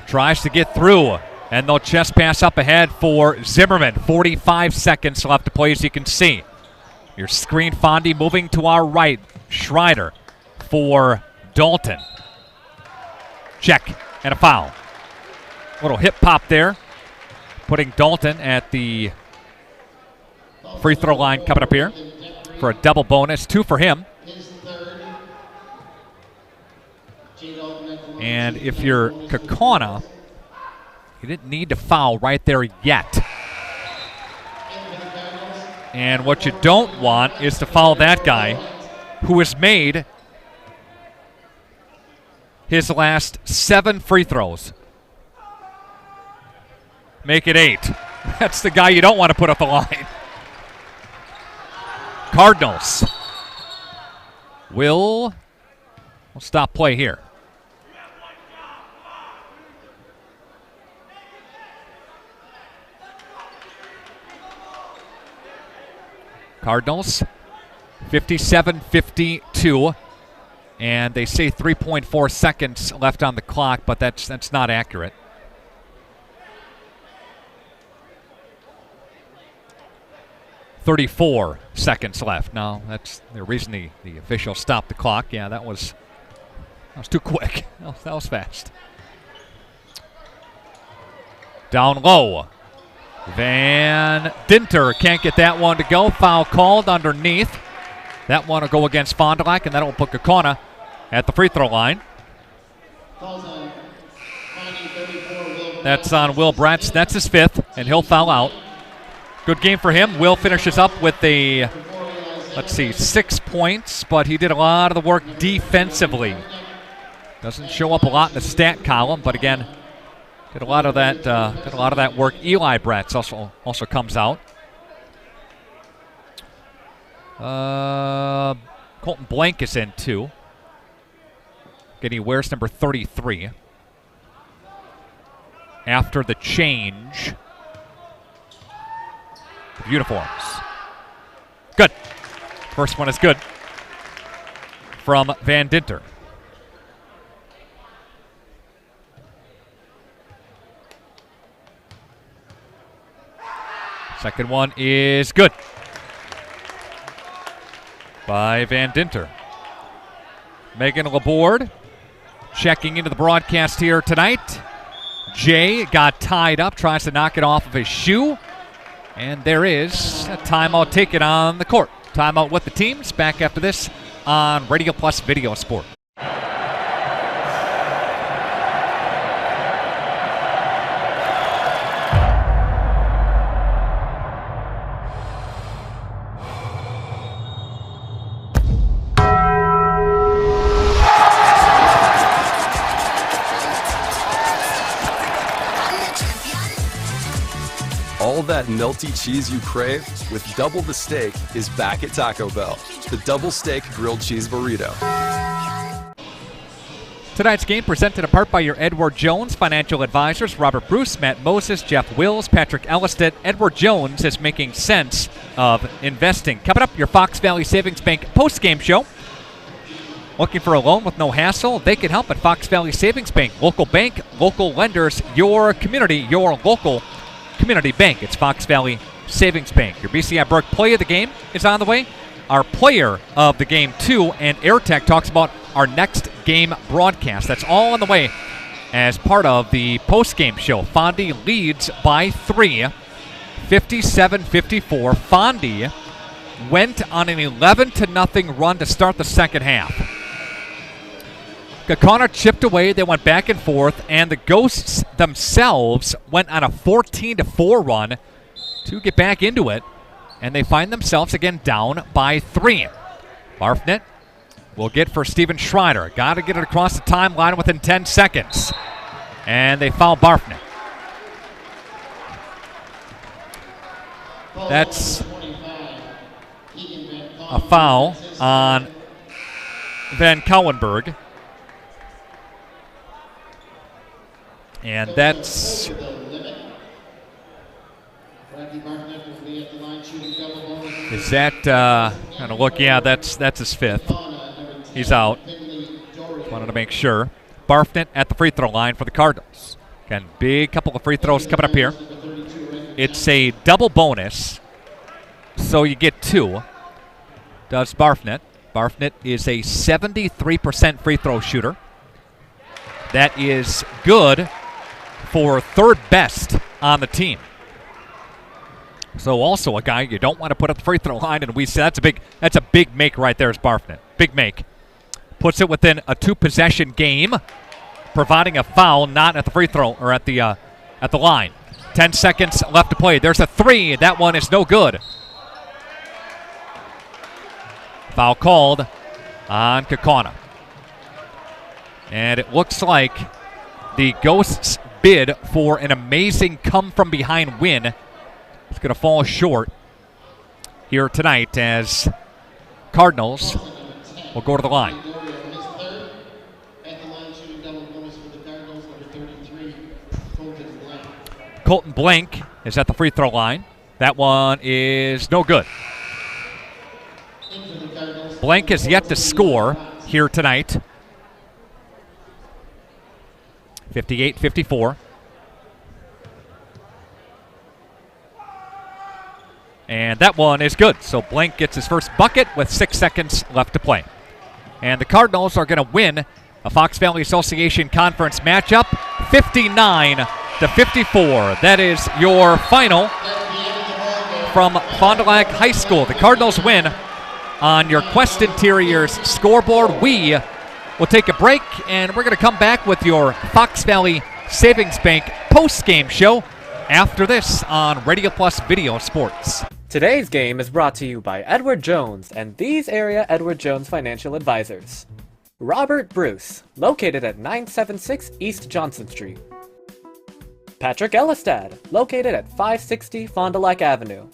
tries to get through, and they'll chest pass up ahead for Zimmerman. 45 seconds left to play, as you can see. Your screen, Fondy moving to our right. Schreider for Dalton. Check, and a foul. Little hip pop there, putting Dalton at the free throw line coming up here for a double bonus. 2 for him. And if you're Kaukauna, you didn't need to foul right there yet. And what you don't want is to foul that guy who has made his last 7 free throws. Make it 8. That's the guy you don't want to put up the line. Cardinals will stop play here. Cardinals 57-52, and they say 3.4 seconds left on the clock, but that's not accurate. .34 seconds left. No, that's the reason the official stopped the clock. Yeah, that was too quick. That was fast. Down low. Van Dinter can't get that one to go. Foul called underneath. That one will go against Fond du Lac, and that'll put Kaukauna at the free throw line. That's on Will Bratz. That's his 5th, and he'll foul out. Good game for him. Will finishes up with 6 points, but he did a lot of the work defensively. Doesn't show up a lot in the stat column, but again, Did a lot of that work. Eli Bratz also comes out. Colton Blank is in too. He wears number 33. After the change of uniforms. Good. First one is good from Van Dinter. Second one is good by Van Dinter. Megan Laborde checking into the broadcast here tonight. Jay got tied up, tries to knock it off of his shoe. And there is a timeout taken on the court. Timeout with the teams. Back after this on Radio Plus Video Sport. All that melty cheese you crave with double the steak is back at Taco Bell. The double steak grilled cheese burrito. Tonight's game presented in part by your Edward Jones financial advisors, Robert Bruce, Matt Moses, Jeff Wills, Patrick Ellisted. Edward Jones is making sense of investing. Coming up, your Fox Valley Savings Bank postgame show. Looking for a loan with no hassle? They can help at Fox Valley Savings Bank. Local bank, local lenders, your community, your local community bank. It's Fox Valley Savings Bank. Your BCI Burke play of the game is on the way. Our player of the game, too, and AirTech talks about our next game broadcast. That's all on the way as part of the postgame show. Fondy leads by 3, 57-54. Fondy went on an 11-0 run to start the second half. Kaukauna chipped away, they went back and forth, and the Ghosts themselves went on a 14-4 run to get back into it, and they find themselves again down by 3. Barfnet will get for Steven Schreider. Got to get it across the timeline within 10 seconds. And they foul Barfnet. That's a foul on Van Couwenberg. And that's is that kind of look? Yeah, that's his 5th. He's out. Just wanted to make sure. Barfnet at the free throw line for the Cardinals. Again, big couple of free throws coming up here. It's a double bonus, so you get 2. Does Barfnet? Barfnet is a 73% free throw shooter. That is good for 3rd best on the team. So also a guy you don't want to put at the free throw line, and we say that's a big make right there is Barfnet. Big make. Puts it within a 2-possession game, providing a foul not at the free throw or at the line. 10 seconds left to play. There's a 3. That one is no good. Foul called on Kaukauna. And it looks like the Ghosts' bid for an amazing come-from-behind win is going to fall short here tonight as Cardinals will go to the line. Colton Blank is at the free throw line. That one is no good. Blank has yet to score here tonight. 58-54. And that one is good. So Blank gets his first bucket with 6 seconds left to play. And the Cardinals are going to win a Fox Valley Association Conference matchup 59-54. That is your final from Fond du Lac High School. The Cardinals win on your Quest Interiors scoreboard. We will take a break, and we're going to come back with your Fox Valley Savings Bank post-game show after this on Radio Plus Video Sports. Today's game is brought to you by Edward Jones and these area Edward Jones financial advisors. Robert Bruce, located at 976 East Johnson Street. Patrick Elistad, located at 560 Fond du Lac Avenue.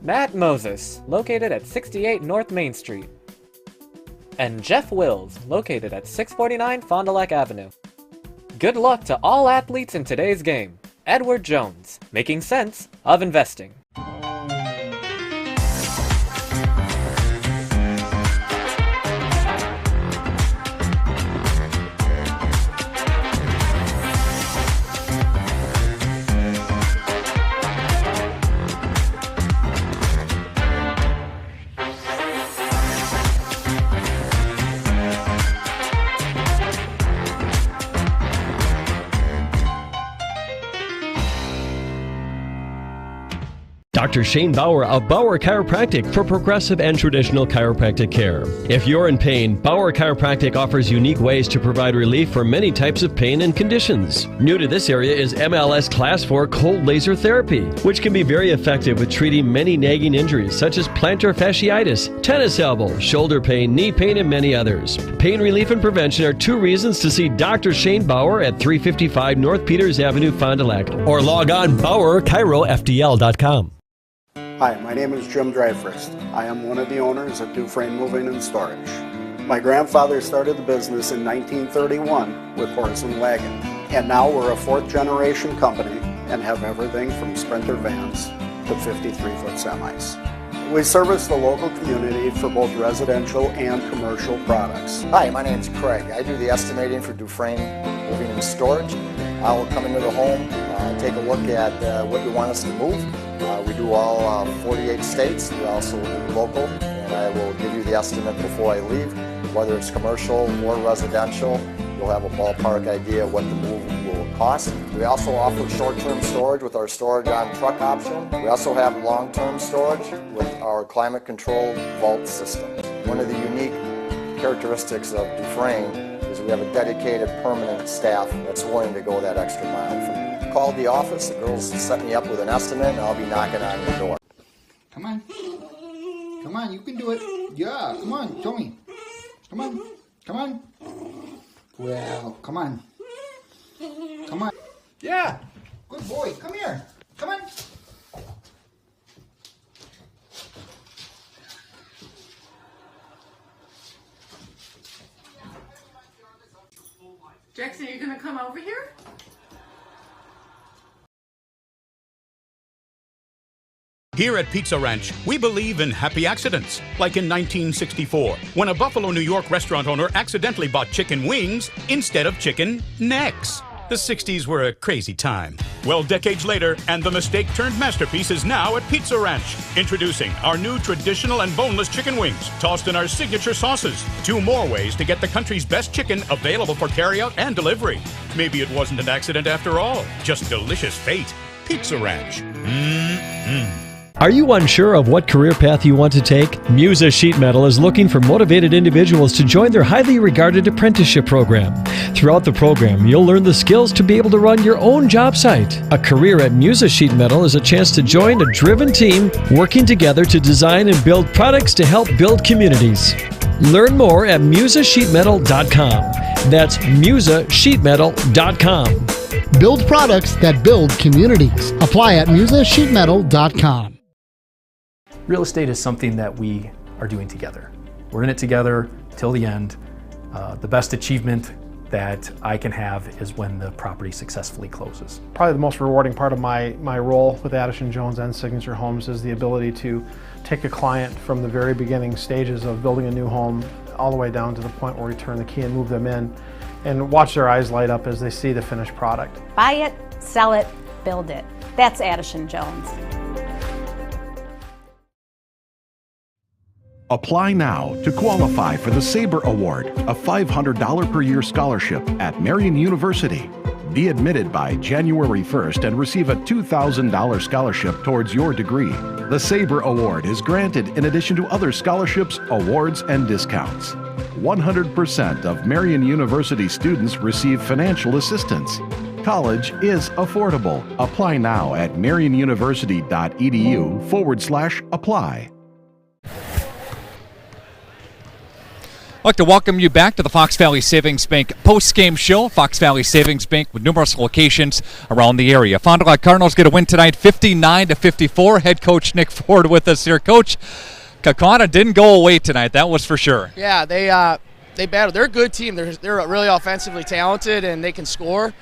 Matt Moses, located at 68 North Main Street. And Jeff Wills, located at 649 Fond du Lac Avenue. Good luck to all athletes in today's game. Edward Jones, making sense of investing. Dr. Shane Bauer of Bauer Chiropractic for progressive and traditional chiropractic care. If you're in pain, Bauer Chiropractic offers unique ways to provide relief for many types of pain and conditions. New to this area is MLS Class 4 cold laser therapy, which can be very effective with treating many nagging injuries such as plantar fasciitis, tennis elbow, shoulder pain, knee pain, and many others. Pain relief and prevention are 2 reasons to see Dr. Shane Bauer at 355 North Peters Avenue, Fond du Lac, or log on BauerChiroFDL.com. Hi, my name is Jim Dreyfus. I am one of the owners of Dufresne Moving and Storage. My grandfather started the business in 1931 with horse and wagon, and now we're a 4th generation company and have everything from Sprinter vans to 53-foot semis. We service the local community for both residential and commercial products. Hi, my name is Craig. I do the estimating for Dufresne Moving and Storage. I will come into the home, take a look at what you want us to move. We do all 48 states. We also do local, and I will give you the estimate before I leave. Whether it's commercial or residential, you'll have a ballpark idea of what the move will cost. We also offer short-term storage with our storage on truck option. We also have long-term storage with our climate-controlled vault system. One of the unique characteristics of Dufresne is we have a dedicated permanent staff that's willing to go that extra mile for you. Called the office, the girls set me up with an estimate, and I'll be knocking on your door. Come on. Come on, you can do it. Yeah, come on, show me. Come on. Come on. Well, come on. Come on. Yeah. Good boy. Come here. Come on. Jackson, are you going to come over here? Here at Pizza Ranch, we believe in happy accidents, like in 1964, when a Buffalo, New York restaurant owner accidentally bought chicken wings instead of chicken necks. The 60s were a crazy time. Well, decades later, and the mistake turned masterpiece is now at Pizza Ranch. Introducing our new traditional and boneless chicken wings, tossed in our signature sauces. 2 more ways to get the country's best chicken available for carryout and delivery. Maybe it wasn't an accident after all, just delicious fate. Pizza Ranch. Are you unsure of what career path you want to take? Musa Sheet Metal is looking for motivated individuals to join their highly regarded apprenticeship program. Throughout the program, you'll learn the skills to be able to run your own job site. A career at Musa Sheet Metal is a chance to join a driven team working together to design and build products to help build communities. Learn more at musasheetmetal.com. That's musasheetmetal.com. Build products that build communities. Apply at musasheetmetal.com. Real estate is something that we are doing together. We're in it together till the end. The best achievement that I can have is when the property successfully closes. Probably the most rewarding part of my role with Addison Jones and Signature Homes is the ability to take a client from the very beginning stages of building a new home all the way down to the point where we turn the key and move them in and watch their eyes light up as they see the finished product. Buy it, sell it, build it. That's Addison Jones. Apply now to qualify for the Sabre Award, a $500 per year scholarship at Marian University. Be admitted by January 1st and receive a $2,000 scholarship towards your degree. The Sabre Award is granted in addition to other scholarships, awards, and discounts. 100% of Marian University students receive financial assistance. College is affordable. Apply now at marianuniversity.edu/apply. I'd like to welcome you back to the Fox Valley Savings Bank post-game show. Fox Valley Savings Bank with numerous locations around the area. Fond du Lac Cardinals get a win tonight, 59-54. Head coach Nick Ford with us here. Coach, Kaukauna didn't go away tonight, that was for sure. Yeah, they battled. They're a good team. They're really offensively talented, and they can score.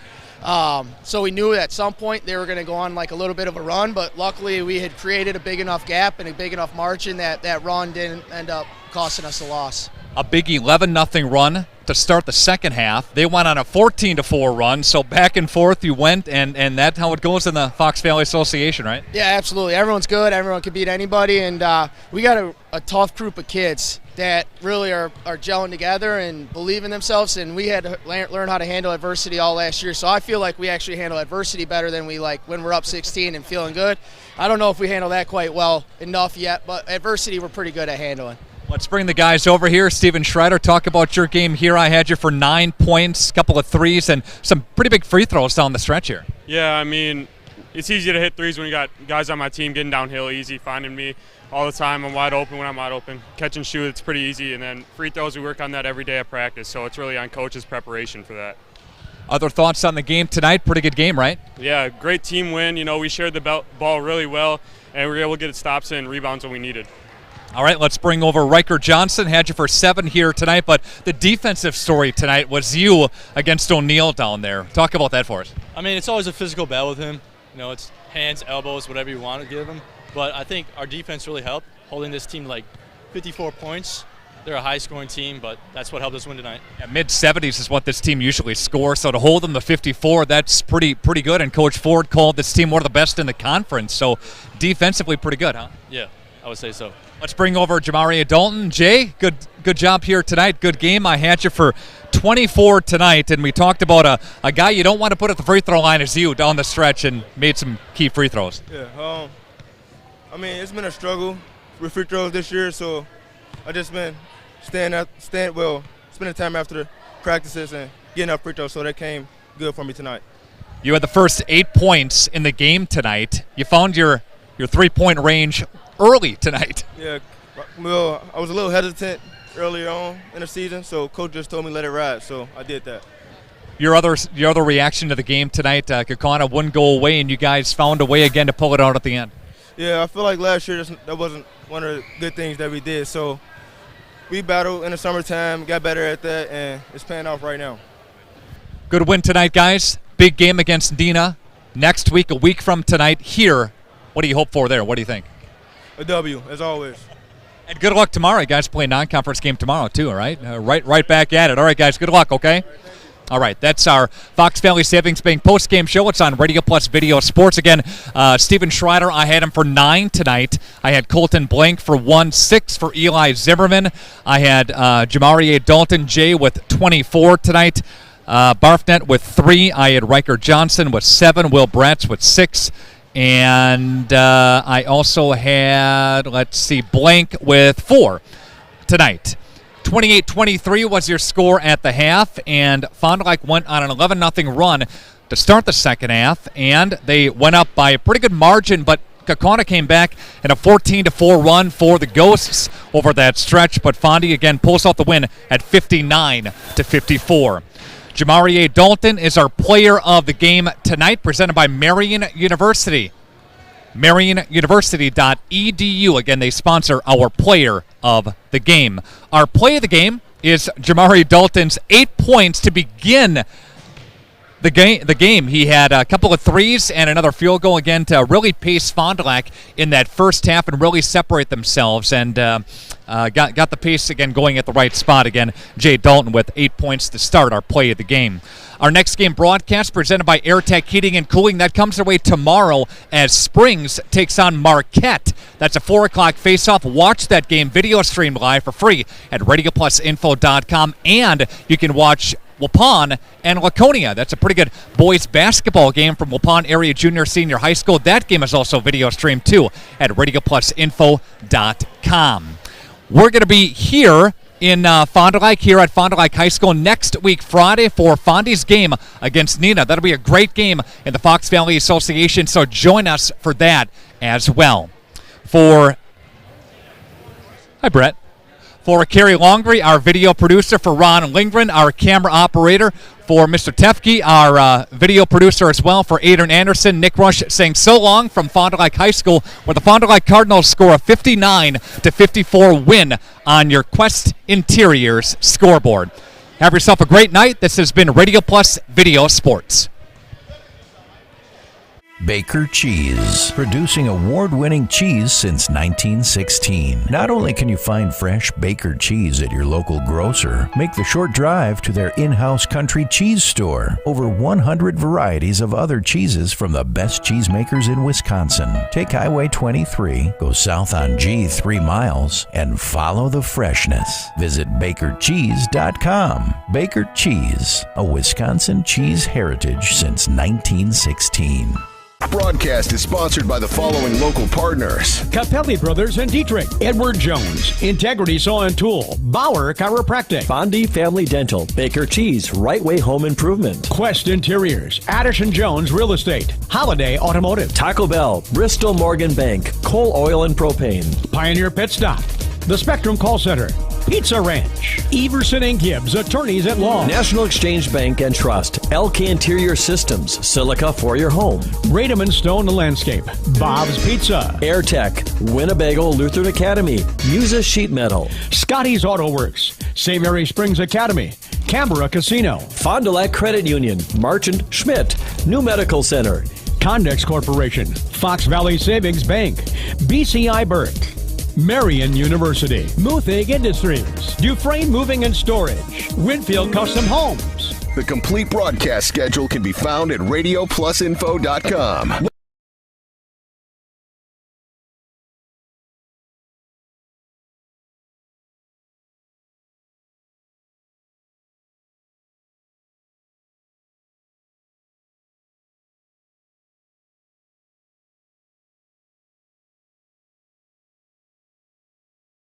So we knew at some point they were going to go on like a little bit of a run, but luckily we had created a big enough gap and a big enough margin that run didn't end up costing us a loss. A big 11-0 run to start the second half. They went on a 14-4 run, so back and forth you went, and that's how it goes in the Fox Valley Association, right? Yeah, absolutely. Everyone's good. Everyone can beat anybody, and we got a tough group of kids that really are gelling together and believe in themselves, and we had to learn how to handle adversity all last year. So I feel like we actually handle adversity better than we like when we're up 16 and feeling good. I don't know if we handle that quite well enough yet, but adversity we're pretty good at handling. Let's bring the guys over here. Steven Schreider, talk about your game here. I had you for 9 points, a couple of threes, and some pretty big free throws down the stretch here. Yeah, I mean, it's easy to hit threes when you got guys on my team getting downhill easy, finding me all the time. I'm wide open when I'm wide open. Catch and shoot, it's pretty easy. And then free throws, we work on that every day at practice, so it's really on coach's preparation for that. Other thoughts on the game tonight? Pretty good game, right? Yeah, great team win. You know, we shared the ball really well, and we were able to get stops and rebounds when we needed. All right, let's bring over Riker Johnson. Had you for 7 here tonight, but the defensive story tonight was you against O'Neill down there. Talk about that for us. I mean, it's always a physical battle with him. You know, it's hands, elbows, whatever you want to give him. But I think our defense really helped, holding this team to like 54 points. They're a high-scoring team, but that's what helped us win tonight. Yeah, mid-70s is what this team usually scores, so to hold them to 54, that's pretty good. And Coach Ford called this team one of the best in the conference, so defensively pretty good, huh? Yeah, I would say so. Let's bring over Jamaria Dalton. Jay, good job here tonight. Good game. I had you for 24 tonight, and we talked about a guy you don't want to put at the free throw line as you down the stretch and made some key free throws. Yeah, I mean, it's been a struggle with free throws this year, so I just been spending time after the practices and getting up free throws, so that came good for me tonight. You had the first 8 points in the game tonight. You found your three-point range early tonight. Yeah, well, I was a little hesitant earlier on in the season, so coach just told me let it ride, so I did that. Your other reaction to the game tonight, Kaukauna wouldn't go away, and you guys found a way again to pull it out at the end. Yeah, I feel like last year that wasn't one of the good things that we did, so we battled in the summertime, got better at that, and it's paying off right now. Good win tonight, guys. Big game against Neenah. Next week, a week from tonight, here. What do you hope for there? What do you think? A W, as always. And good luck tomorrow. You guys play a non-conference game tomorrow, too, all right? Right back at it. All right, guys, good luck, okay? All right, that's our Fox Valley Savings Bank post-game show. It's on Radio Plus Video Sports. Again, Steven Schreider, I had him for 9 tonight. I had Colton Blank for 1, 6 for Eli Zimmerman. I had Jamaria Dalton Jay with 24 tonight. Barfnet with 3. I had Riker Johnson with 7. Will Bratz with 6. And I also had, Blank with 4 tonight. 28-23 was your score at the half, and Fond du Lac went on an 11-0 run to start the second half, and they went up by a pretty good margin, but Kaukauna came back in a 14-4 run for the Ghosts over that stretch, but Fondy again pulls out the win at 59-54. Jamaria Dalton is our player of the game tonight, presented by Marian University. MarianUniversity.edu. Again, they sponsor our player of the game. Our play of the game is Jamaria Dalton's 8 points to begin the game. He had a couple of threes and another field goal again to really pace Fond du Lac in that first half and really separate themselves, and got the pace again going at the right spot. Again, Jay Dalton with 8 points to start our play of the game. Our next game broadcast presented by AirTech Heating and Cooling. That comes our way tomorrow as Springs takes on Marquette. That's a 4 o'clock face-off. Watch that game video streamed live for free at RadioPlusInfo.com, and you can watch Waupun and Laconia. That's a pretty good boys basketball game from Waupun Area Junior Senior High School. That game is also video streamed too at RadioPlusInfo.com. We're going to be here in Fond du Lac, here at Fond du Lac High School next week, Friday, for Fondy's game against Neenah. That'll be a great game in the Fox Valley Association, so join us for that as well. Hi, Brett. for Carrie Longery, our video producer, for Ron Lindgren, our camera operator, for Mr. Tefke, our video producer as well, for Adrian Anderson. Nick Rush saying so long from Fond du Lac High School, where the Fond du Lac Cardinals score a 59-54 win on your Quest Interiors scoreboard. Have yourself a great night. This has been Radio Plus Video Sports. Baker Cheese, producing award-winning cheese since 1916. Not only can you find fresh Baker cheese at your local grocer, make the short drive to their in-house country cheese store. Over 100 varieties of other cheeses from the best cheesemakers in Wisconsin. Take Highway 23, go south on G 3 miles, and follow the freshness. Visit bakercheese.com. Baker Cheese, a Wisconsin cheese heritage since 1916. Broadcast is sponsored by the following local partners: Capelli Brothers and Dietrich, Edward Jones, Integrity Saw and Tool, Bauer Chiropractic, Bondi Family Dental, Baker Cheese, Right Way Home Improvement, Quest Interiors, Addison Jones Real Estate, Holiday Automotive, Taco Bell, Bristol Morgan Bank, Coal Oil and Propane, Pioneer Pit Stop, The Spectrum Call Center, Pizza Ranch, Everson and Gibbs, Attorneys at Law, National Exchange Bank and Trust, LK Interior Systems, Silica for your home, Radom and Stone Landscape, Bob's Pizza, AirTech, Winnebago Lutheran Academy, Musa Sheet Metal, Scotty's Auto Works, St. Mary Springs Academy, Canberra Casino, Fond du Lac Credit Union, Marchant Schmidt, New Medical Center, Condex Corporation, Fox Valley Savings Bank, BCI Burke, Marion University, Muthig Industries, Dufresne Moving and Storage, Winfield Custom Homes. The complete broadcast schedule can be found at RadioPlusInfo.com.